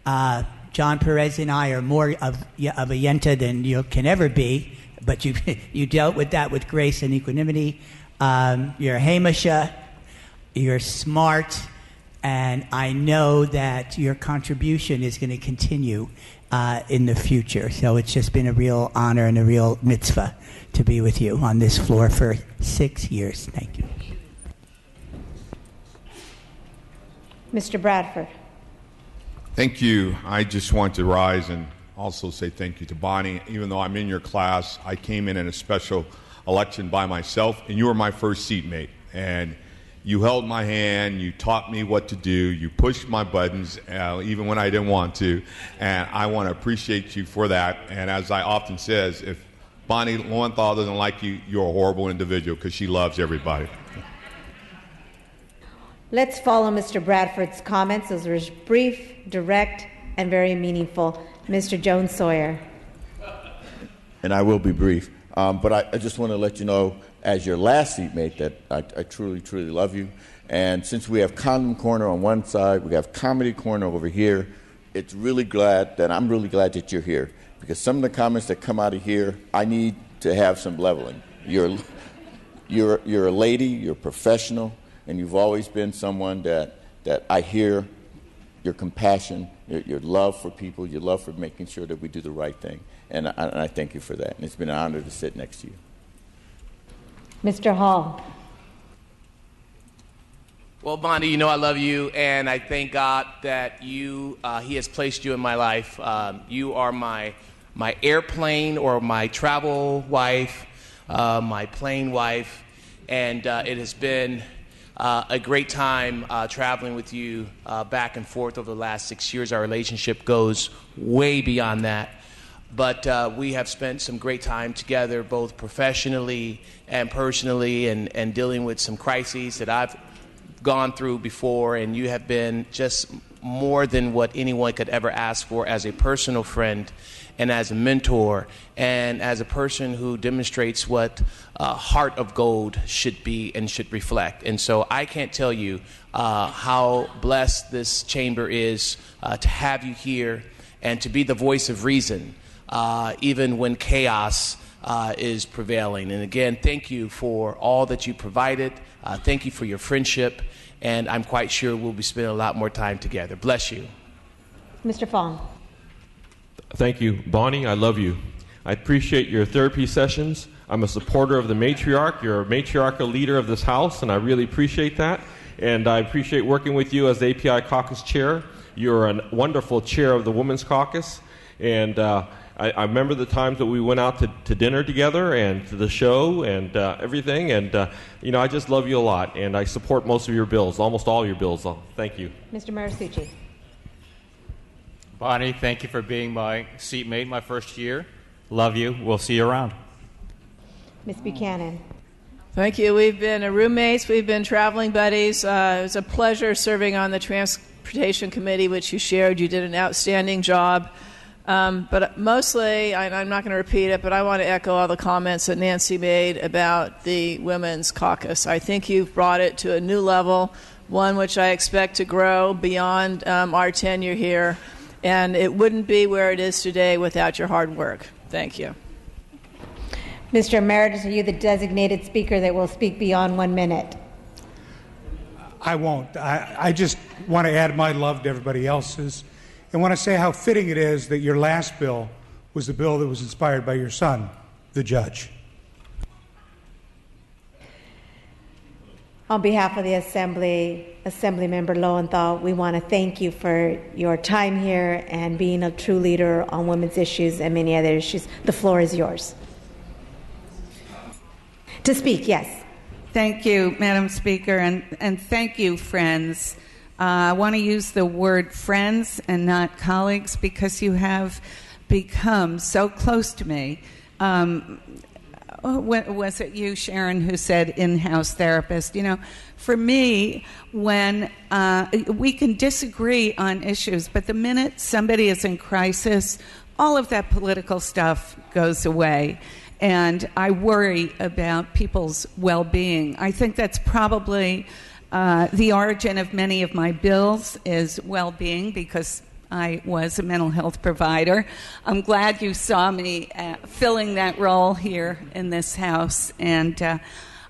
John Perez and I are more of a Yenta than you can ever be, but you dealt with that with grace and equanimity. You're Hamisha. You're smart. And I know that your contribution is going to continue in the future. So it's just been a real honor and a real mitzvah to be with you on this floor for 6 years. Thank you. Mr. Bradford. Thank you. I just want to rise and also say thank you to Bonnie. Even though I'm in your class, I came in a special election by myself, and you were my first seatmate. And you held my hand, you taught me what to do, you pushed my buttons, even when I didn't want to, and I want to appreciate you for that. And as I often says, if Bonnie Lowenthal doesn't like you, you're a horrible individual, because she loves everybody. Let's follow Mr. Bradford's comments. Those were brief, direct, and very meaningful. Mr. Jones Sawyer. And I will be brief, but I just want to let you know, as your last seatmate, that I truly, truly love you. And since we have Condom Corner on one side, we have Comedy Corner over here, I'm really glad that you're here, because some of the comments that come out of here, I need to have some leveling. You're a lady, you're professional, and you've always been someone that I hear your compassion, your love for people, your love for making sure that we do the right thing. And I thank you for that. And it's been an honor to sit next to you. Mr. Hall. Well, Bonnie, you know I love you, and I thank God that He has placed you in my life. You are my airplane or my travel wife, my plane wife, and it has been a great time traveling with you back and forth over the last 6 years. Our relationship goes way beyond that. But we have spent some great time together, both professionally and personally, and dealing with some crises that I've gone through before. And you have been just more than what anyone could ever ask for as a personal friend and as a mentor and as a person who demonstrates what heart of gold should be and should reflect. And so I can't tell you how blessed this chamber is to have you here and to be the voice of reason, even when chaos is prevailing. And again, thank you for all that you provided. Thank you for your friendship. And I'm quite sure we'll be spending a lot more time together. Bless you. Mr. Fong. Thank you. Bonnie, I love you. I appreciate your therapy sessions. I'm a supporter of the matriarch. You're a matriarchal leader of this house, and I really appreciate that. And I appreciate working with you as the API caucus chair. You're a wonderful chair of the Women's Caucus. And I remember the times that we went out to dinner together and to the show and everything. And, I just love you a lot. And I support most of your bills, almost all your bills. Thank you. Mr. Marisucci. Bonnie, thank you for being my seatmate my first year. Love you. We'll see you around. Ms. Buchanan. Thank you. We've been roommates. We've been traveling buddies. It was a pleasure serving on the Transportation Committee, which you shared. You did an outstanding job. But mostly, I'm not going to repeat it, but I want to echo all the comments that Nancy made about the Women's Caucus. I think you've brought it to a new level, one which I expect to grow beyond our tenure here. And it wouldn't be where it is today without your hard work. Thank you. Mr. Emeritus, are you the designated speaker that will speak beyond 1 minute? I won't. I just want to add my love to everybody else's and want to say how fitting it is that your last bill was the bill that was inspired by your son, the judge. On behalf of the Assembly Member Lowenthal, we want to thank you for your time here and being a true leader on women's issues and many other issues. The floor is yours. To speak, yes. Thank you, Madam Speaker, and thank you, friends. I want to use the word friends and not colleagues because you have become so close to me. Was it you, Sharon, who said in-house therapist? You know, for me, when we can disagree on issues, but the minute somebody is in crisis, all of that political stuff goes away. And I worry about people's well-being. I think that's probably the origin of many of my bills is well-being, because I was a mental health provider. I'm glad you saw me filling that role here in this House, and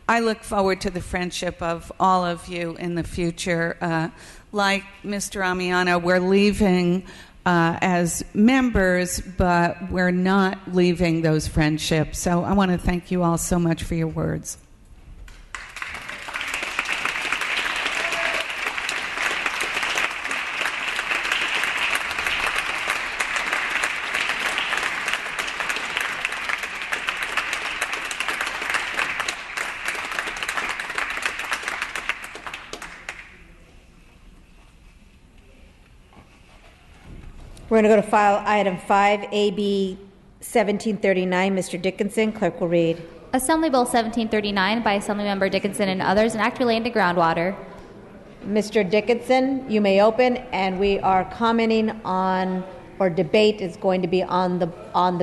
I look forward to the friendship of all of you in the future. Like Mr. Ammiano, we're leaving as members, but we're not leaving those friendships. So I want to thank you all so much for your words. We're going to go to file item 5, AB 1739. Mr. Dickinson, clerk will read. Assembly Bill 1739 by Assemblymember Dickinson and others, an act relating to groundwater. Mr. Dickinson, you may open, and we are commenting on, or debate is going to be on the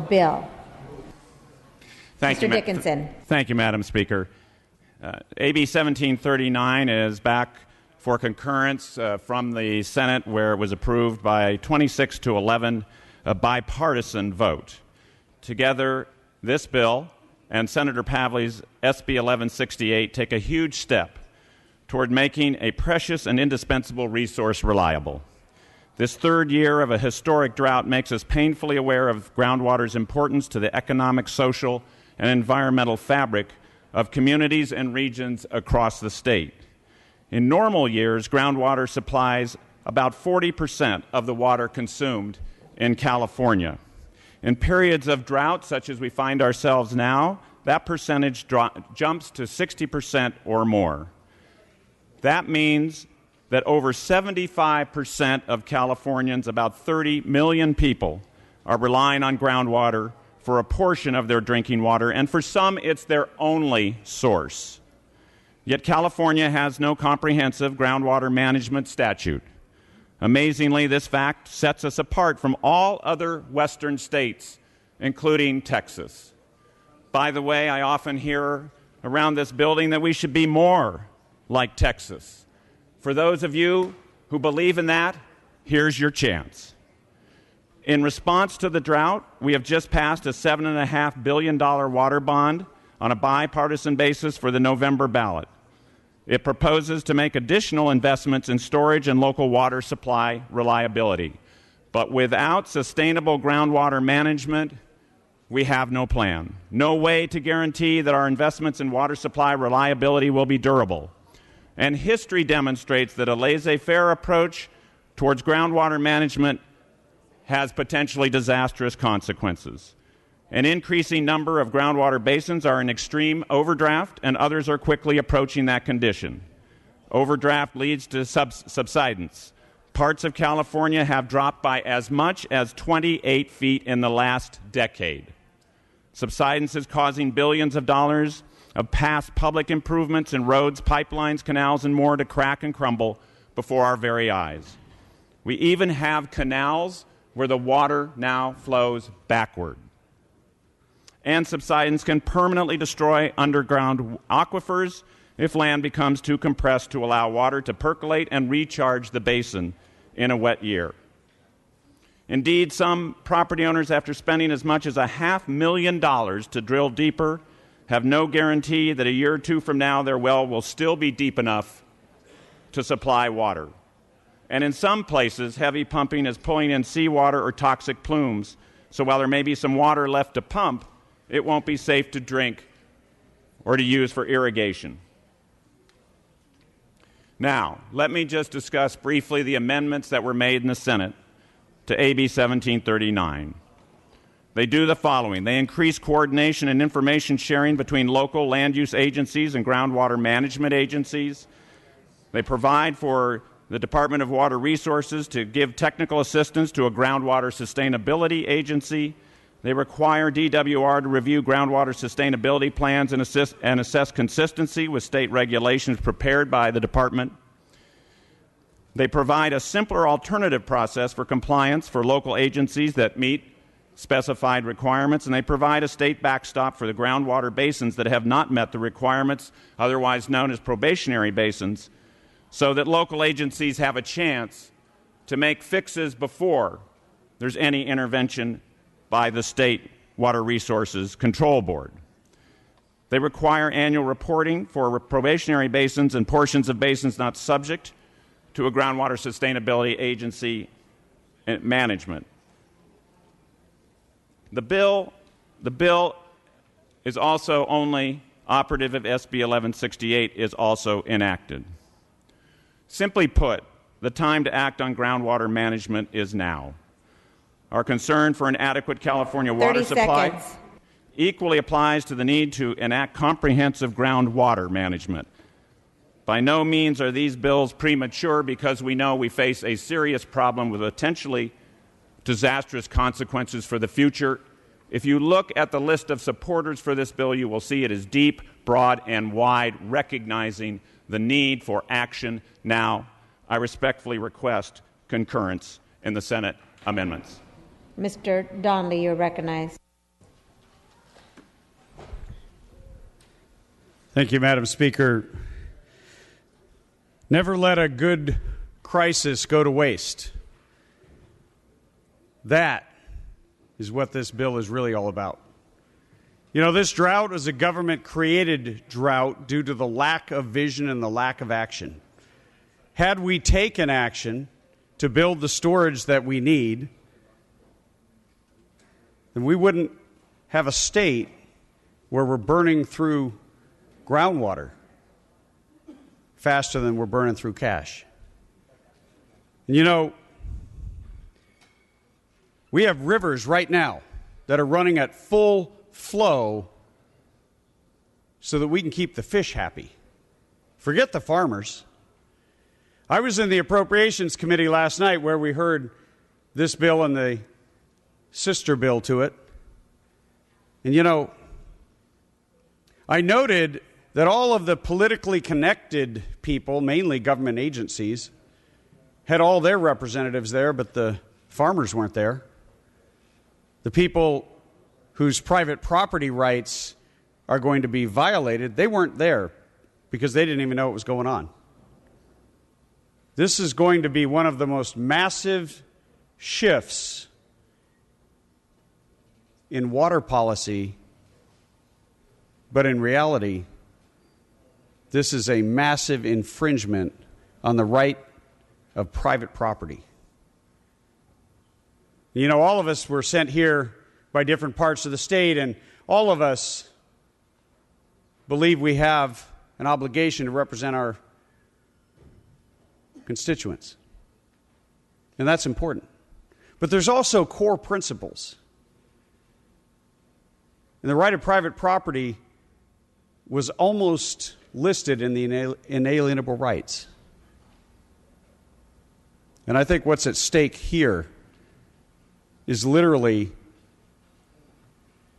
bill. Thank Mr. you, Dickinson. Thank you, Madam Speaker. AB 1739 is back for concurrence from the Senate, where it was approved by 26 to 11, a bipartisan vote. Together, this bill and Senator Pavley's SB 1168 take a huge step toward making a precious and indispensable resource reliable. This third year of a historic drought makes us painfully aware of groundwater's importance to the economic, social, and environmental fabric of communities and regions across the state. In normal years, groundwater supplies about 40% of the water consumed in California. In periods of drought, such as we find ourselves now, that percentage jumps to 60% or more. That means that over 75% of Californians, about 30 million people, are relying on groundwater for a portion of their drinking water, and for some, it's their only source. Yet California has no comprehensive groundwater management statute. Amazingly, this fact sets us apart from all other Western states, including Texas. By the way, I often hear around this building that we should be more like Texas. For those of you who believe in that, here's your chance. In response to the drought, we have just passed a $7.5 billion water bond on a bipartisan basis for the November ballot. It proposes to make additional investments in storage and local water supply reliability. But without sustainable groundwater management, we have no plan. No way to guarantee that our investments in water supply reliability will be durable. And history demonstrates that a laissez-faire approach towards groundwater management has potentially disastrous consequences. An increasing number of groundwater basins are in extreme overdraft, and others are quickly approaching that condition. Overdraft leads to subsidence. Parts of California have dropped by as much as 28 feet in the last decade. Subsidence is causing billions of dollars of past public improvements in roads, pipelines, canals, and more to crack and crumble before our very eyes. We even have canals where the water now flows backward. And subsidence can permanently destroy underground aquifers if land becomes too compressed to allow water to percolate and recharge the basin in a wet year. Indeed, some property owners, after spending as much as $500,000 to drill deeper, have no guarantee that a year or two from now their well will still be deep enough to supply water. And in some places, heavy pumping is pulling in seawater or toxic plumes, so while there may be some water left to pump, it won't be safe to drink or to use for irrigation. Now, let me just discuss briefly the amendments that were made in the Senate to AB 1739. They do the following. They increase coordination and information sharing between local land use agencies and groundwater management agencies. They provide for the Department of Water Resources to give technical assistance to a groundwater sustainability agency. They require DWR to review groundwater sustainability plans and assess consistency with state regulations prepared by the department. They provide a simpler alternative process for compliance for local agencies that meet specified requirements, and they provide a state backstop for the groundwater basins that have not met the requirements, otherwise known as probationary basins, so that local agencies have a chance to make fixes before there's any intervention by the State Water Resources Control Board. They require annual reporting for probationary basins and portions of basins not subject to a groundwater sustainability agency management. The bill is also only operative if SB 1168 is also enacted. Simply put, the time to act on groundwater management is now. Our concern for an adequate California water supply equally applies to the need to enact comprehensive groundwater management. By no means are these bills premature, because we know we face a serious problem with potentially disastrous consequences for the future. If you look at the list of supporters for this bill, you will see it is deep, broad, and wide, recognizing the need for action now. I respectfully request concurrence in the Senate amendments. Mr. Donnelly, you're recognized. Thank you, Madam Speaker. Never let a good crisis go to waste. That is what this bill is really all about. You know, this drought is a government-created drought due to the lack of vision and the lack of action. Had we taken action to build the storage that we need, then we wouldn't have a state where we're burning through groundwater faster than we're burning through cash. And you know, we have rivers right now that are running at full flow so that we can keep the fish happy. Forget the farmers. I was in the Appropriations Committee last night where we heard this bill and the sister bill to it. And you know, I noted that all of the politically connected people, mainly government agencies, had all their representatives there, but the farmers weren't there. The people whose private property rights are going to be violated, they weren't there because they didn't even know what was going on. This is going to be one of the most massive shifts in water policy, but in reality, this is a massive infringement on the right of private property. You know, all of us were sent here by different parts of the state, and all of us believe we have an obligation to represent our constituents. And that's important. But there's also core principles. And the right of private property was almost listed in the inalienable rights. And I think what's at stake here is literally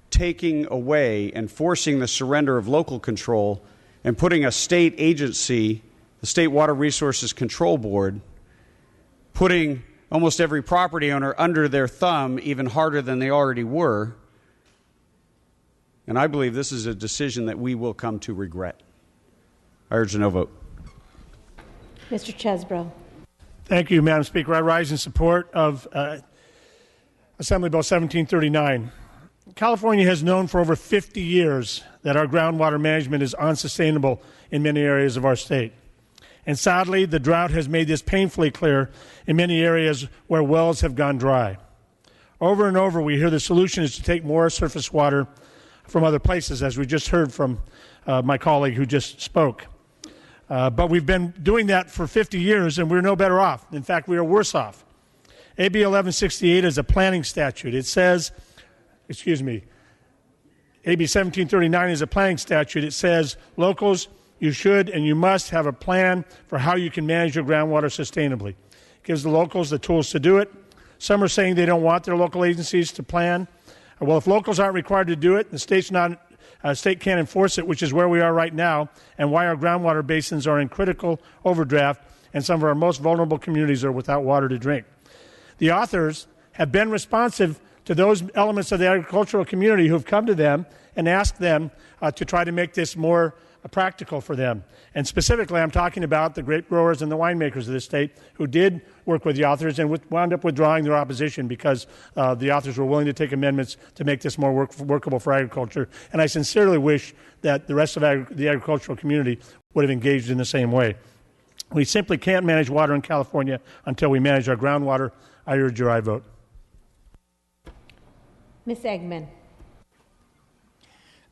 taking away and forcing the surrender of local control and putting a state agency, the State Water Resources Control Board, putting almost every property owner under their thumb even harder than they already were. And I believe this is a decision that we will come to regret. I urge a no vote. Mr. Chesbrough. Thank you, Madam Speaker. I rise in support of Assembly Bill 1739. California has known for over 50 years that our groundwater management is unsustainable in many areas of our state. And sadly, the drought has made this painfully clear in many areas where wells have gone dry. Over and over, we hear the solution is to take more surface water from other places, as we just heard from my colleague who just spoke. But we've been doing that for 50 years, and we're no better off. In fact, we are worse off. AB 1168 is a planning statute. It says, AB 1739 is a planning statute. It says locals you should and you must have a plan for how you can manage your groundwater sustainably. It gives the locals the tools to do it. Some are saying they don't want their local agencies to plan. Well, if locals aren't required to do it, the state can't enforce it, which is where we are right now, and why our groundwater basins are in critical overdraft, and some of our most vulnerable communities are without water to drink. The authors have been responsive to those elements of the agricultural community who have come to them and asked them to try to make this more practical for them. And specifically, I'm talking about the grape growers and the winemakers of this state who did work with the authors and wound up withdrawing their opposition because the authors were willing to take amendments to make this more workable for agriculture. And I sincerely wish that the rest of the agricultural community would have engaged in the same way. We simply can't manage water in California until we manage our groundwater. I urge your aye vote. Ms. Eggman.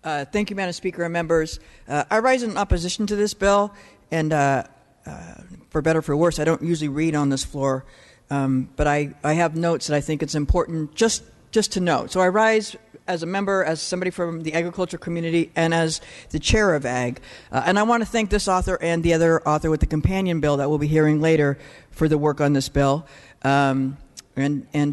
Thank you, Madam Speaker and members. I rise in opposition to this bill, and for better or for worse, I don't usually read on this floor, but I have notes that I think it's important just to note. So I rise as a member, as somebody from the agriculture community, and as the chair of Ag. And I want to thank this author and the other author with the companion bill that we'll be hearing later for the work on this bill, and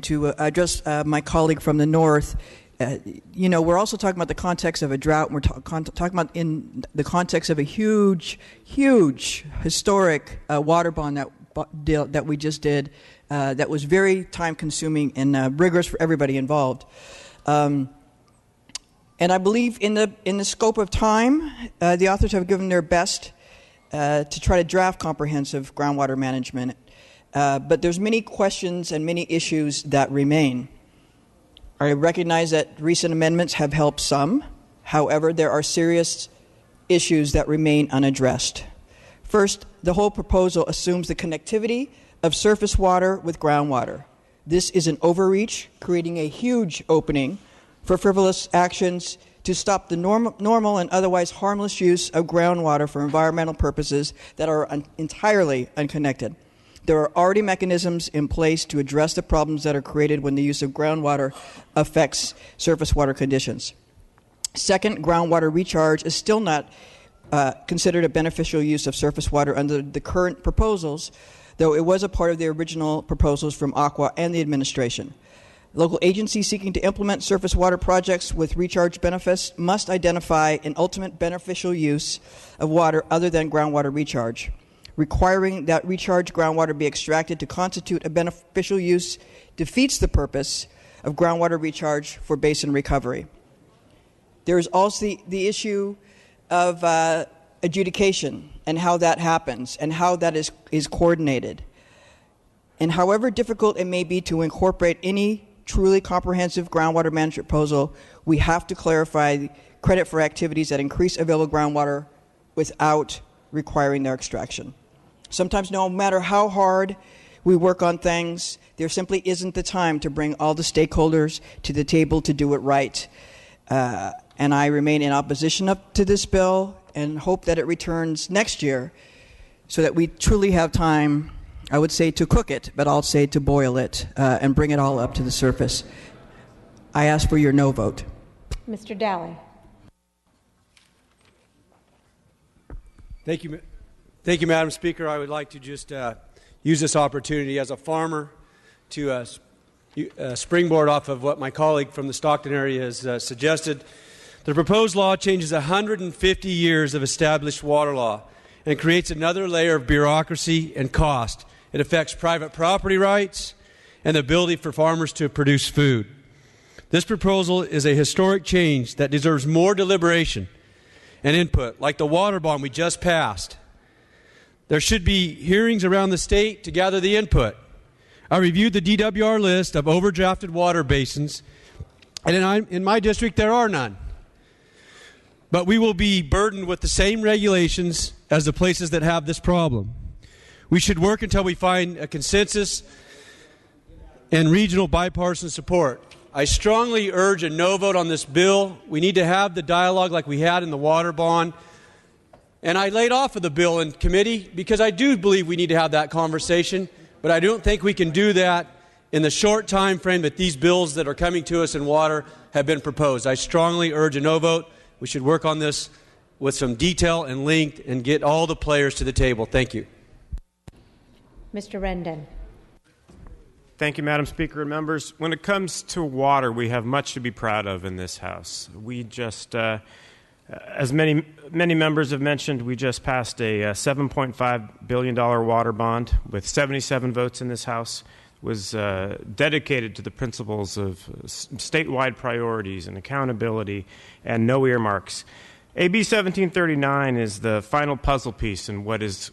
to address my colleague from the North. We're also talking about the context of a drought, and we're talking about in the context of a huge, historic water bond deal that we just did that was very time-consuming and rigorous for everybody involved. And I believe in the scope of time, the authors have given their best to try to draft comprehensive groundwater management. But there's many questions and many issues that remain. I recognize that recent amendments have helped some. However, there are serious issues that remain unaddressed. First, the whole proposal assumes the connectivity of surface water with groundwater. This is an overreach, creating a huge opening for frivolous actions to stop the normal and otherwise harmless use of groundwater for environmental purposes that are entirely unconnected. There are already mechanisms in place to address the problems that are created when the use of groundwater affects surface water conditions. Second, groundwater recharge is still not considered a beneficial use of surface water under the current proposals, though it was a part of the original proposals from Aqua and the administration. Local agencies seeking to implement surface water projects with recharge benefits must identify an ultimate beneficial use of water other than groundwater recharge. Requiring that recharged groundwater be extracted to constitute a beneficial use defeats the purpose of groundwater recharge for basin recovery. There is also the issue of adjudication and how that happens and how that is coordinated. And however difficult it may be to incorporate any truly comprehensive groundwater management proposal, we have to clarify credit for activities that increase available groundwater without requiring their extraction. Sometimes, no matter how hard we work on things, there simply isn't the time to bring all the stakeholders to the table to do it right. And I remain in opposition up to this bill and hope that it returns next year so that we truly have time, I would say, to cook it, but I'll say to boil it and bring it all up to the surface. I ask for your no vote. Mr. Dowling. Thank you, Madam Speaker. I would like to just use this opportunity as a farmer to springboard off of what my colleague from the Stockton area has suggested. The proposed law changes 150 years of established water law and creates another layer of bureaucracy and cost. It affects private property rights and the ability for farmers to produce food. This proposal is a historic change that deserves more deliberation and input, like the water bond we just passed. There should be hearings around the state to gather the input. I reviewed the DWR list of overdrafted water basins, and in my district there are none. But we will be burdened with the same regulations as the places that have this problem. We should work until we find a consensus and regional bipartisan support. I strongly urge a no vote on this bill. We need to have the dialogue like we had in the water bond. And I laid off of the bill in committee because I do believe we need to have that conversation, but I don't think we can do that in the short time frame that these bills that are coming to us in water have been proposed. I strongly urge a no vote. We should work on this with some detail and length and get all the players to the table. Thank you. Mr. Rendon. Thank you, Madam Speaker and members. When it comes to water, we have much to be proud of in this House. We just, as many members have mentioned, we just passed a $7.5 billion water bond with 77 votes in this House. Was dedicated to the principles of statewide priorities and accountability and no earmarks. AB 1739 is the final puzzle piece in what is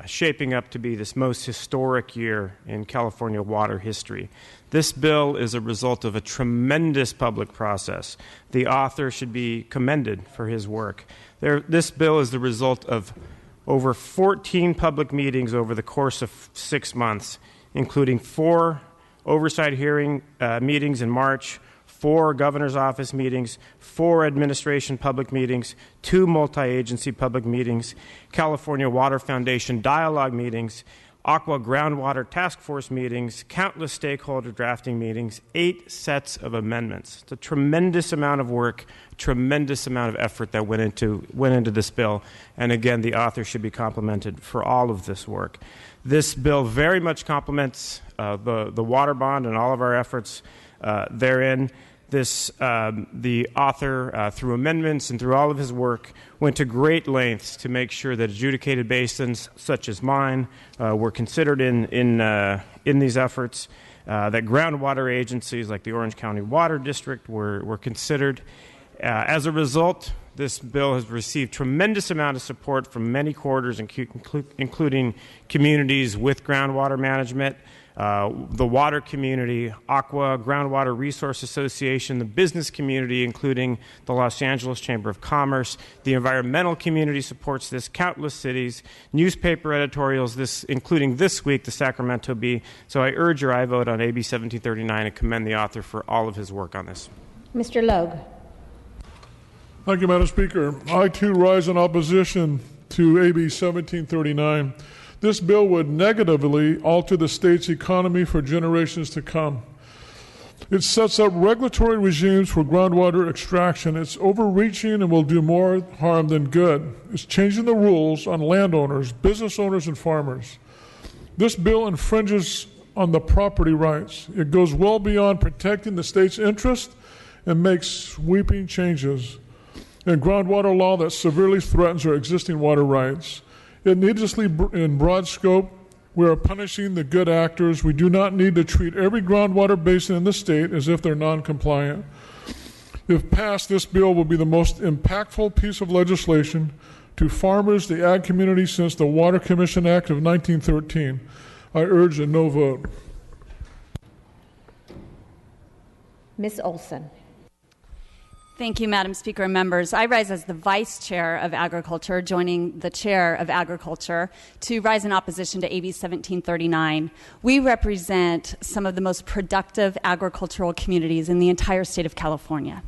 shaping up to be this most historic year in California water history. This bill is a result of a tremendous public process. The author should be commended for his work. This bill is the result of over 14 public meetings over the course of 6 months, including 4 oversight hearing meetings in March, 4 governor's office meetings, 4 administration public meetings, 2 multi-agency public meetings, California Water Foundation dialogue meetings, Aqua Groundwater Task Force meetings, countless stakeholder drafting meetings, 8 sets of amendments. It's a tremendous amount of work, tremendous amount of effort that went into this bill. And again, the author should be complimented for all of this work. This bill very much complements the water bond and all of our efforts therein. The author, through amendments and through all of his work, went to great lengths to make sure that adjudicated basins such as mine were considered in these efforts, that groundwater agencies like the Orange County Water District were considered. As a result, this bill has received tremendous amount of support from many quarters, including communities with groundwater management, the water community, Aqua, Groundwater Resource Association, the business community, including the Los Angeles Chamber of Commerce. The environmental community supports this, countless cities, newspaper editorials, including this week, the Sacramento Bee. So I urge your aye vote on AB 1739 and commend the author for all of his work on this. Mr. Logue. Thank you, Madam Speaker. I, too, rise in opposition to AB 1739. This bill would negatively alter the state's economy for generations to come. It sets up regulatory regimes for groundwater extraction. It's overreaching and will do more harm than good. It's changing the rules on landowners, business owners, and farmers. This bill infringes on the property rights. It goes well beyond protecting the state's interest and makes sweeping changes in groundwater law that severely threatens our existing water rights. It needlessly, in broad scope, we are punishing the good actors. We do not need to treat every groundwater basin in the state as if they're non-compliant. If passed, this bill will be the most impactful piece of legislation to farmers, the ag community, since the Water Commission Act of 1913. I urge a no vote. Ms. Olson. Thank you, Madam Speaker and members. I rise as the Vice Chair of Agriculture, joining the Chair of Agriculture, to rise in opposition to AB 1739. We represent some of the most productive agricultural communities in the entire state of California.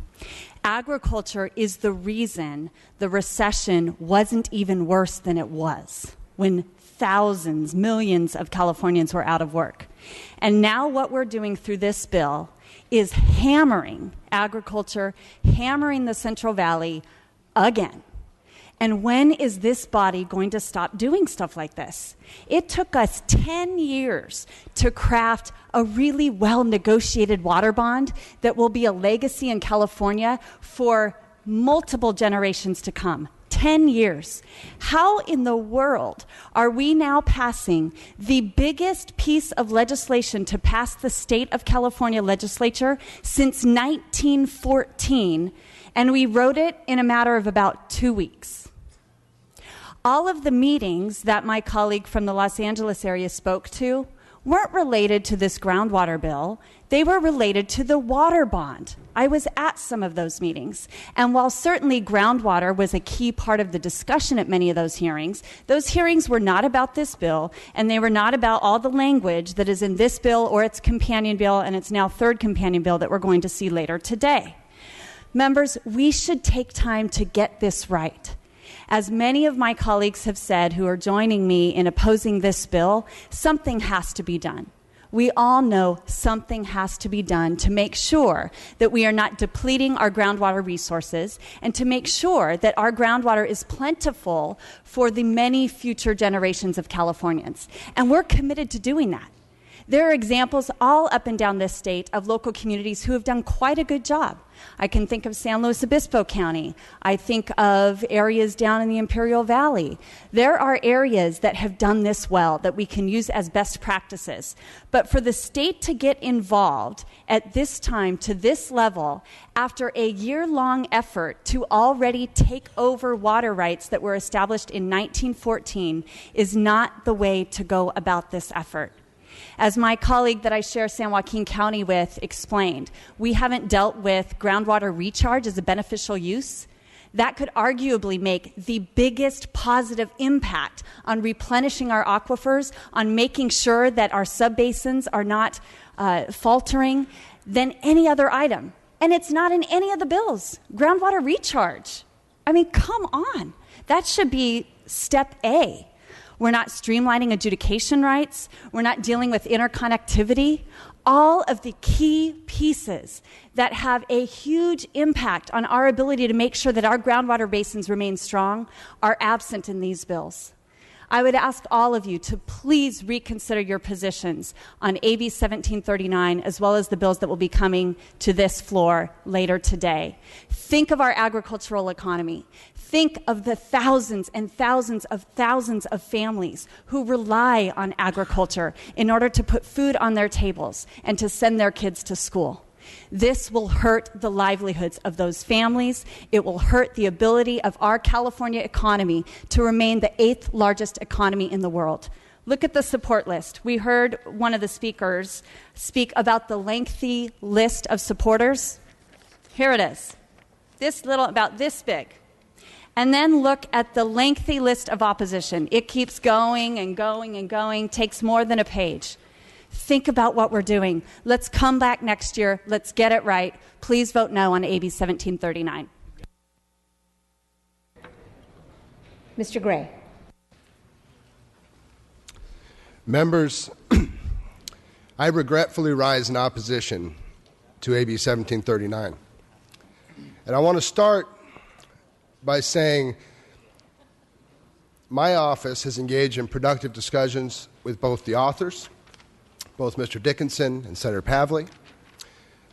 Agriculture is the reason the recession wasn't even worse than it was when thousands, millions of Californians were out of work. And now what we're doing through this bill is hammering agriculture, hammering the Central Valley again. And when is this body going to stop doing stuff like this? It took us 10 years to craft a really well-negotiated water bond that will be a legacy in California for multiple generations to come. 10 years. How in the world are we now passing the biggest piece of legislation to pass the state of California legislature since 1914, and we wrote it in a matter of about 2 weeks? All of the meetings that my colleague from the Los Angeles area spoke to weren't related to this groundwater bill. They were related to the water bond. I was at some of those meetings. And while certainly groundwater was a key part of the discussion at many of those hearings were not about this bill, and they were not about all the language that is in this bill or its companion bill, and its now third companion bill that we're going to see later today. Members, we should take time to get this right. As many of my colleagues have said who are joining me in opposing this bill, something has to be done. We all know something has to be done to make sure that we are not depleting our groundwater resources and to make sure that our groundwater is plentiful for the many future generations of Californians. And we're committed to doing that. There are examples all up and down this state of local communities who have done quite a good job. I can think of San Luis Obispo County. I think of areas down in the Imperial Valley. There are areas that have done this well that we can use as best practices. But for the state to get involved at this time to this level after a year-long effort to already take over water rights that were established in 1914 is not the way to go about this effort. As my colleague that I share San Joaquin County with explained, we haven't dealt with groundwater recharge as a beneficial use. That could arguably make the biggest positive impact on replenishing our aquifers, on making sure that our subbasins are not faltering, than any other item. And it's not in any of the bills. Groundwater recharge. I mean, come on. That should be step A. We're not streamlining adjudication rights. We're not dealing with interconnectivity. All of the key pieces that have a huge impact on our ability to make sure that our groundwater basins remain strong are absent in these bills. I would ask all of you to please reconsider your positions on AB 1739 as well as the bills that will be coming to this floor later today. Think of our agricultural economy. Think of the thousands and thousands of families who rely on agriculture in order to put food on their tables and to send their kids to school. This will hurt the livelihoods of those families. It will hurt the ability of our California economy to remain the 8th largest economy in the world. Look at the support list. We heard one of the speakers speak about the lengthy list of supporters. Here it is. About this big. And then look at the lengthy list of opposition. It keeps going and going and going, takes more than a page. Think about what we're doing. Let's come back next year. Let's get it right. Please vote no on AB 1739. Mr. Gray. Members, I regretfully rise in opposition to AB 1739. And I want to start by saying my office has engaged in productive discussions with both the authors, both Mr. Dickinson and Senator Pavley.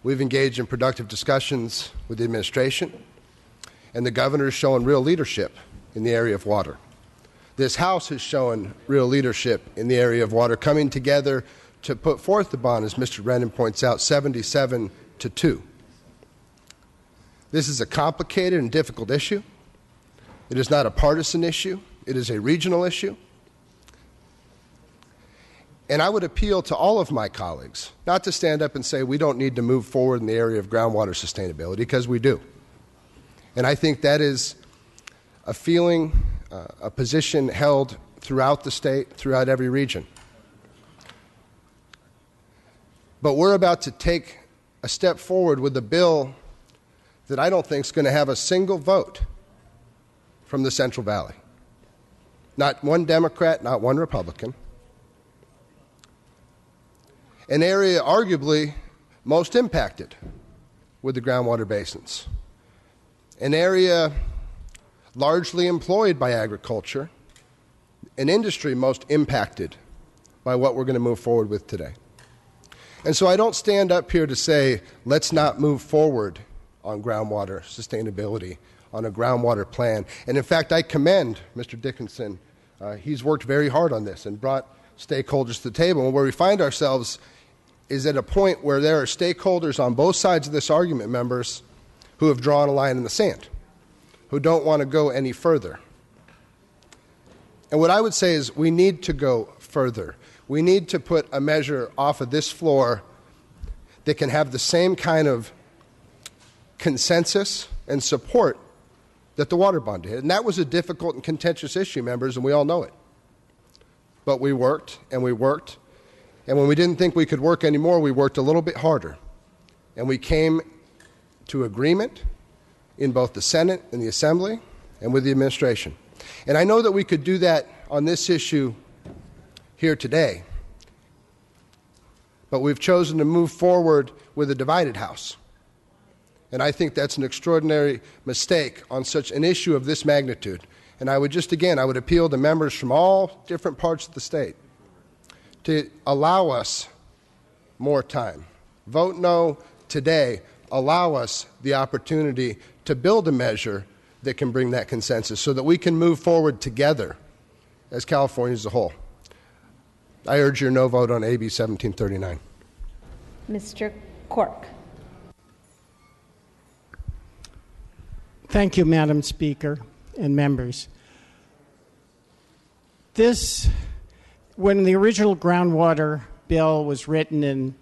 We've engaged in productive discussions with the administration, and the governor has shown real leadership in the area of water. This House has shown real leadership in the area of water, coming together to put forth the bond, as Mr. Brennan points out, 77-2. This is a complicated and difficult issue. It is not a partisan issue. It is a regional issue. And I would appeal to all of my colleagues not to stand up and say we don't need to move forward in the area of groundwater sustainability, because we do. And I think that is a feeling, a position held throughout the state, throughout every region. But we're about to take a step forward with a bill that I don't think is going to have a single vote from the Central Valley. Not one Democrat, not one Republican. An area arguably most impacted with the groundwater basins. An area largely employed by agriculture. An industry most impacted by what we're going to move forward with today. And so I don't stand up here to say, let's not move forward on groundwater sustainability, on a groundwater plan. And in fact, I commend Mr. Dickinson. He's worked very hard on this and brought stakeholders to the table. And where we find ourselves is at a point where there are stakeholders on both sides of this argument, members, who have drawn a line in the sand, who don't want to go any further. And what I would say is we need to go further. We need to put a measure off of this floor that can have the same kind of consensus and support that the water bond did. And that was a difficult and contentious issue, members, and we all know it. But we worked, and we worked. And when we didn't think we could work anymore, we worked a little bit harder. And we came to agreement in both the Senate and the Assembly and with the administration. And I know that we could do that on this issue here today. but we've chosen to move forward with a divided House. And I think that's an extraordinary mistake on such an issue of this magnitude. And I would appeal to members from all different parts of the state to allow us more time. Vote no today. Allow us the opportunity to build a measure that can bring that consensus so that we can move forward together as California as a whole. I urge your no vote on AB 1739. Mr. Cork. Thank you, Madam Speaker and members. When the original groundwater bill was written in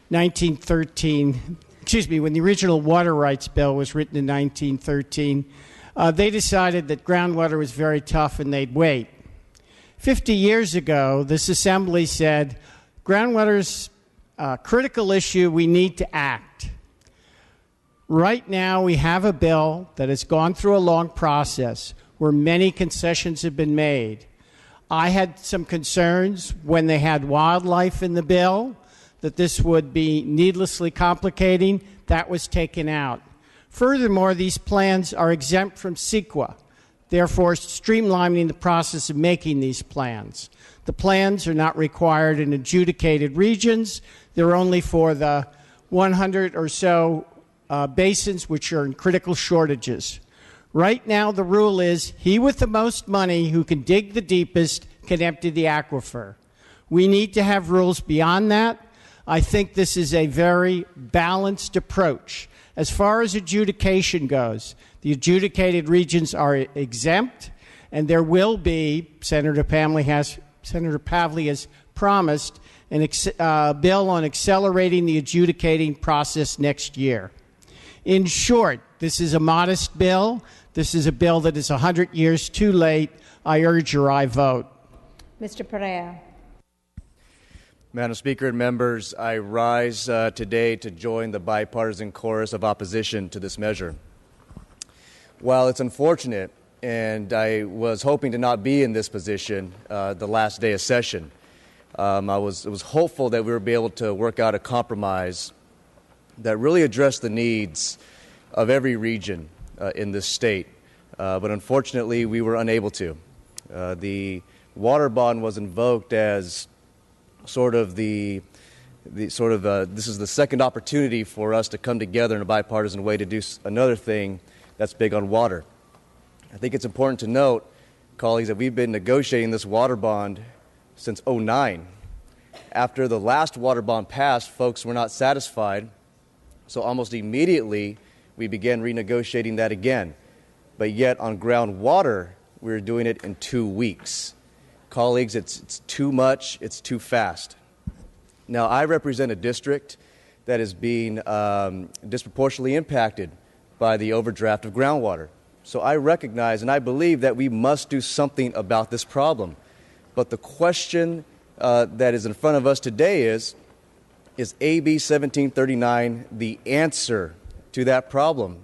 1913, when the original water rights bill was written in 1913, they decided that groundwater was very tough and they'd wait. 50 years ago, this assembly said, groundwater's a critical issue, we need to act. Right now, we have a bill that has gone through a long process where many concessions have been made. I had some concerns when they had wildlife in the bill, that this would be needlessly complicating. That was taken out. Furthermore, these plans are exempt from CEQA, therefore streamlining the process of making these plans. The plans are not required in adjudicated regions. They're only for the 100 or so basins which are in critical shortages. Right now, the rule is he with the most money who can dig the deepest can empty the aquifer. We need to have rules beyond that. I think this is a very balanced approach. As far as adjudication goes, the adjudicated regions are exempt, and there will be, Senator Pavley has promised, a bill on accelerating the adjudicating process next year. In short, this is a modest bill. This is a bill that is 100 years too late. I urge your aye vote. Mr. Perea. Madam Speaker and members, I rise today to join the bipartisan chorus of opposition to this measure. While it's unfortunate, and I was hoping to not be in this position the last day of session, I was hopeful that we would be able to work out a compromise that really addressed the needs of every region in this state. But unfortunately, we were unable to. The water bond was invoked as this is the second opportunity for us to come together in a bipartisan way to do another thing that's big on water. I think it's important to note, colleagues, that we've been negotiating this water bond since 2009. After the last water bond passed, folks were not satisfied, so almost immediately we began renegotiating that again. But yet on groundwater, we're doing it in 2 weeks. Colleagues, it's too much, it's too fast. Now, I represent a district that is being disproportionately impacted by the overdraft of groundwater. So I recognize and I believe that we must do something about this problem. But the question that is in front of us today is AB 1739 the answer to that problem?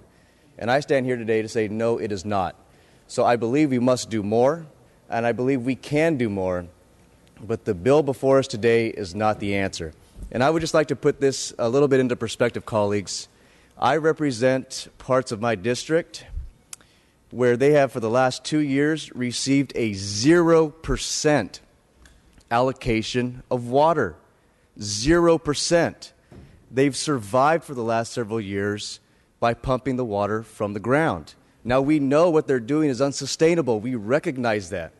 And I stand here today to say, no, it is not. So I believe we must do more, and I believe we can do more, but the bill before us today is not the answer. And I would just like to put this a little bit into perspective, colleagues. I represent parts of my district where they have, for the last 2 years, received a 0% allocation of water. 0%. They've survived for the last several years by pumping the water from the ground. Now, we know what they're doing is unsustainable. We recognize that.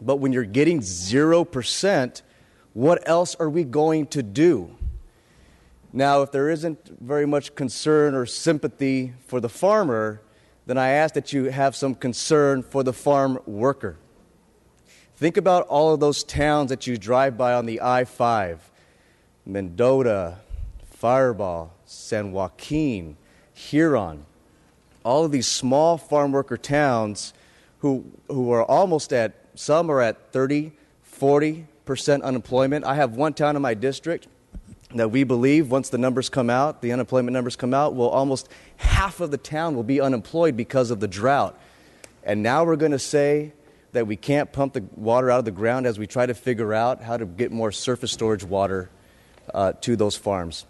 But when you're getting 0%, what else are we going to do? Now, if there isn't very much concern or sympathy for the farmer, then I ask that you have some concern for the farm worker. Think about all of those towns that you drive by on the I-5, Mendota, Fireball, San Joaquin, Huron, all of these small farm worker towns who are almost at, some are at 30, 40% unemployment. I have one town in my district that we believe once the numbers come out, the unemployment numbers come out, will almost half of the town will be unemployed because of the drought. And now we're going to say that we can't pump the water out of the ground as we try to figure out how to get more surface storage water to those farms.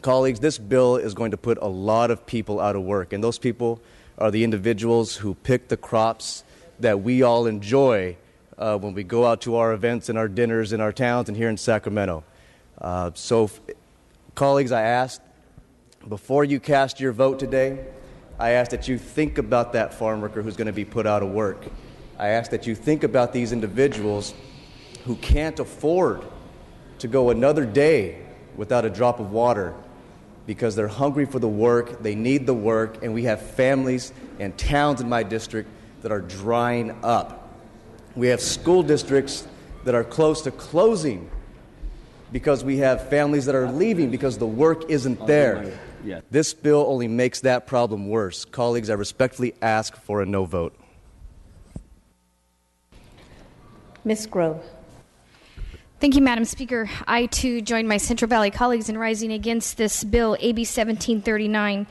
Colleagues, this bill is going to put a lot of people out of work, and those people are the individuals who pick the crops that we all enjoy when we go out to our events and our dinners in our towns and here in Sacramento. Colleagues, I ask, before you cast your vote today, I ask that you think about that farm worker who's going to be put out of work. I ask that you think about these individuals who can't afford to go another day without a drop of water because they're hungry for the work, they need the work, and we have families and towns in my district that are drying up. We have school districts that are close to closing because we have families that are leaving because the work isn't there. This bill only makes that problem worse. Colleagues, I respectfully ask for a no vote. Ms. Grove. Thank you, Madam Speaker. I, too, join my Central Valley colleagues in rising against this bill, AB 1739.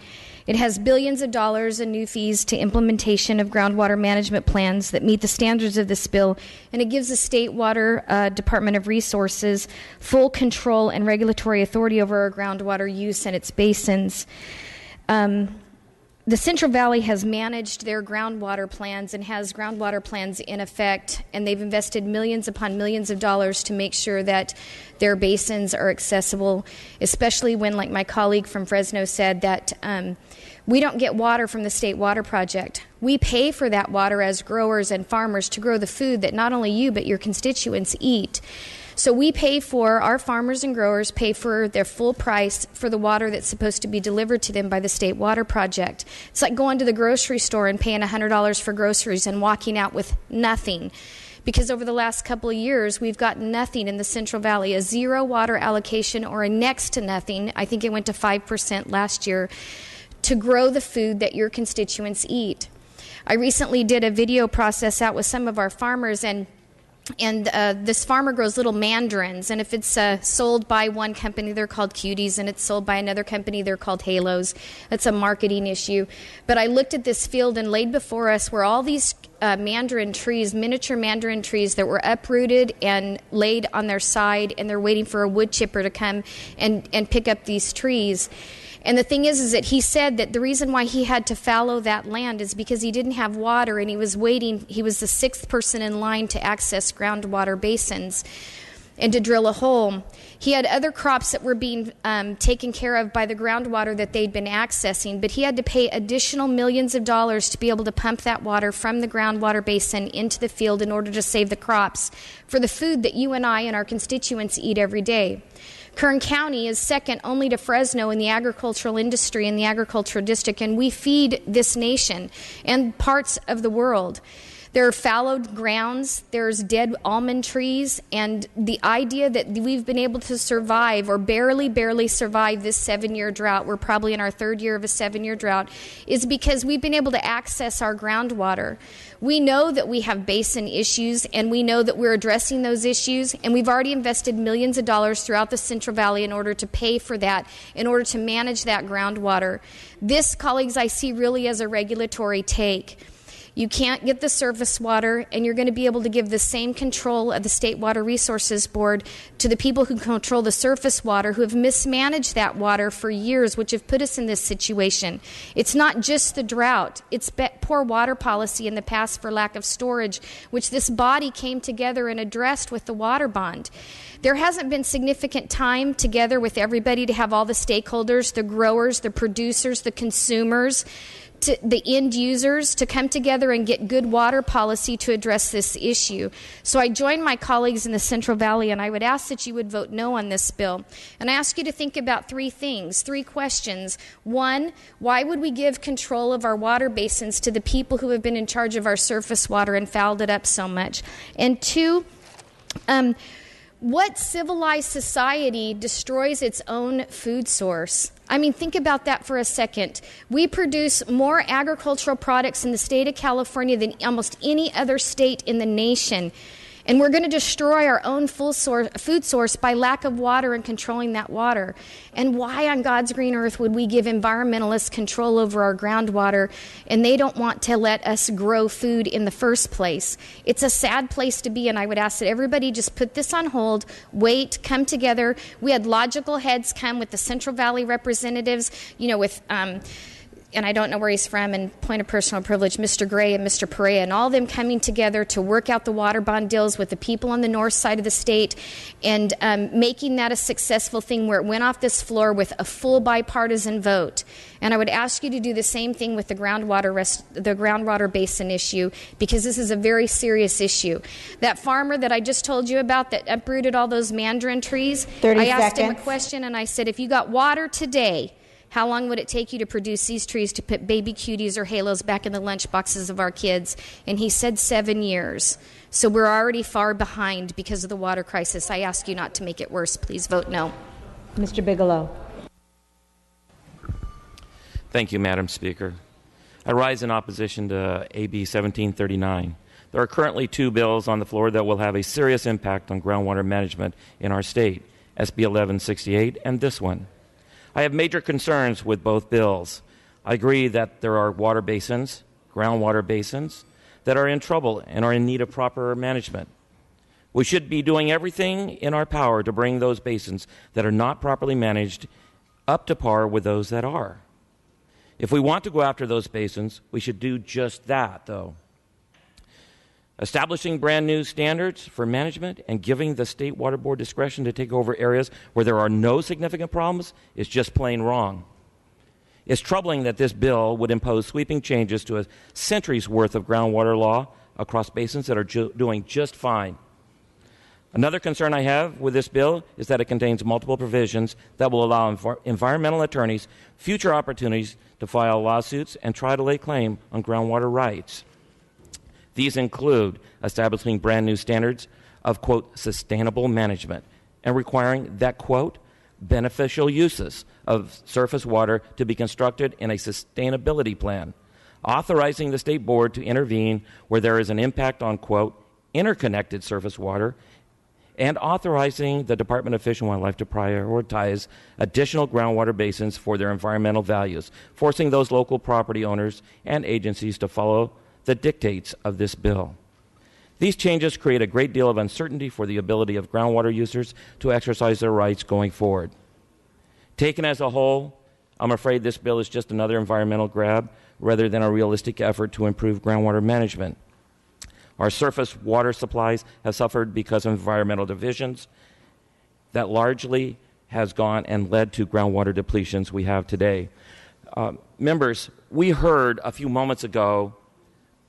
It has billions of dollars in new fees to implementation of groundwater management plans that meet the standards of this bill, and it gives the State Water Department of Resources full control and regulatory authority over our groundwater use and its basins. The Central Valley has managed their groundwater plans and has groundwater plans in effect, and they've invested millions upon millions of dollars to make sure that their basins are accessible, especially when, like my colleague from Fresno said, that we don't get water from the State Water Project. We pay for that water as growers and farmers to grow the food that not only you but your constituents eat. So we pay for, our farmers and growers pay for their full price for the water that's supposed to be delivered to them by the State Water Project. It's like going to the grocery store and paying $100 for groceries and walking out with nothing. Because over the last couple of years, we've gotten nothing in the Central Valley, a zero water allocation or a next to nothing. I think it went to 5% last year to grow the food that your constituents eat. I recently did a video process out with some of our farmers, and this farmer grows little mandarins, and if it's sold by one company, they're called cuties, and it's sold by another company, they're called halos. That's a marketing issue. But I looked at this field and laid before us were all these mandarin trees, miniature mandarin trees that were uprooted and laid on their side, and they're waiting for a wood chipper to come and pick up these trees. And the thing is that he said that the reason why he had to fallow that land is because he didn't have water, and he was waiting. He was the 6th person in line to access groundwater basins and to drill a hole. He had other crops that were being taken care of by the groundwater that they'd been accessing, but he had to pay additional millions of dollars to be able to pump that water from the groundwater basin into the field in order to save the crops for the food that you and I and our constituents eat every day. Kern County is second only to Fresno in the agricultural industry in the agricultural district, and we feed this nation and parts of the world. There are fallowed grounds, there's dead almond trees, and the idea that we've been able to survive or barely survive this 7-year drought, we're probably in our 3rd year of a 7-year drought, is because we've been able to access our groundwater. We know that we have basin issues, and we know that we're addressing those issues, and we've already invested millions of dollars throughout the Central Valley in order to pay for that, in order to manage that groundwater. This, colleagues, I see really as a regulatory take. You can't get the surface water, and you're going to be able to give the same control of the State Water Resources Board to the people who control the surface water, who have mismanaged that water for years, which have put us in this situation. It's not just the drought. It's poor water policy in the past for lack of storage, which this body came together and addressed with the water bond. There hasn't been significant time together with everybody to have all the stakeholders, the growers, the producers, the consumers, to the end users to come together and get good water policy to address this issue. So I join my colleagues in the Central Valley, and I would ask that you would vote no on this bill. And I ask you to think about 3 things, 3 questions. 1, why would we give control of our water basins to the people who have been in charge of our surface water and fouled it up so much? And 2, what civilized society destroys its own food source? I mean, think about that for a second. We produce more agricultural products in the state of California than almost any other state in the nation. And we're going to destroy our own food source by lack of water and controlling that water. And why on God's green earth would we give environmentalists control over our groundwater and they don't want to let us grow food in the first place? It's a sad place to be, and I would ask that everybody just put this on hold, wait, come together. We had logical heads come with the Central Valley representatives, with and I don't know where he's from, and point of personal privilege, Mr. Gray and Mr. Perea, and all of them coming together to work out the water bond deals with the people on the north side of the state and making that a successful thing where it went off this floor with a full bipartisan vote. And I would ask you to do the same thing with the groundwater basin issue, because this is a very serious issue. That farmer that I just told you about that uprooted all those mandarin trees, 30 I asked him a seconds. question and I said, if you got water today, how long would it take you to produce these trees to put baby cuties or halos back in the lunch boxes of our kids? And he said 7 years. So we're already far behind because of the water crisis. I ask you not to make it worse. Please vote no. Mr. Bigelow. Thank you, Madam Speaker. I rise in opposition to AB 1739. There are currently 2 bills on the floor that will have a serious impact on groundwater management in our state, SB 1168 and this one. I have major concerns with both bills. I agree that there are water basins, groundwater basins, that are in trouble and are in need of proper management. We should be doing everything in our power to bring those basins that are not properly managed up to par with those that are. If we want to go after those basins, we should do just that, though. Establishing brand new standards for management and giving the State Water Board discretion to take over areas where there are no significant problems is just plain wrong. It's troubling that this bill would impose sweeping changes to a century's worth of groundwater law across basins that are doing just fine. Another concern I have with this bill is that it contains multiple provisions that will allow environmental attorneys future opportunities to file lawsuits and try to lay claim on groundwater rights. These include establishing brand new standards of, quote, sustainable management and requiring that, quote, beneficial uses of surface water to be constructed in a sustainability plan, authorizing the state board to intervene where there is an impact on, quote, interconnected surface water, and authorizing the Department of Fish and Wildlife to prioritize additional groundwater basins for their environmental values, forcing those local property owners and agencies to follow the dictates of this bill. These changes create a great deal of uncertainty for the ability of groundwater users to exercise their rights going forward. Taken as a whole, I'm afraid this bill is just another environmental grab rather than a realistic effort to improve groundwater management. Our surface water supplies have suffered because of environmental divisions that largely has gone and led to groundwater depletions we have today. Members, we heard a few moments ago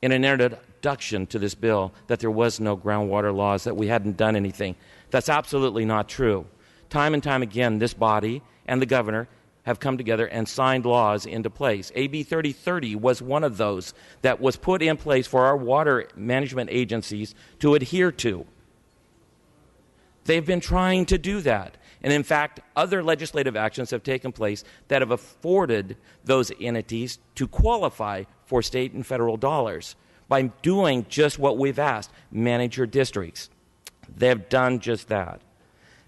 in an introduction to this bill that there was no groundwater laws, that we hadn't done anything. That's absolutely not true. Time and time again, this body and the governor have come together and signed laws into place. AB 3030 was one of those that was put in place for our water management agencies to adhere to. They've been trying to do that. And in fact, other legislative actions have taken place that have afforded those entities to qualify for state and federal dollars by doing just what we've asked, manage your districts. They've done just that.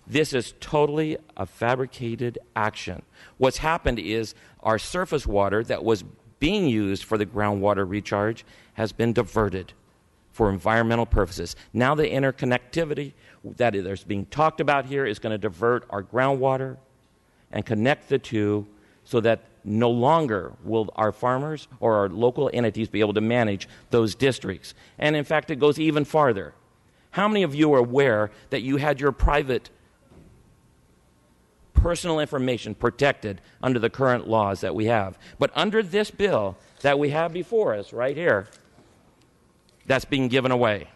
This is totally a fabricated action. What's happened is our surface water that was being used for the groundwater recharge has been diverted for environmental purposes. Now the interconnectivity that is being talked about here is going to divert our groundwater and connect the two so that no longer will our farmers or our local entities be able to manage those districts. And in fact, it goes even farther. How many of you are aware that you had your private personal information protected under the current laws that we have? But under this bill that we have before us right here, that's being given away.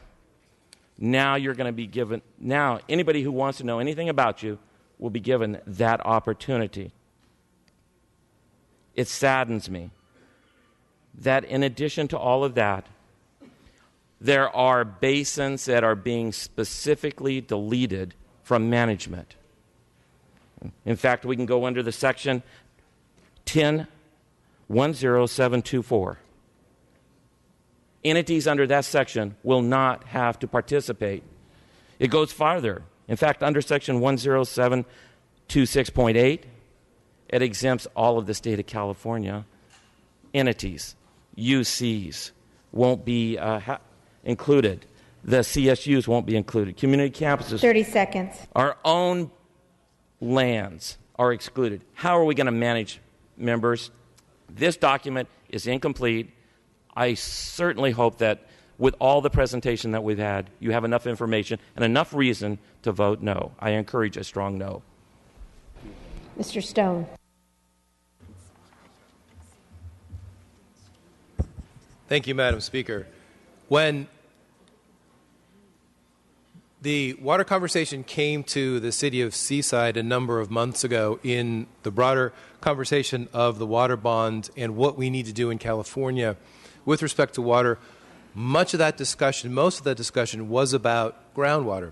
Now you're going to be given, now anybody who wants to know anything about you will be given that opportunity. It saddens me that in addition to all of that, there are basins that are being specifically deleted from management. In fact, we can go under the section 10-10724. Entities under that section will not have to participate It goes farther. In fact, under Section 10726.8, it exempts all of the state of California entities. UCs won't be included. The CSUs won't be included. Community campuses. 30 seconds. Our own lands are excluded. How are we going to manage, members? This document is incomplete. I certainly hope that with all the presentation that we've had, you have enough information and enough reason to vote no. I encourage a strong no. Mr. Stone. Thank you, Madam Speaker. When the water conversation came to the city of Seaside a number of months ago in the broader conversation of the water bond and what we need to do in California with respect to water, most of that discussion was about groundwater.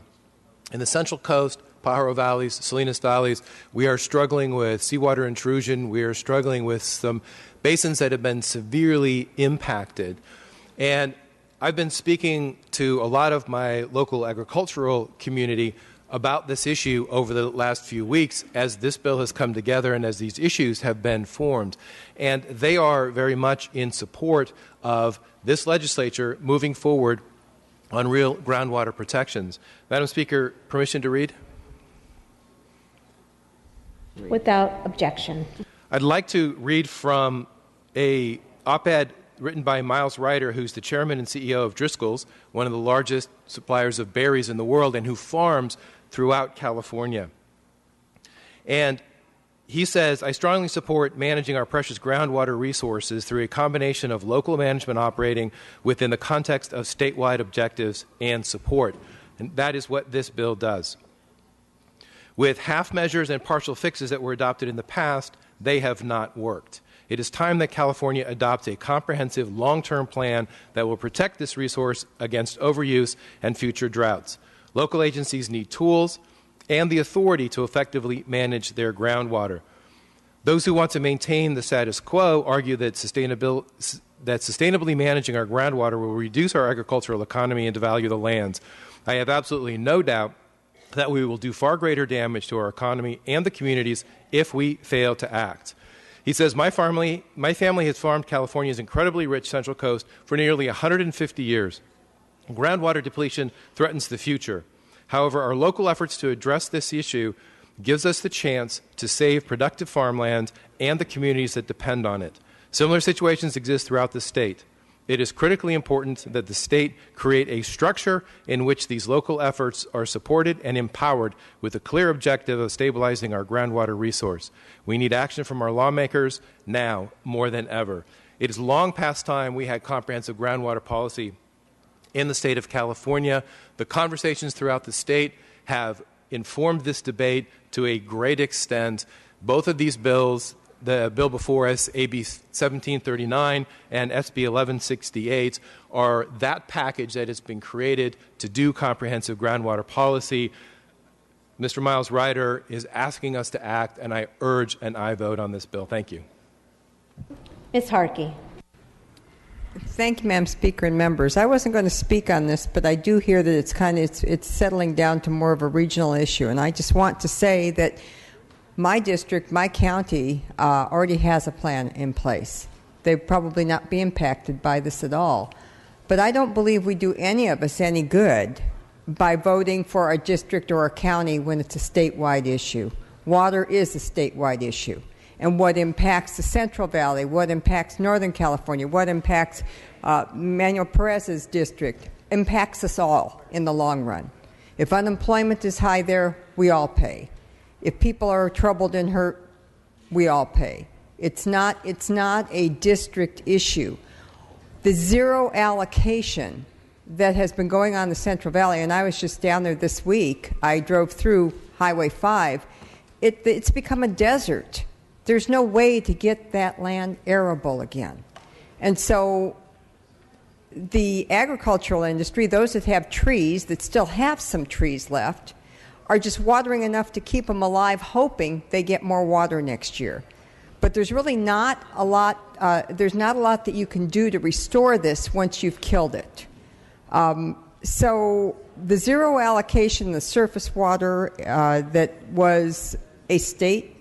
In the Central Coast, Pajaro Valleys, Salinas Valleys, we are struggling with seawater intrusion. We are struggling with some basins that have been severely impacted. And I've been speaking to a lot of my local agricultural community about this issue over the last few weeks as this bill has come together and as these issues have been formed. And they are very much in support of this legislature moving forward on real groundwater protections. Madam Speaker, permission to read? Without objection. I'd like to read from a op-ed written by Miles Ryder, who's the chairman and CEO of Driscoll's, one of the largest suppliers of berries in the world, and who farms throughout California. And he says, I strongly support managing our precious groundwater resources through a combination of local management operating within the context of statewide objectives and support. And that is what this bill does. With half measures and partial fixes that were adopted in the past, they have not worked. It is time that California adopts a comprehensive long-term plan that will protect this resource against overuse and future droughts. Local agencies need tools and the authority to effectively manage their groundwater. Those who want to maintain the status quo argue that sustainably managing our groundwater will reduce our agricultural economy and devalue the lands. I have absolutely no doubt that we will do far greater damage to our economy and the communities if we fail to act. He says, my family has farmed California's incredibly rich Central Coast for nearly 150 years. Groundwater depletion threatens the future. However, our local efforts to address this issue gives us the chance to save productive farmland and the communities that depend on it. Similar situations exist throughout the state. It is critically important that the state create a structure in which these local efforts are supported and empowered with a clear objective of stabilizing our groundwater resource. We need action from our lawmakers now more than ever. It is long past time we had comprehensive groundwater policy in the state of California. The conversations throughout the state have informed this debate to a great extent. Both of these bills, the bill before us, AB 1739 and SB 1168, are that package that has been created to do comprehensive groundwater policy. Mr. Miles Ryder is asking us to act, and I urge an aye vote on this bill. Thank you. Ms. Harkey. Thank you, Madam Speaker and members. I wasn't going to speak on this, but I do hear that it's settling down to more of a regional issue, and I just want to say that my district, my county, already has a plan in place. They'll probably not be impacted by this at all. But I don't believe we do any of us any good by voting for a district or a county when it's a statewide issue. Water is a statewide issue. And what impacts the Central Valley, what impacts Northern California, what impacts Manuel Perez's district, impacts us all in the long run. If unemployment is high there, we all pay. If people are troubled and hurt, we all pay. It's not a district issue. The zero allocation that has been going on in the Central Valley, and I was just down there this week, I drove through Highway 5, it's become a desert. There's no way to get that land arable again. And so the agricultural industry, those that have trees, that still have some trees left, are just watering enough to keep them alive, hoping they get more water next year. But there's really not a lot. There's not a lot that you can do to restore this once you've killed it. So the zero allocation of the surface water that was a state,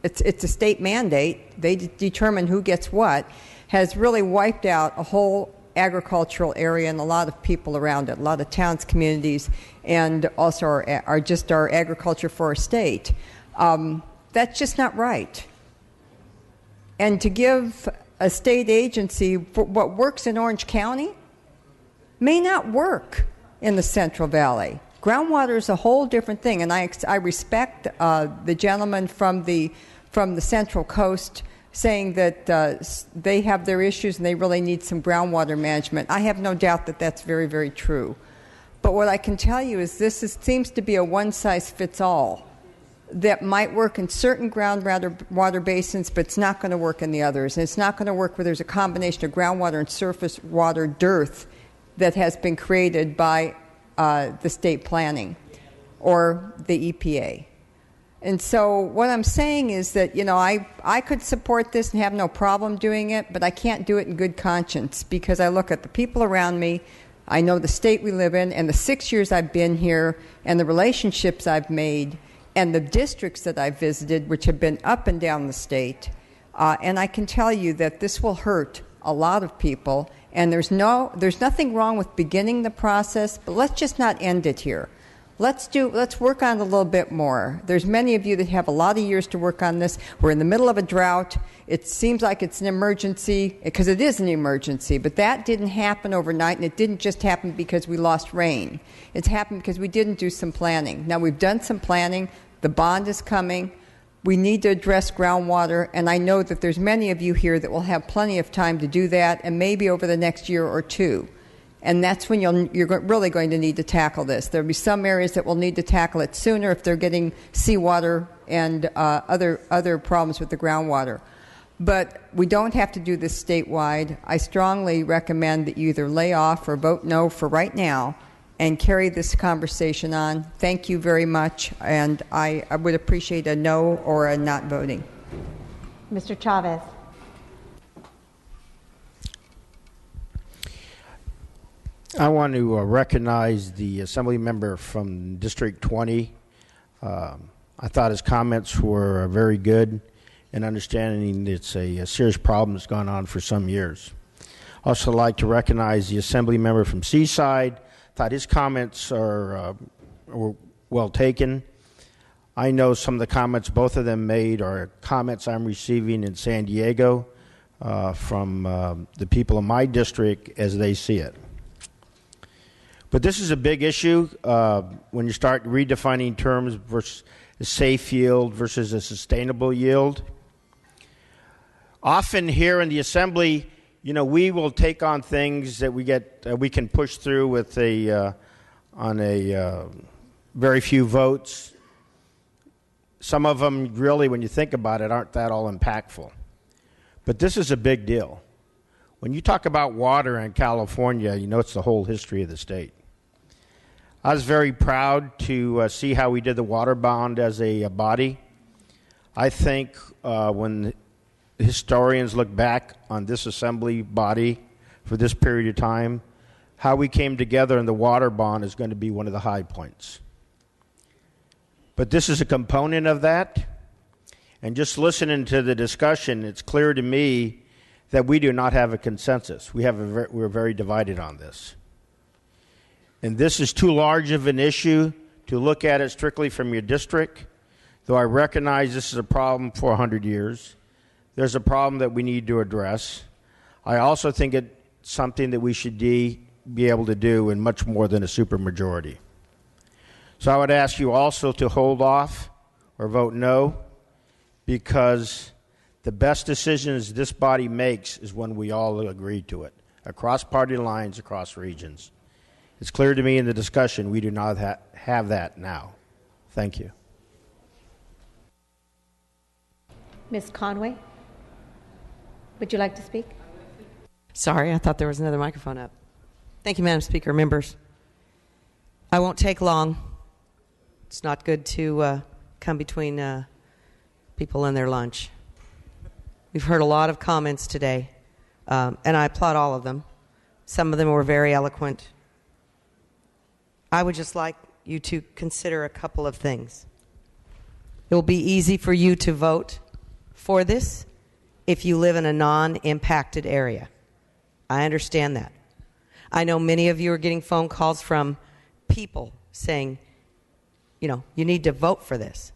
it's a state mandate, they determine who gets what, has really wiped out a whole agricultural area and a lot of people around it, a lot of towns, communities, and also our agriculture for our state. That's just not right. And to give a state agency for what works in Orange County may not work in the Central Valley. Groundwater is a whole different thing, and I respect the gentleman from the Central Coast saying that they have their issues and they really need some groundwater management. I have no doubt that that's very, very true. But what I can tell you is seems to be a one-size-fits-all that might work in certain groundwater basins, but it's not going to work in the others. And it's not going to work where there's a combination of groundwater and surface water dearth that has been created by the state planning or the EPA. And so what I'm saying is that, I could support this and have no problem doing it, but I can't do it in good conscience because I look at the people around me, I know the state we live in, and the 6 years I've been here, and the relationships I've made, and the districts that I've visited, which have been up and down the state. And I can tell you that this will hurt a lot of people, and there's nothing wrong with beginning the process, but let's just not end it here. Let's work on it a little bit more. There's many of you that have a lot of years to work on this. We're in the middle of a drought. It seems like it's an emergency, because it is an emergency, but that didn't happen overnight, and it didn't just happen because we lost rain. It's happened because we didn't do some planning. Now, we've done some planning. The bond is coming. We need to address groundwater, and I know that there's many of you here that will have plenty of time to do that, and maybe over the next year or two. And that's when you're really going to need to tackle this. There will be some areas that will need to tackle it sooner if they're getting seawater and other problems with the groundwater. But we don't have to do this statewide. I strongly recommend that you either lay off or vote no for right now and carry this conversation on. Thank you very much, and I would appreciate a no or a not voting. Mr. Chavez. I want to recognize the Assembly member from District 20. I thought his comments were very good in understanding it's a serious problem that's gone on for some years. Also like to recognize the Assembly member from Seaside. Thought his comments were well taken. I know some of the comments both of them made are comments I'm receiving in San Diego from the people in my district as they see it. But this is a big issue when you start redefining terms versus a safe yield versus a sustainable yield. Often here in the Assembly, we will take on things that we can push through with on a very few votes. Some of them really, when you think about it, aren't that all impactful. But this is a big deal. When you talk about water in California, it's the whole history of the state. I was very proud to see how we did the water bond as a body. I think when historians look back on this Assembly body for this period of time, how we came together in the water bond is going to be one of the high points. But this is a component of that. And just listening to the discussion, it's clear to me that we do not have a consensus. We're very divided on this. And this is too large of an issue to look at it strictly from your district, though I recognize this is a problem for 100 years. There's a problem that we need to address. I also think it's something that we should be able to do in much more than a supermajority. So I would ask you also to hold off or vote no, because the best decisions this body makes is when we all agree to it, across party lines, across regions. It's clear to me in the discussion we do not have that now. Thank you. Ms. Conway, would you like to speak? Sorry, I thought there was another microphone up. Thank you, Madam Speaker. Members, I won't take long. It's not good to come between people and their lunch. We've heard a lot of comments today, and I applaud all of them. Some of them were very eloquent. I would just like you to consider a couple of things. It will be easy for you to vote for this if you live in a non-impacted area. I understand that. I know many of you are getting phone calls from people saying, you need to vote for this.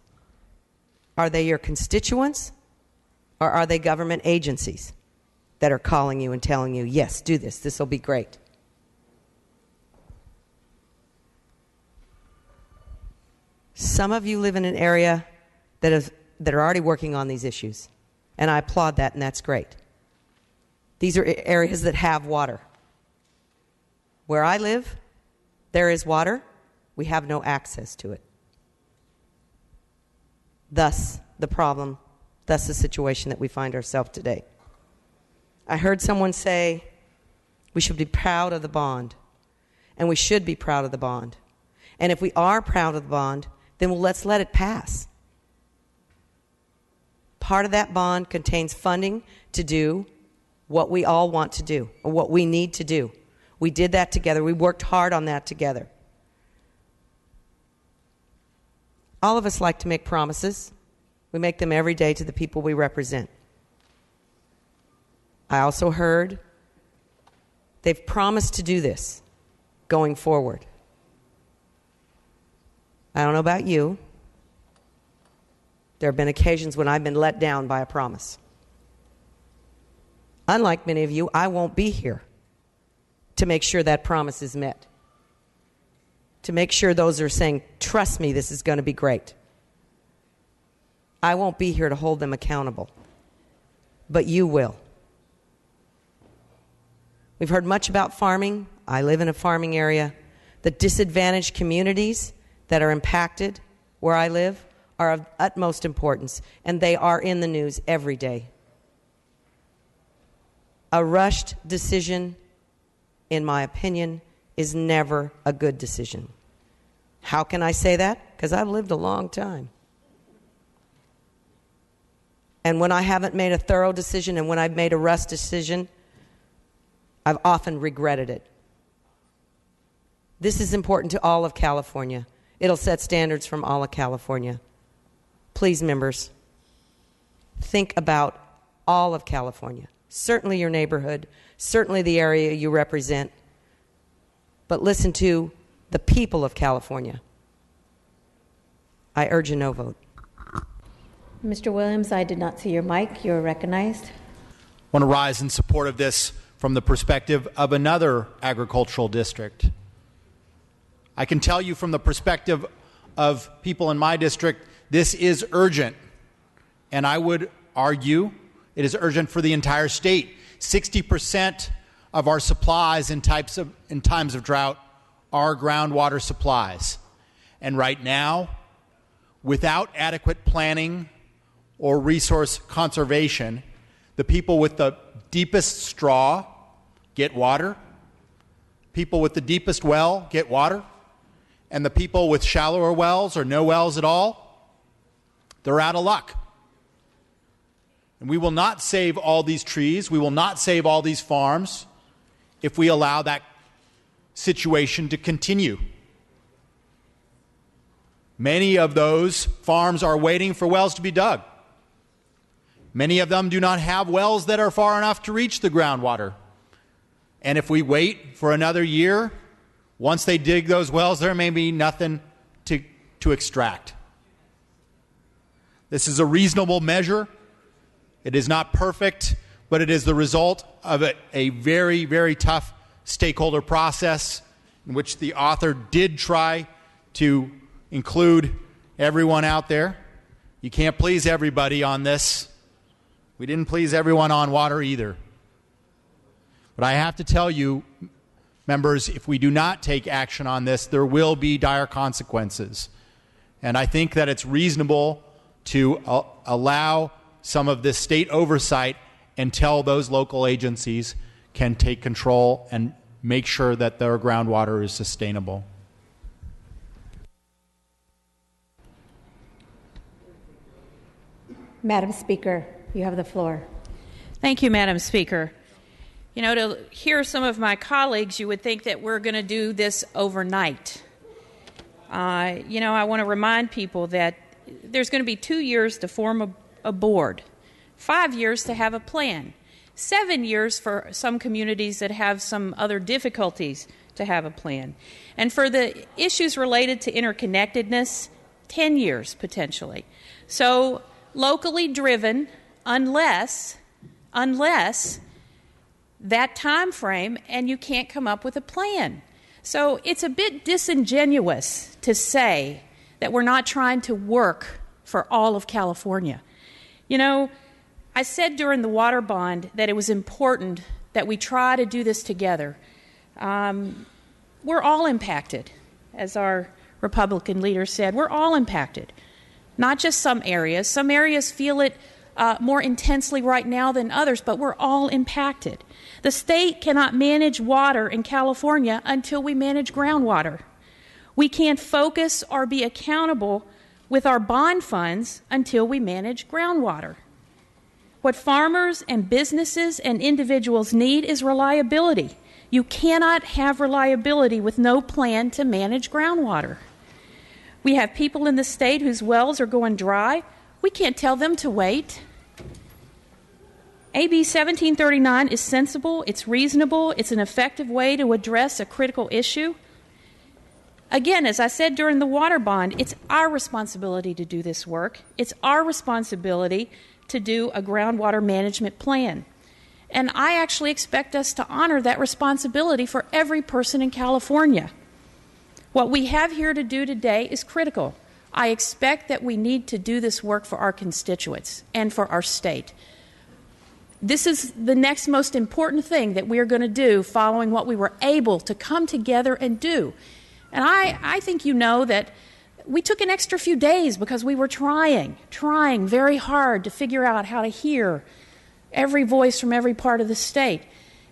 Are they your constituents, or are they government agencies that are calling you and telling you, yes, do this, this will be great? Some of you live in an area that are already working on these issues, and I applaud that, and that's great. These are areas that have water. Where I live, there is water. We have no access to it. Thus, the problem, thus the situation that we find ourselves today. I heard someone say we should be proud of the bond, and we should be proud of the bond. And if we are proud of the bond, then let's let it pass. Part of that bond contains funding to do what we all want to do, or what we need to do. We did that together. We worked hard on that together. All of us like to make promises. We make them every day to the people we represent. I also heard they've promised to do this going forward. I don't know about you. There have been occasions when I've been let down by a promise. Unlike many of you, I won't be here to make sure that promise is met. To make sure those are saying, trust me, this is going to be great. I won't be here to hold them accountable. But you will. We've heard much about farming. I live in a farming area. The disadvantaged communities that are impacted where I live are of utmost importance, and they are in the news every day. A rushed decision, in my opinion, is never a good decision. How can I say that? Because I've lived a long time. And when I haven't made a thorough decision, and when I've made a rushed decision, I've often regretted it. This is important to all of California. It'll set standards from all of California. Please, members, think about all of California. Certainly your neighborhood, certainly the area you represent, but listen to the people of California. I urge a no vote. Mr. Williams, I did not see your mic. You're recognized. I want to rise in support of this from the perspective of another agricultural district. I can tell you from the perspective of people in my district, this is urgent. And I would argue it is urgent for the entire state. 60% of our supplies in times of drought are groundwater supplies. And right now, without adequate planning or resource conservation, the people with the deepest straw get water, people with the deepest well get water, and the people with shallower wells or no wells at all, they're out of luck. And we will not save all these trees, we will not save all these farms if we allow that situation to continue. Many of those farms are waiting for wells to be dug. Many of them do not have wells that are far enough to reach the groundwater. And if we wait for another year, once they dig those wells, there may be nothing to extract. This is a reasonable measure. It is not perfect, but it is the result of a very, very tough stakeholder process in which the author did try to include everyone out there. You can't please everybody on this. We didn't please everyone on water either. But I have to tell you, members, if we do not take action on this, there will be dire consequences. And I think that it's reasonable to allow some of this state oversight until those local agencies can take control and make sure that their groundwater is sustainable. Madam Speaker, you have the floor. Thank you, Madam Speaker. You know, to hear some of my colleagues, you would think that we're going to do this overnight. I want to remind people that there's going to be 2 years to form a board, 5 years to have a plan, 7 years for some communities that have some other difficulties to have a plan. And for the issues related to interconnectedness, 10 years potentially. So locally driven unless that time frame and you can't come up with a plan. So it's a bit disingenuous to say that we're not trying to work for all of California. I said during the water bond that it was important that we try to do this together. We're all impacted, as our Republican leader said. We're all impacted, not just some areas. Some areas feel it more intensely right now than others, but we're all impacted. The state cannot manage water in California until we manage groundwater. We can't focus or be accountable with our bond funds until we manage groundwater. What farmers and businesses and individuals need is reliability. You cannot have reliability with no plan to manage groundwater. We have people in the state whose wells are going dry. We can't tell them to wait. AB 1739 is sensible, it's reasonable, it's an effective way to address a critical issue. Again, as I said during the water bond, it's our responsibility to do this work. It's our responsibility to do a groundwater management plan. And I actually expect us to honor that responsibility for every person in California. What we have here to do today is critical. I expect that we need to do this work for our constituents and for our state. This is the next most important thing that we are going to do following what we were able to come together and do. And I think you know that we took an extra few days because we were trying very hard to figure out how to hear every voice from every part of the state.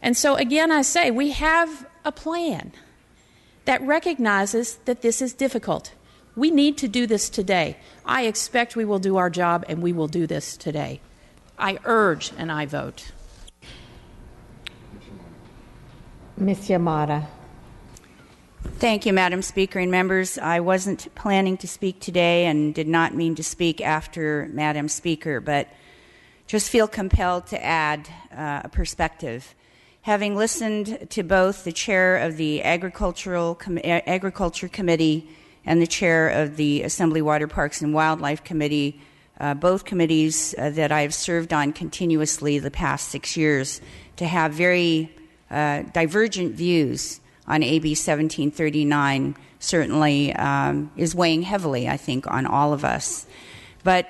And so again, I say we have a plan that recognizes that this is difficult. We need to do this today. I expect we will do our job and we will do this today. I urge and I vote. Ms. Yamada. Thank you, Madam Speaker and members. I wasn't planning to speak today and did not mean to speak after Madam Speaker, but just feel compelled to add a perspective. Having listened to both the chair of the Agriculture Committee and the chair of the Assembly Water Parks and Wildlife Committee, both committees that I have served on continuously the past 6 years, to have very divergent views on AB 1739 certainly is weighing heavily, I think, on all of us. But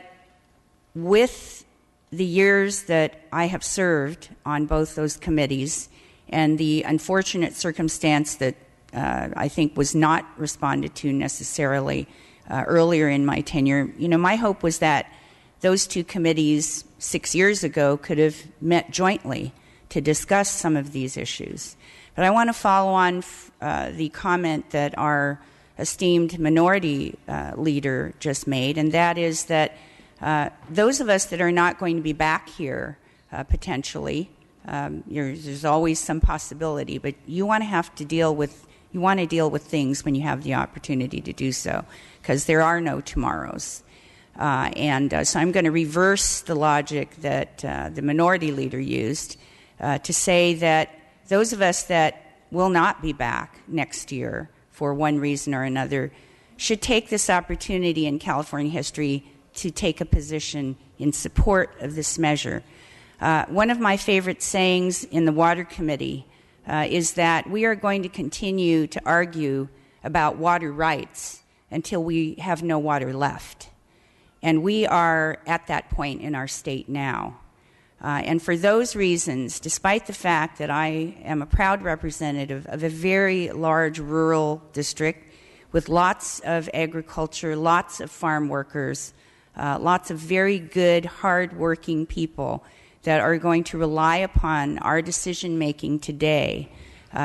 with the years that I have served on both those committees and the unfortunate circumstance that I think was not responded to necessarily earlier in my tenure, my hope was that those two committees 6 years ago could have met jointly to discuss some of these issues. But I want to follow on the comment that our esteemed minority leader just made, and that is that those of us that are not going to be back here potentially, there's always some possibility, but you want to deal with things when you have the opportunity to do so, because there are no tomorrows. So I'm going to reverse the logic that the minority leader used to say that those of us that will not be back next year for one reason or another should take this opportunity in California history to take a position in support of this measure. One of my favorite sayings in the Water Committee is that we are going to continue to argue about water rights until we have no water left. And we are at that point in our state now. And for those reasons, despite the fact that I am a proud representative of a very large rural district with lots of agriculture, lots of farm workers, lots of very good, hard-working people that are going to rely upon our decision-making today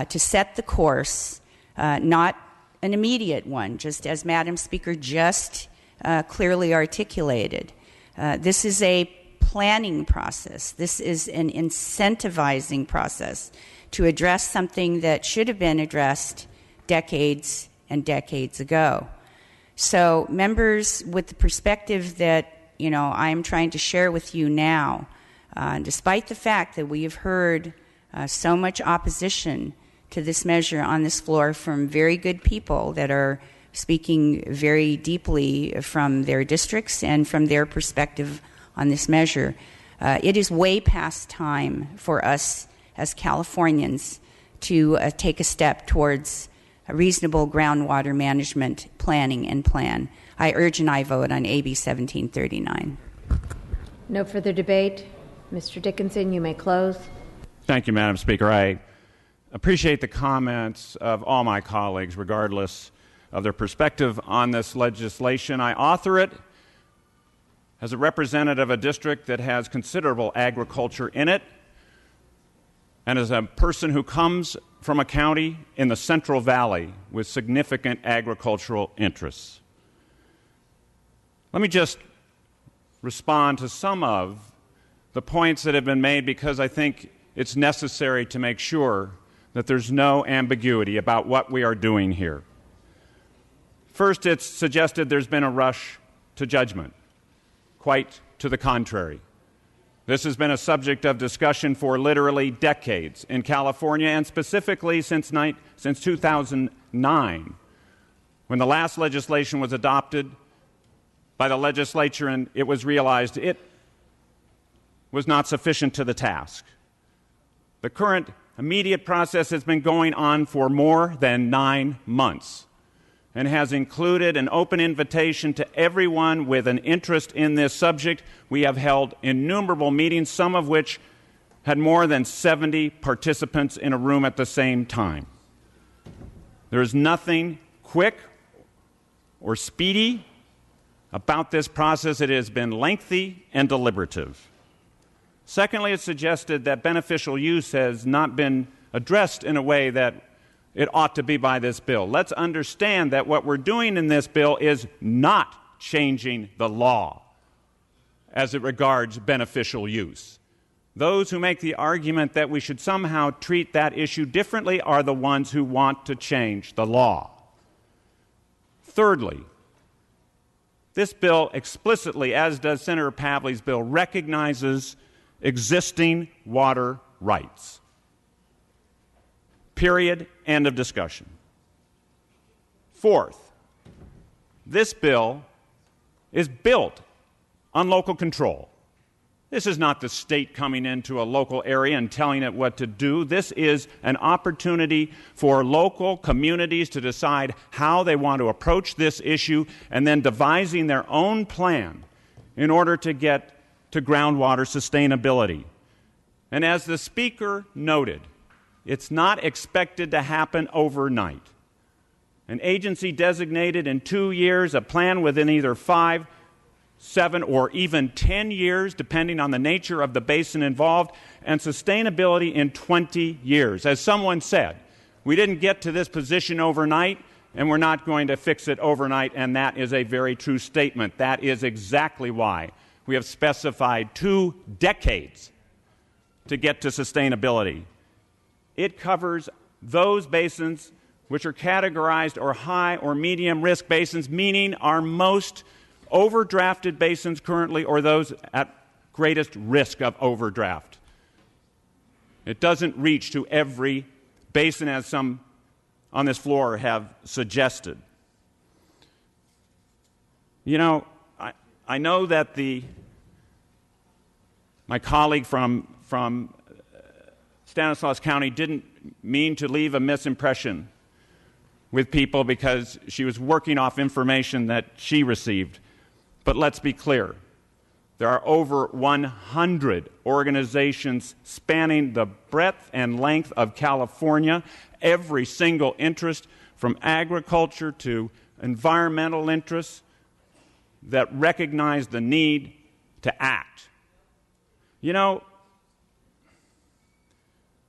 to set the course, not an immediate one, just as Madam Speaker just clearly articulated. This is a planning process. This is an incentivizing process to address something that should have been addressed decades and decades ago. So, members, with the perspective that, I'm trying to share with you now, despite the fact that we have heard so much opposition to this measure on this floor from very good people that are speaking very deeply from their districts and from their perspective on this measure, it is way past time for us as Californians to take a step towards a reasonable groundwater management planning and plan. I urge an aye vote on AB 1739. No further debate. Mr. Dickinson, you may close. Thank you, Madam Speaker. I appreciate the comments of all my colleagues, regardless of their perspective on this legislation. I author it as a representative of a district that has considerable agriculture in it, and as a person who comes from a county in the Central Valley with significant agricultural interests. Let me just respond to some of the points that have been made, because I think it's necessary to make sure that there's no ambiguity about what we are doing here. First, it's suggested there's been a rush to judgment. Quite to the contrary. This has been a subject of discussion for literally decades in California, and specifically since 2009, when the last legislation was adopted by the legislature and it was realized it was not sufficient to the task. The current immediate process has been going on for more than 9 months and has included an open invitation to everyone with an interest in this subject. We have held innumerable meetings, some of which had more than 70 participants in a room at the same time. There is nothing quick or speedy about this process. It has been lengthy and deliberative. Secondly, it's suggested that beneficial use has not been addressed in a way that it ought to be by this bill. Let's understand that what we're doing in this bill is not changing the law as it regards beneficial use. Those who make the argument that we should somehow treat that issue differently are the ones who want to change the law. Thirdly, this bill explicitly, as does Senator Pavley's bill, recognizes existing water rights. Period. End of discussion. Fourth, this bill is built on local control. This is not the state coming into a local area and telling it what to do. This is an opportunity for local communities to decide how they want to approach this issue and then devising their own plan in order to get to groundwater sustainability. And as the Speaker noted, it's not expected to happen overnight. An agency designated in 2 years, a plan within either 5, 7, or even 10 years, depending on the nature of the basin involved, and sustainability in 20 years. As someone said, we didn't get to this position overnight, and we're not going to fix it overnight, and that is a very true statement. That is exactly why we have specified 2 decades to get to sustainability. It covers those basins which are categorized or high or medium risk basins, meaning our most overdrafted basins currently or those at greatest risk of overdraft. It doesn't reach to every basin as some on this floor have suggested. You know, I know that my colleague from Stanislaus County didn't mean to leave a misimpression with people because she was working off information that she received. But let's be clear. There are over 100 organizations spanning the breadth and length of California, every single interest from agriculture to environmental interests that recognize the need to act. You know,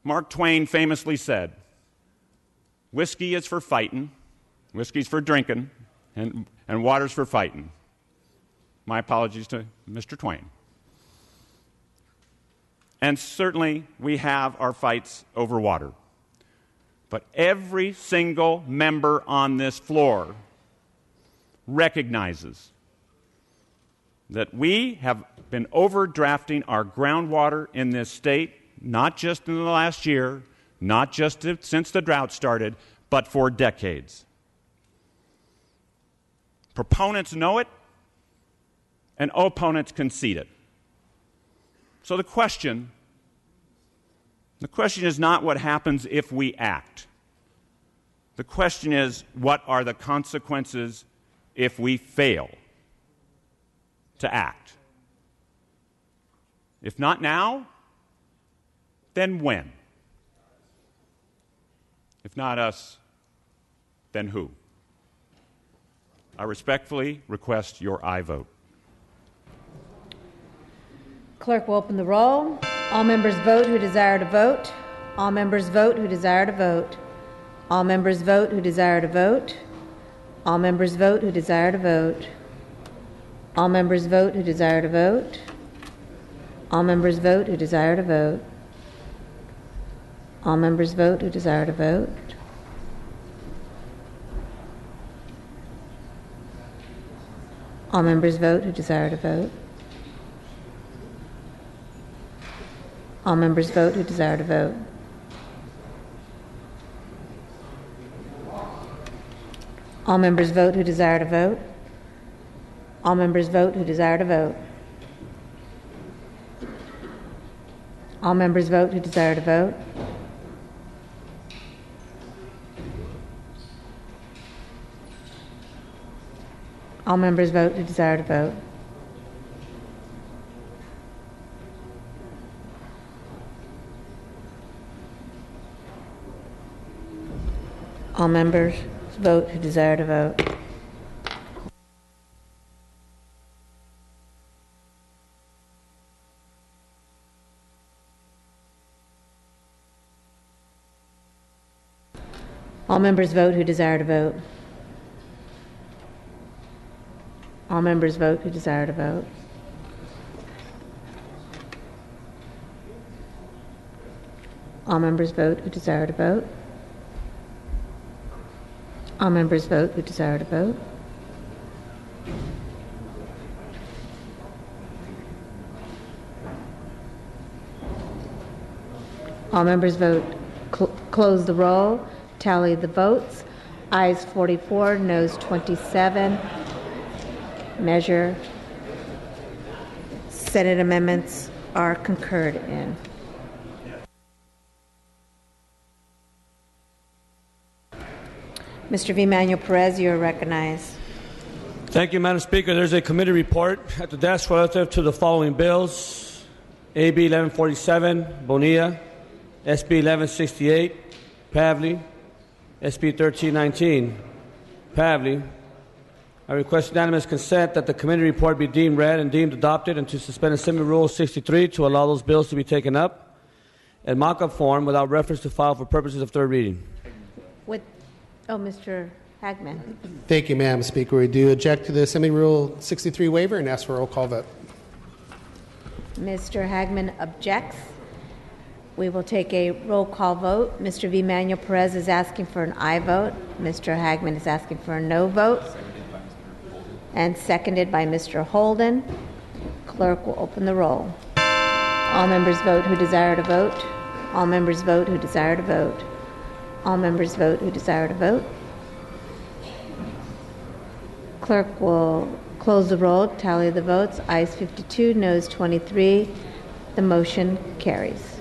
Mark Twain famously said, whiskey is for fighting, whiskey's for drinking, and water's for fighting. My apologies to Mr. Twain. And certainly we have our fights over water. But every single member on this floor recognizes that we have been overdrafting our groundwater in this state, not just in the last year, not just since the drought started, but for decades. Proponents know it, and opponents concede it. So the question is not what happens if we act. The question is, what are the consequences if we fail to act? If not now, then when? If not us, then who? I respectfully request your aye vote. Clerk will open the roll. All members vote who desire to vote. All members vote who desire to vote. All members vote who desire to vote. All members vote who desire to vote. All members vote who desire to vote. All members vote who desire to vote. All members vote who desire to vote. All members vote who desire to vote. All members vote who desire to vote. All members vote who desire to vote. All members vote who desire to vote. All members vote who desire to vote. All members vote who desire to vote. All members vote who desire to vote. All members vote who desire to vote. All members vote who desire to vote. All members vote who desire to vote. All members vote who desire to vote. All members vote. Close the roll. Tally the votes. Ayes 44, noes 27. Measure. Senate amendments are concurred in. Mr. V. Manuel Perez, you are recognized. Thank you, Madam Speaker. There's a committee report at the desk relative to the following bills: AB 1147, Bonilla; SB 1168, Pavley; SB 1319, Pavley. I request unanimous consent that the committee report be deemed read and deemed adopted, and to suspend Assembly Rule 63 to allow those bills to be taken up in mock-up form without reference to file for purposes of third reading. Mr. Hagman. Thank you, Madam Speaker. We do object to the Assembly Rule 63 waiver and ask for a roll call vote. Mr. Hagman objects. We will take a roll call vote. Mr. V. Manuel Perez is asking for an aye vote. Mr. Hagman is asking for a no vote. And seconded by Mr. Holden. Clerk will open the roll. All members vote who desire to vote. All members vote who desire to vote. All members vote who desire to vote. Clerk will close the roll, tally the votes. Ayes 52, noes 23. The motion carries.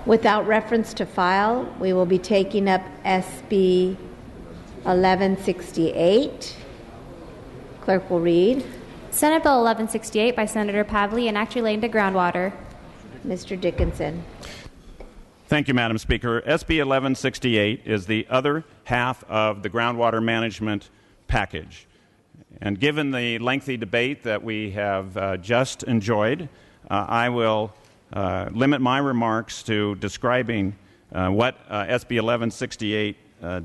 Without reference to file, we will be taking up SB 1168. Clerk will read. Senate Bill 1168 by Senator Pavley, an act relating to groundwater. Mr. Dickinson. Thank you, Madam Speaker. SB 1168 is the other half of the groundwater management package. And given the lengthy debate that we have just enjoyed, I will limit my remarks to describing what SB 1168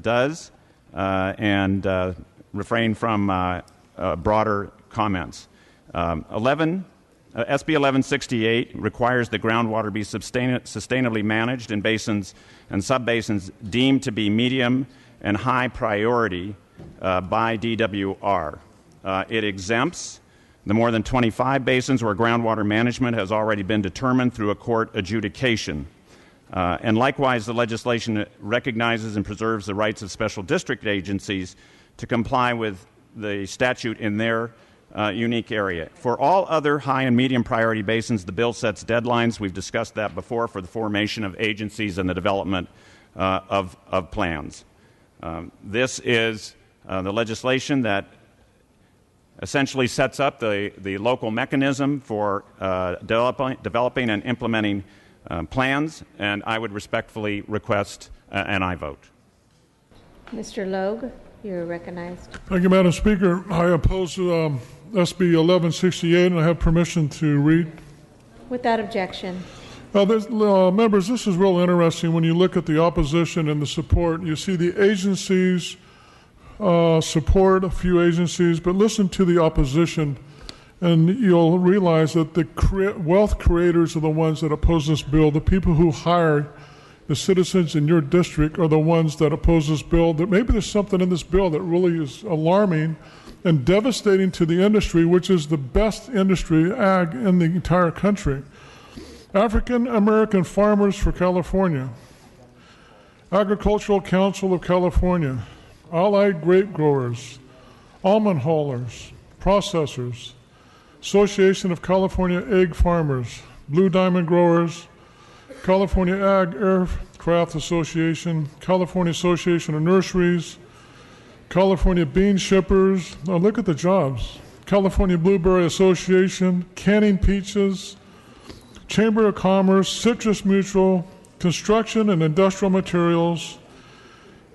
does and refrain from broader comments. SB 1168 requires that groundwater be sustainably managed in basins and subbasins deemed to be medium and high priority by DWR. It exempts the more than 25 basins where groundwater management has already been determined through a court adjudication. And likewise, the legislation recognizes and preserves the rights of special district agencies to comply with the statute in their unique area. For all other high and medium priority basins, the bill sets deadlines. We've discussed that before for the formation of agencies and the development of plans. This is the legislation that essentially sets up the local mechanism for developing and implementing plans, and I would respectfully request an aye vote. Mr. Logue, you're recognized. Thank you, Madam Speaker. I oppose SB 1168, and I have permission to read. Without objection. Members, this is real interesting when you look at the opposition and the support. You see the agencies support a few agencies, but listen to the opposition, and you'll realize that the wealth creators are the ones that oppose this bill. The people who hire the citizens in your district are the ones that oppose this bill. That maybe there's something in this bill that really is alarming and devastating to the industry, which is the best industry, ag, in the entire country. African American Farmers for California, Agricultural Council of California, Allied Grape Growers, Almond Haulers, Processors, Association of California Egg Farmers, Blue Diamond Growers, California Ag Aircraft Association, California Association of Nurseries, California Bean Shippers. Oh, look at the jobs. California Blueberry Association, Canning Peaches, Chamber of Commerce, Citrus Mutual, Construction and Industrial Materials,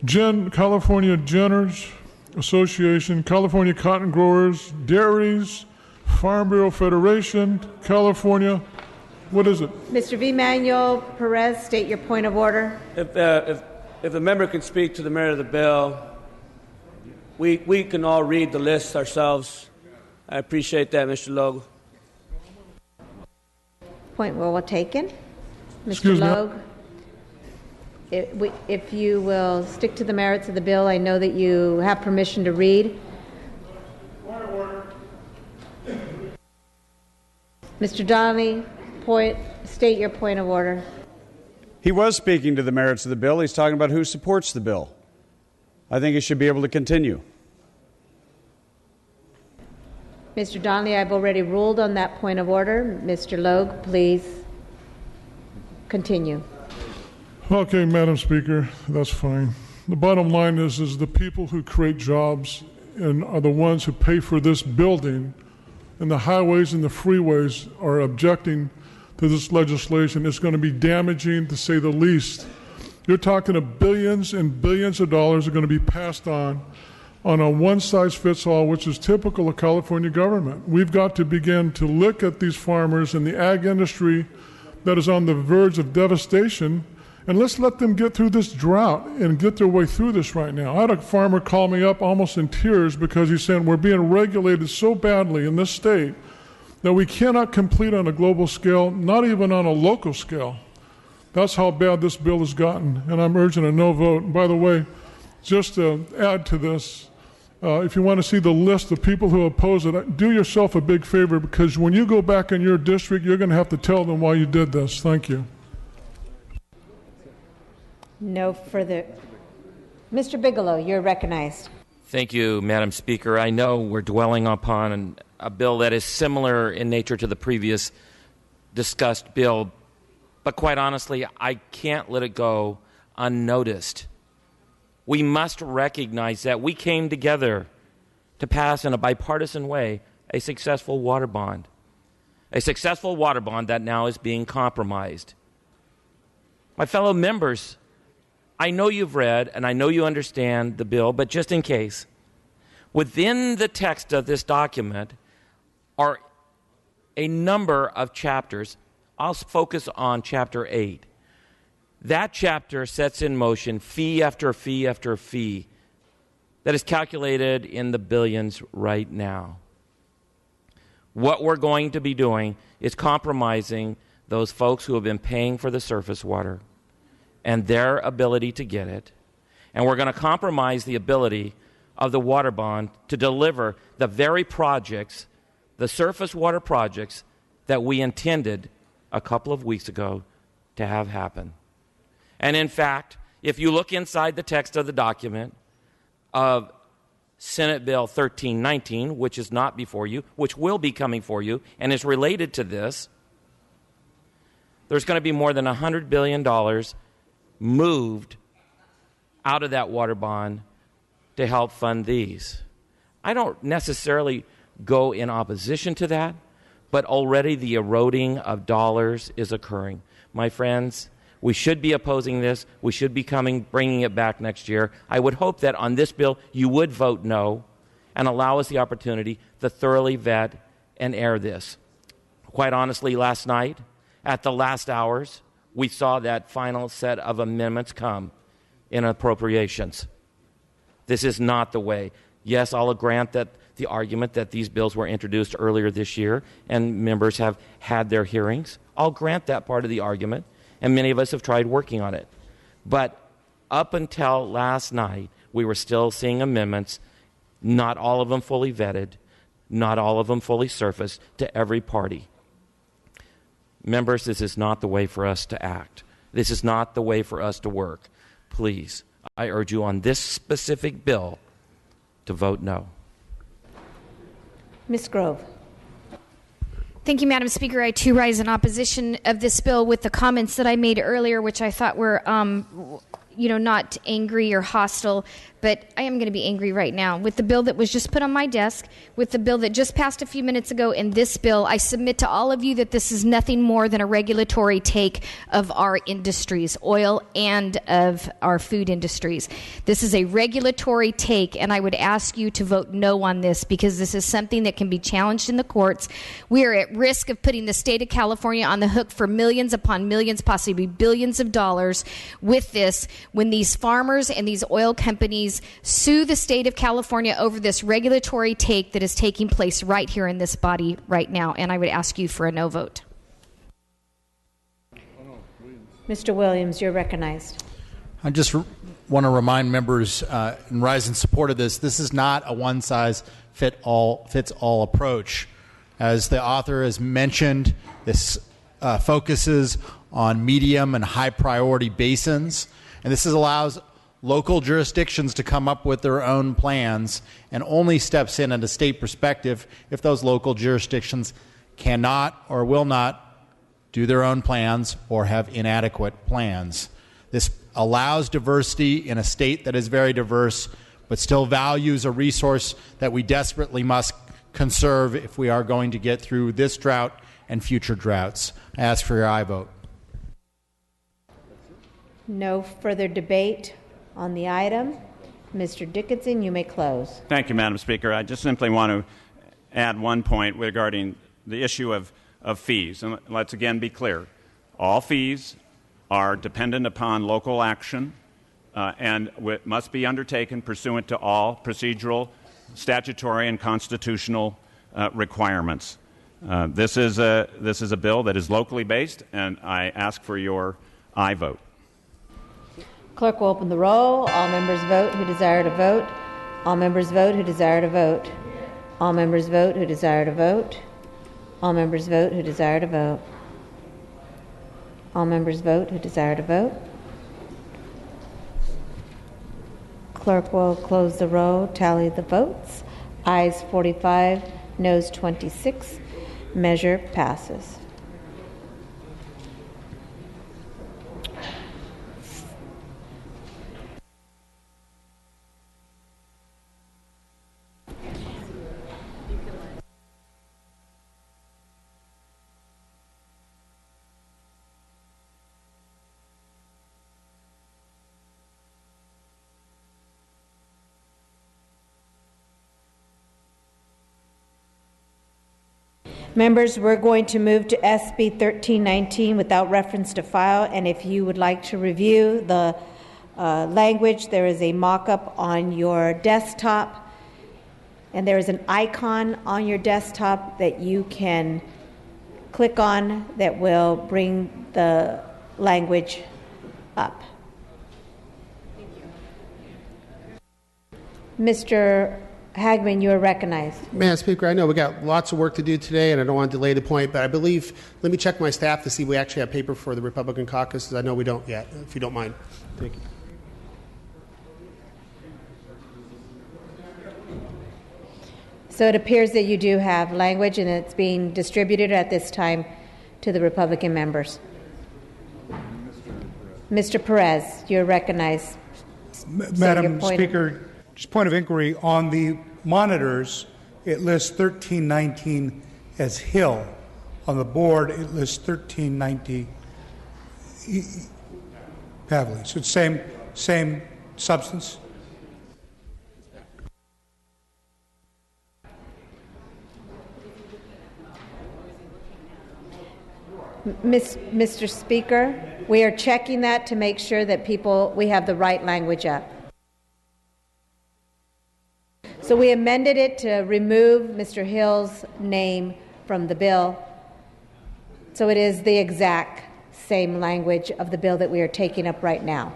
California Ginners Association, California Cotton Growers, Dairies, Farm Bureau Federation, California. What is it? Mr. V. Manuel Perez, state your point of order. If the member can speak to the merit of the bill, we can all read the list ourselves. I appreciate that, Mr. Logue. Point well taken. Mr. Excuse me. Logue, if you will stick to the merits of the bill, I know that you have permission to read. Mr. Donnelly, state your point of order. He was speaking to the merits of the bill. He's talking about who supports the bill. I think he should be able to continue. Mr. Donnelly, I've already ruled on that point of order. Mr. Logue, please continue. Okay, Madam Speaker, that's fine. The bottom line is the people who create jobs and are the ones who pay for this building, and the highways and the freeways are objecting to this legislation. It's going to be damaging, to say the least. You're talking of billions and billions of dollars are going to be passed on a one-size-fits-all, which is typical of California government. We've got to begin to look at these farmers and the ag industry that is on the verge of devastation, and let's let them get through this drought and get their way through this right now. I had a farmer call me up almost in tears because he said, we're being regulated so badly in this state that we cannot compete on a global scale, not even on a local scale. That's how bad this bill has gotten, and I'm urging a no vote. And by the way, just to add to this, if you want to see the list of people who oppose it, do yourself a big favor, because when you go back in your district, you're going to have to tell them why you did this. Thank you. No further. Mr. Bigelow, you're recognized. Thank you, Madam Speaker. I know we're dwelling upon a bill that is similar in nature to the previous discussed bill, but quite honestly, I can't let it go unnoticed. We must recognize that we came together to pass in a bipartisan way a successful water bond that now is being compromised. My fellow members, I know you've read and I know you understand the bill, but just in case, within the text of this document are a number of chapters I'll focus on Chapter 8. That chapter sets in motion fee after fee after fee that is calculated in the billions right now. What we're going to be doing is compromising those folks who have been paying for the surface water and their ability to get it. And we're going to compromise the ability of the water bond to deliver the very projects, the surface water projects, that we intended a couple of weeks ago to have happen. And in fact, if you look inside the text of the document of Senate Bill 1319, which is not before you, which will be coming for you and is related to this, there's going to be more than $100 billion moved out of that water bond to help fund these. I don't necessarily go in opposition to that, but already the eroding of dollars is occurring. My friends, we should be opposing this. We should be bringing it back next year. I would hope that on this bill you would vote no and allow us the opportunity to thoroughly vet and air this. Quite honestly, last night, at the last hours, we saw that final set of amendments come in appropriations. This is not the way. Yes, I'll grant that the argument that these bills were introduced earlier this year and members have had their hearings. I'll grant that part of the argument, and many of us have tried working on it. But up until last night, we were still seeing amendments, not all of them fully vetted, not all of them fully surfaced to every party. Members, this is not the way for us to act. This is not the way for us to work. Please, I urge you on this specific bill to vote no. Ms. Grove. Thank you, Madam Speaker. I too rise in opposition of this bill with the comments that I made earlier, which I thought were, not angry or hostile, but I am going to be angry right now. With the bill that was just put on my desk, with the bill that just passed a few minutes ago, and this bill, I submit to all of you that this is nothing more than a regulatory take of our industries, oil and of our food industries. This is a regulatory take, and I would ask you to vote no on this because this is something that can be challenged in the courts. We are at risk of putting the state of California on the hook for millions upon millions, possibly billions of dollars with this when these farmers and these oil companies sue the state of California over this regulatory take that is taking place right here in this body right now. And I would ask you for a no vote. Mr. Williams, you're recognized. I just want to remind members and rise in support of this. This is not a one-size-fits-all approach. As the author has mentioned, this focuses on medium and high-priority basins, and this allows local jurisdictions to come up with their own plans and only steps in at a state perspective if those local jurisdictions cannot or will not do their own plans or have inadequate plans. This allows diversity in a state that is very diverse but still values a resource that we desperately must conserve if we are going to get through this drought and future droughts. I ask for your aye vote. No further debate on the item. Mr. Dickinson, you may close. Thank you, Madam Speaker. I just simply want to add one point regarding the issue of fees. And let's again be clear. All fees are dependent upon local action and must be undertaken pursuant to all procedural, statutory, and constitutional requirements. This is a bill that is locally based, and I ask for your aye vote. Clerk will open the roll. All members vote who desire to vote. All members vote who desire to vote. All members vote who desire to vote. All members vote who desire to vote. All members vote who desire to vote. Clerk will close the roll, tally the votes. Ayes 45, noes 26. Measure passes. Members, we're going to move to SB 1319 without reference to file, and if you would like to review the language, there is a mock-up on your desktop, and there is an icon on your desktop that you can click on that will bring the language up. Mr. Hagman, you are recognized. Madam Speaker, I know we got lots of work to do today, and I don't want to delay the point, but I believe, let me check my staff to see if we actually have paper for the Republican caucus. I know we don't yet, if you don't mind. Thank you. So it appears that you do have language, and it's being distributed at this time to the Republican members. Mr. Perez, you're recognized. Madam Speaker, just point of inquiry on the monitors, it lists 1319 as Hill. On the board, it lists 1390 Pavley. So it's same substance. Mr. Speaker, we are checking that to make sure that we have the right language up. So we amended it to remove Mr. Hill's name from the bill. So it is the exact same language of the bill that we are taking up right now.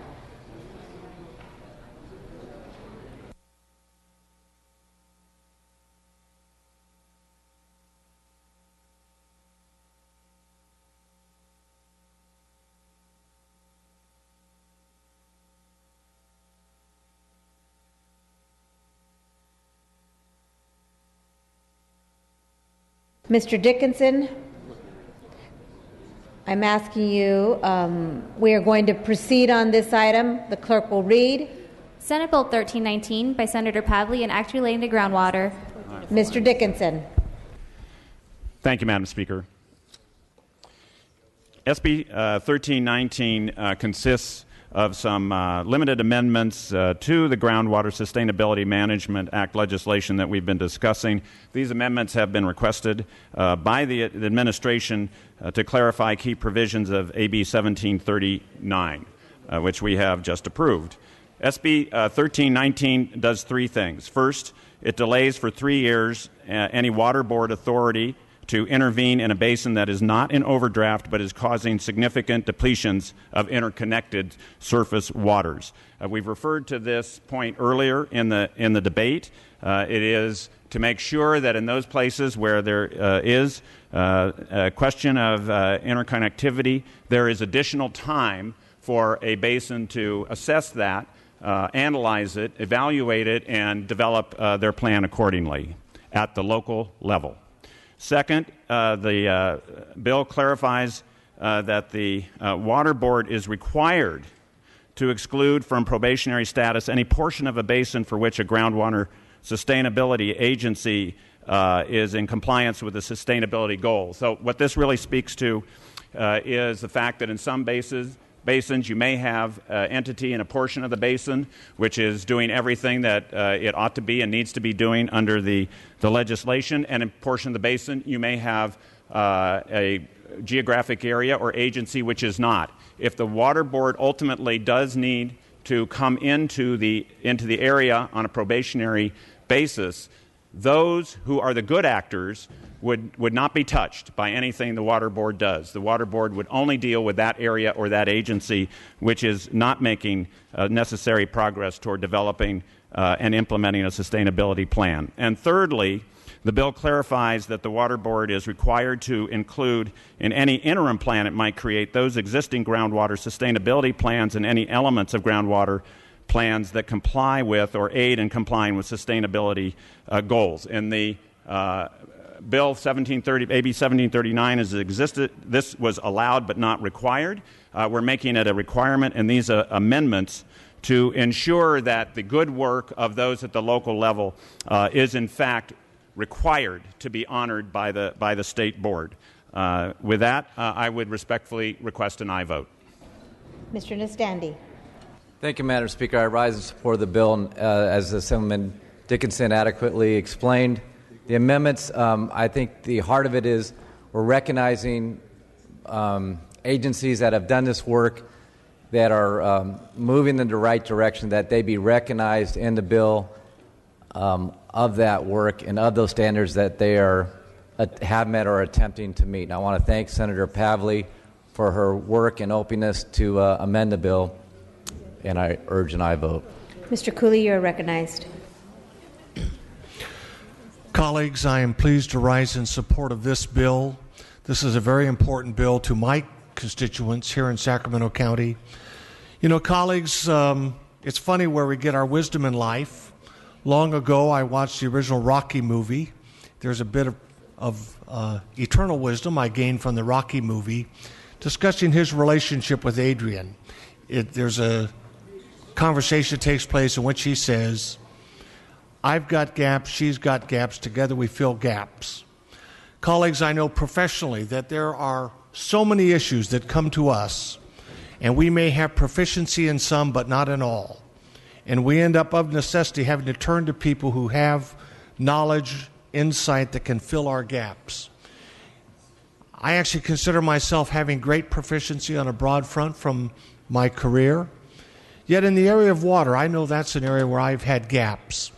Mr. Dickinson, I'm asking you, we are going to proceed on this item. The clerk will read. Senate Bill 1319 by Senator Pavley, an act relating to groundwater. Mr. Dickinson. Thank you, Madam Speaker. SB 1319 consists of some limited amendments to the Groundwater Sustainability Management Act legislation that we've been discussing. These amendments have been requested by the administration to clarify key provisions of AB 1739, which we have just approved. SB 1319 does three things. First, it delays for 3 years any water board authority to intervene in a basin that is not in overdraft but is causing significant depletions of interconnected surface waters. We've referred to this point earlier in the debate. It is to make sure that in those places where there is a question of interconnectivity, there is additional time for a basin to assess that, analyze it, evaluate it, and develop their plan accordingly at the local level. Second, the bill clarifies that the Water Board is required to exclude from probationary status any portion of a basin for which a groundwater sustainability agency is in compliance with the sustainability goals. So what this really speaks to is the fact that in some basins you may have an entity in a portion of the basin which is doing everything that it ought to be and needs to be doing under the legislation, and in a portion of the basin you may have a geographic area or agency which is not. If the Water Board ultimately does need to come into the area on a probationary basis, those who are the good actors would not be touched by anything the Water Board does. The Water Board would only deal with that area or that agency which is not making necessary progress toward developing and implementing a sustainability plan. And thirdly, the bill clarifies that the Water Board is required to include in any interim plan it might create those existing groundwater sustainability plans and any elements of groundwater plans that comply with or aid in complying with sustainability goals. In the Bill 1730, AB 1739 has existed. This was allowed but not required. We're making it a requirement in these amendments to ensure that the good work of those at the local level is in fact required to be honored by the state board. With that, I would respectfully request an aye vote. Mr. Nastandi. Thank you, Madam Speaker. I rise in support of the bill, as Assemblyman Dickinson adequately explained. The amendments, I think the heart of it is we're recognizing agencies that have done this work, that are moving in the right direction, that they be recognized in the bill of that work and of those standards that they have met or are attempting to meet. And I want to thank Senator Pavley for her work and openness to amend the bill, and I urge an aye vote. Mr. Cooley, you're recognized. Colleagues, I am pleased to rise in support of this bill. This is a very important bill to my constituents here in Sacramento County. You know, colleagues, it's funny where we get our wisdom in life. Long ago, I watched the original Rocky movie. There's a bit of eternal wisdom I gained from the Rocky movie, discussing his relationship with Adrian. There's a conversation that takes place in which he says, I've got gaps, she's got gaps, together we fill gaps. Colleagues, I know professionally that there are so many issues that come to us, and we may have proficiency in some, but not in all. And we end up of necessity having to turn to people who have knowledge, insight that can fill our gaps. I actually consider myself having great proficiency on a broad front from my career. Yet in the area of water, I know that's an area where I've had gaps.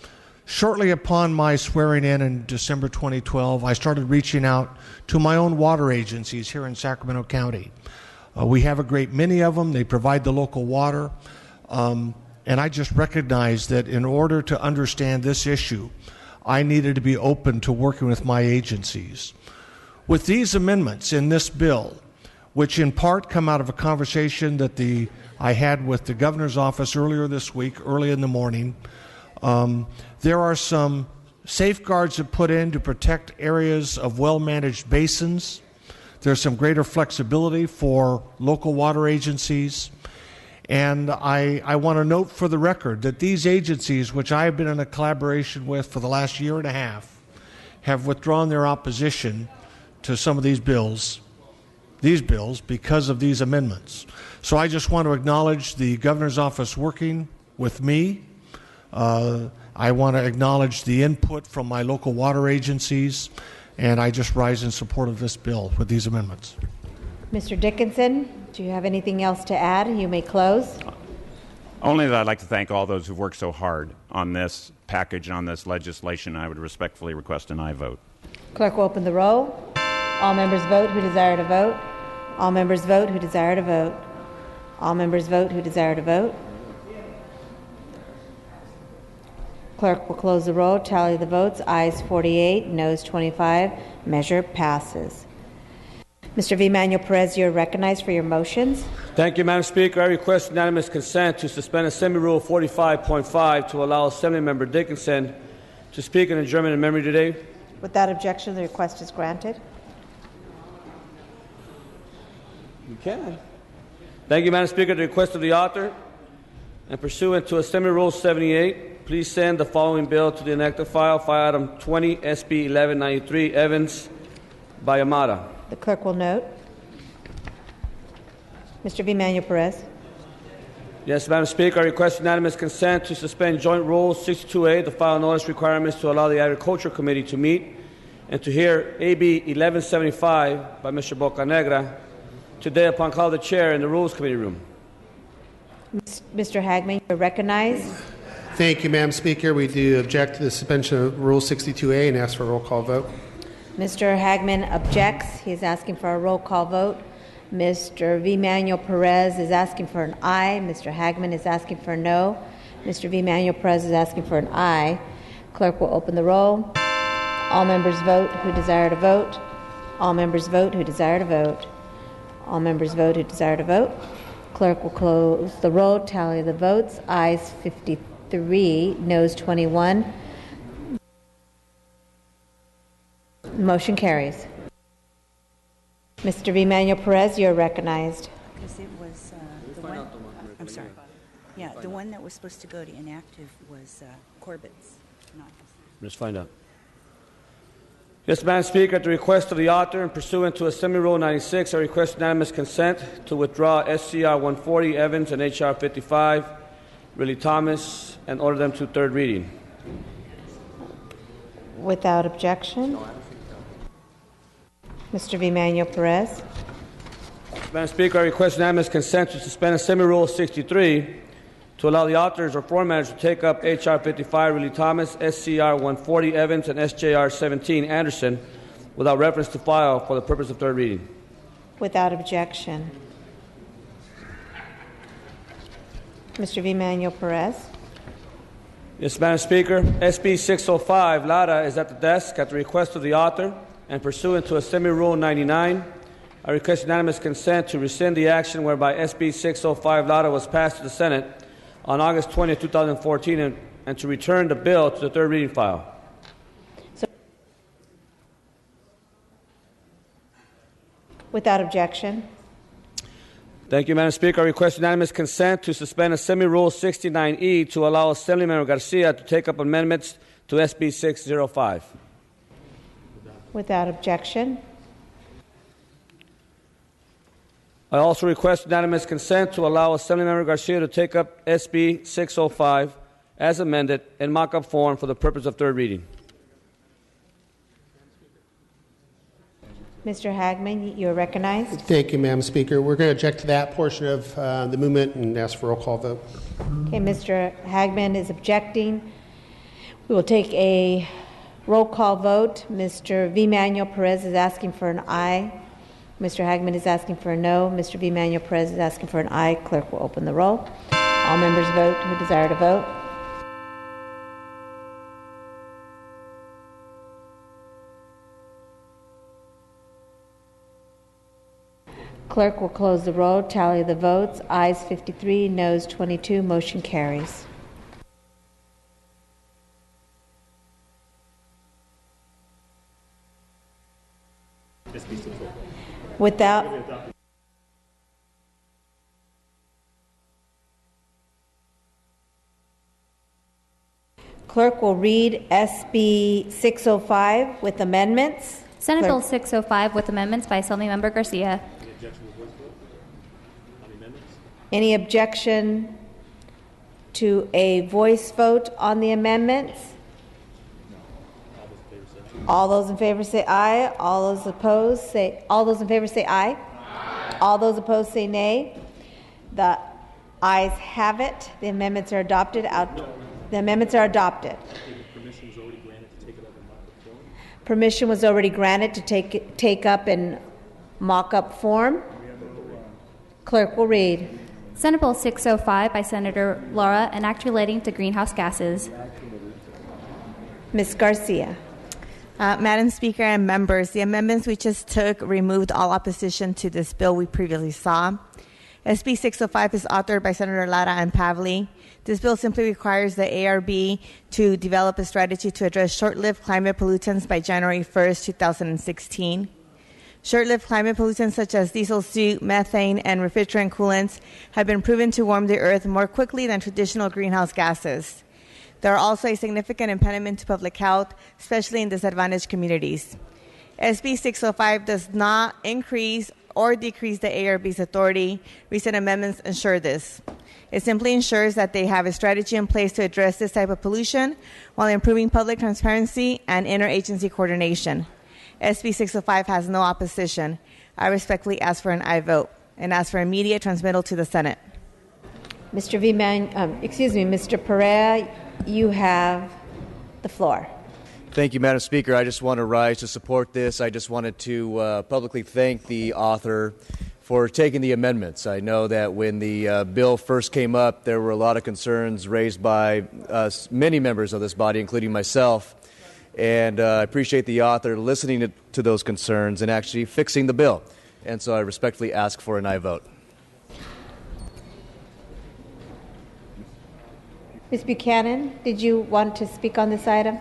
Shortly upon my swearing in December 2012, I started reaching out to my own water agencies here in Sacramento County. We have a great many of them. They provide the local water. And I just recognized that in order to understand this issue, I needed to be open to working with my agencies. With these amendments in this bill, which in part come out of a conversation that I had with the governor's office earlier this week, early in the morning, there are some safeguards that put in to protect areas of well-managed basins. There's some greater flexibility for local water agencies. And I want to note for the record that these agencies, which I have been in a collaboration with for the last year and a half, have withdrawn their opposition to some of these bills because of these amendments. So I just want to acknowledge the governor's office working with me. I want to acknowledge the input from my local water agencies, and I just rise in support of this bill with these amendments. Mr. Dickinson, do you have anything else to add? You may close. Only that I'd like to thank all those who've worked so hard on this package, on this legislation. I would respectfully request an aye vote. Clerk will open the roll. All members vote who desire to vote. All members vote who desire to vote. All members vote who desire to vote. Clerk will close the roll, tally the votes. Ayes 48, noes 25. Measure passes. Mr. V. Manuel Perez, you're recognized for your motions. Thank you, Madam Speaker. I request unanimous consent to suspend Assembly Rule 45.5 to allow Assemblymember Dickinson to speak in adjournment in memory today. Without objection, the request is granted. You can. Thank you, Madam Speaker. The request of the author and pursuant to Assembly Rule 78, please send the following bill to the inactive file item 20 SB 1193 Evans by Amada. The clerk will note. Mr. V. Manuel Perez. Yes, Madam Speaker, I request unanimous consent to suspend Joint Rule 62A, the file notice requirements to allow the Agriculture Committee to meet and to hear AB 1175 by Mr. Bocanegra today upon call of the chair in the Rules Committee room. Mr. Hagman, you're recognized. Thank you, Madam Speaker. We do object to the suspension of Rule 62A and ask for a roll call vote. Mr. Hagman objects. He is asking for a roll call vote. Mr. V. Manuel Perez is asking for an aye. Mr. Hagman is asking for a no. Mr. V. Manuel Perez is asking for an aye. Clerk will open the roll. All members vote who desire to vote. All members vote who desire to vote. All members vote who desire to vote. Clerk will close the roll, tally the votes. Ayes 53, noes 21. Motion carries. Mr. V. Manuel Perez, you're recognized. Because it was the one. I'm sorry. Yeah, the one that was supposed to go to inactive was Corbett's. Let's find out. Yes, Madam Speaker, at the request of the author and pursuant to Assembly Rule 96, I request unanimous consent to withdraw SCR 140 Evans and HR 55 Riley Thomas and order them to third reading. Without objection. Mr. V. Manuel Perez. Madam Speaker, I request unanimous consent to suspend Assembly Rule 63 to allow the authors or floor managers to take up H.R. 55, Ridley Thomas, S.C.R. 140, Evans, and S.J.R. 17, Anderson, without reference to file for the purpose of third reading. Without objection. Mr. V. Manuel Perez. Yes, Madam Speaker. SB 605, Lara, is at the desk at the request of the author and pursuant to Assembly Rule 99. I request unanimous consent to rescind the action whereby SB 605, Lara, was passed to the Senate on August 20, 2014, and to return the bill to the third reading file. Without objection. Thank you, Madam Speaker. I request unanimous consent to suspend Assembly Rule 69E to allow Assemblymember Garcia to take up amendments to SB 605. Without objection. I also request unanimous consent to allow Assemblymember Garcia to take up SB 605 as amended in mock-up form for the purpose of third reading. Mr. Hagman, you are recognized. Thank you, Madam Speaker. We're going to object to that portion of the movement and ask for a roll call vote. Okay, Mr. Hagman is objecting. We will take a roll call vote. Mr. V. Manuel Perez is asking for an aye. Mr. Hagman is asking for a no. Mr. V. Manuel Perez is asking for an aye. Clerk will open the roll. All members vote who desire to vote. Clerk will close the roll, tally the votes. Ayes 53, noes 22. Motion carries. Without Clerk will read SB 605 with amendments. Senate Bill 605 with amendments by Assemblymember Garcia. Any objection to a voice vote on the amendments? All those in favor say aye. All those opposed say. All those in favor say aye. Aye. All those opposed say nay. The ayes have it. The amendments are adopted. The amendments are adopted. Permission was already granted to take up in mock-up form. Clerk will read. Senate Bill 605 by Senator Laura, an act relating to greenhouse gases. Ms. Garcia. Madam Speaker and members, the amendments we just took removed all opposition to this bill we previously saw. SB 605 is authored by Senator Lara and Pavley. This bill simply requires the ARB to develop a strategy to address short-lived climate pollutants by January 1st, 2016. Short-lived climate pollutants such as diesel soot, methane, and refrigerant coolants have been proven to warm the earth more quickly than traditional greenhouse gases. They are also a significant impediment to public health, especially in disadvantaged communities. SB 605 does not increase or decrease the ARB's authority. Recent amendments ensure this. It simply ensures that they have a strategy in place to address this type of pollution while improving public transparency and interagency coordination. SB 605 has no opposition. I respectfully ask for an aye vote and ask for immediate transmittal to the Senate. Mr. Mr. Pereira, you have the floor. Thank you, Madam Speaker. I just want to rise to support this. I just wanted to publicly thank the author for taking the amendments. I know that when the bill first came up, there were a lot of concerns raised by many members of this body, including myself. And I appreciate the author listening to those concerns and actually fixing the bill. And so I respectfully ask for an aye vote. Ms. Buchanan, did you want to speak on this item?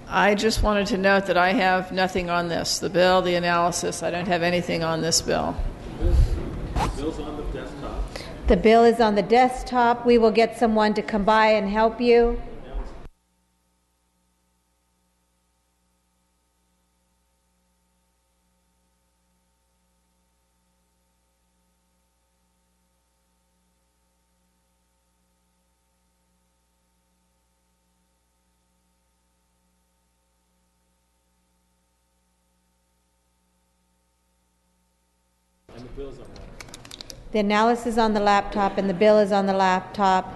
I just wanted to note that I have nothing on this. The bill, the analysis, I don't have anything on this bill. The bill's on the desktop. The bill is on the desktop. We will get someone to come by and help you. The analysis on the laptop and the bill is on the laptop.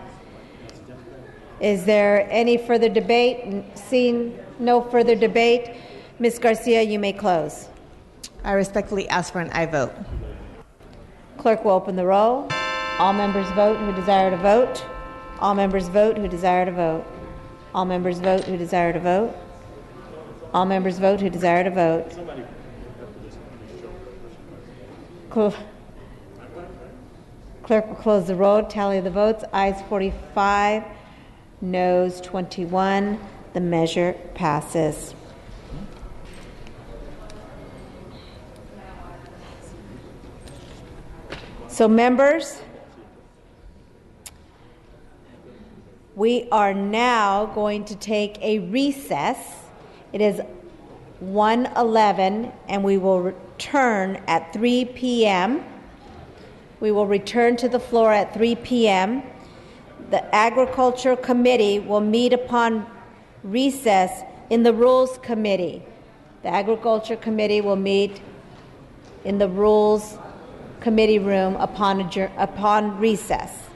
Is there any further debate? Seeing no further debate, Ms. Garcia, you may close. I respectfully ask for an aye vote. Clerk will open the roll. All members vote who desire to vote. All members vote who desire to vote. All members vote who desire to vote. All members vote who desire to vote. Clerk will close the roll. Tally the votes. Ayes 45, noes 21. The measure passes. So, members, we are now going to take a recess. It is 1:11, and we will return at 3 p.m. We will return to the floor at 3 p.m. The Agriculture Committee will meet upon recess in the Rules Committee. The Agriculture Committee will meet in the Rules Committee room upon recess.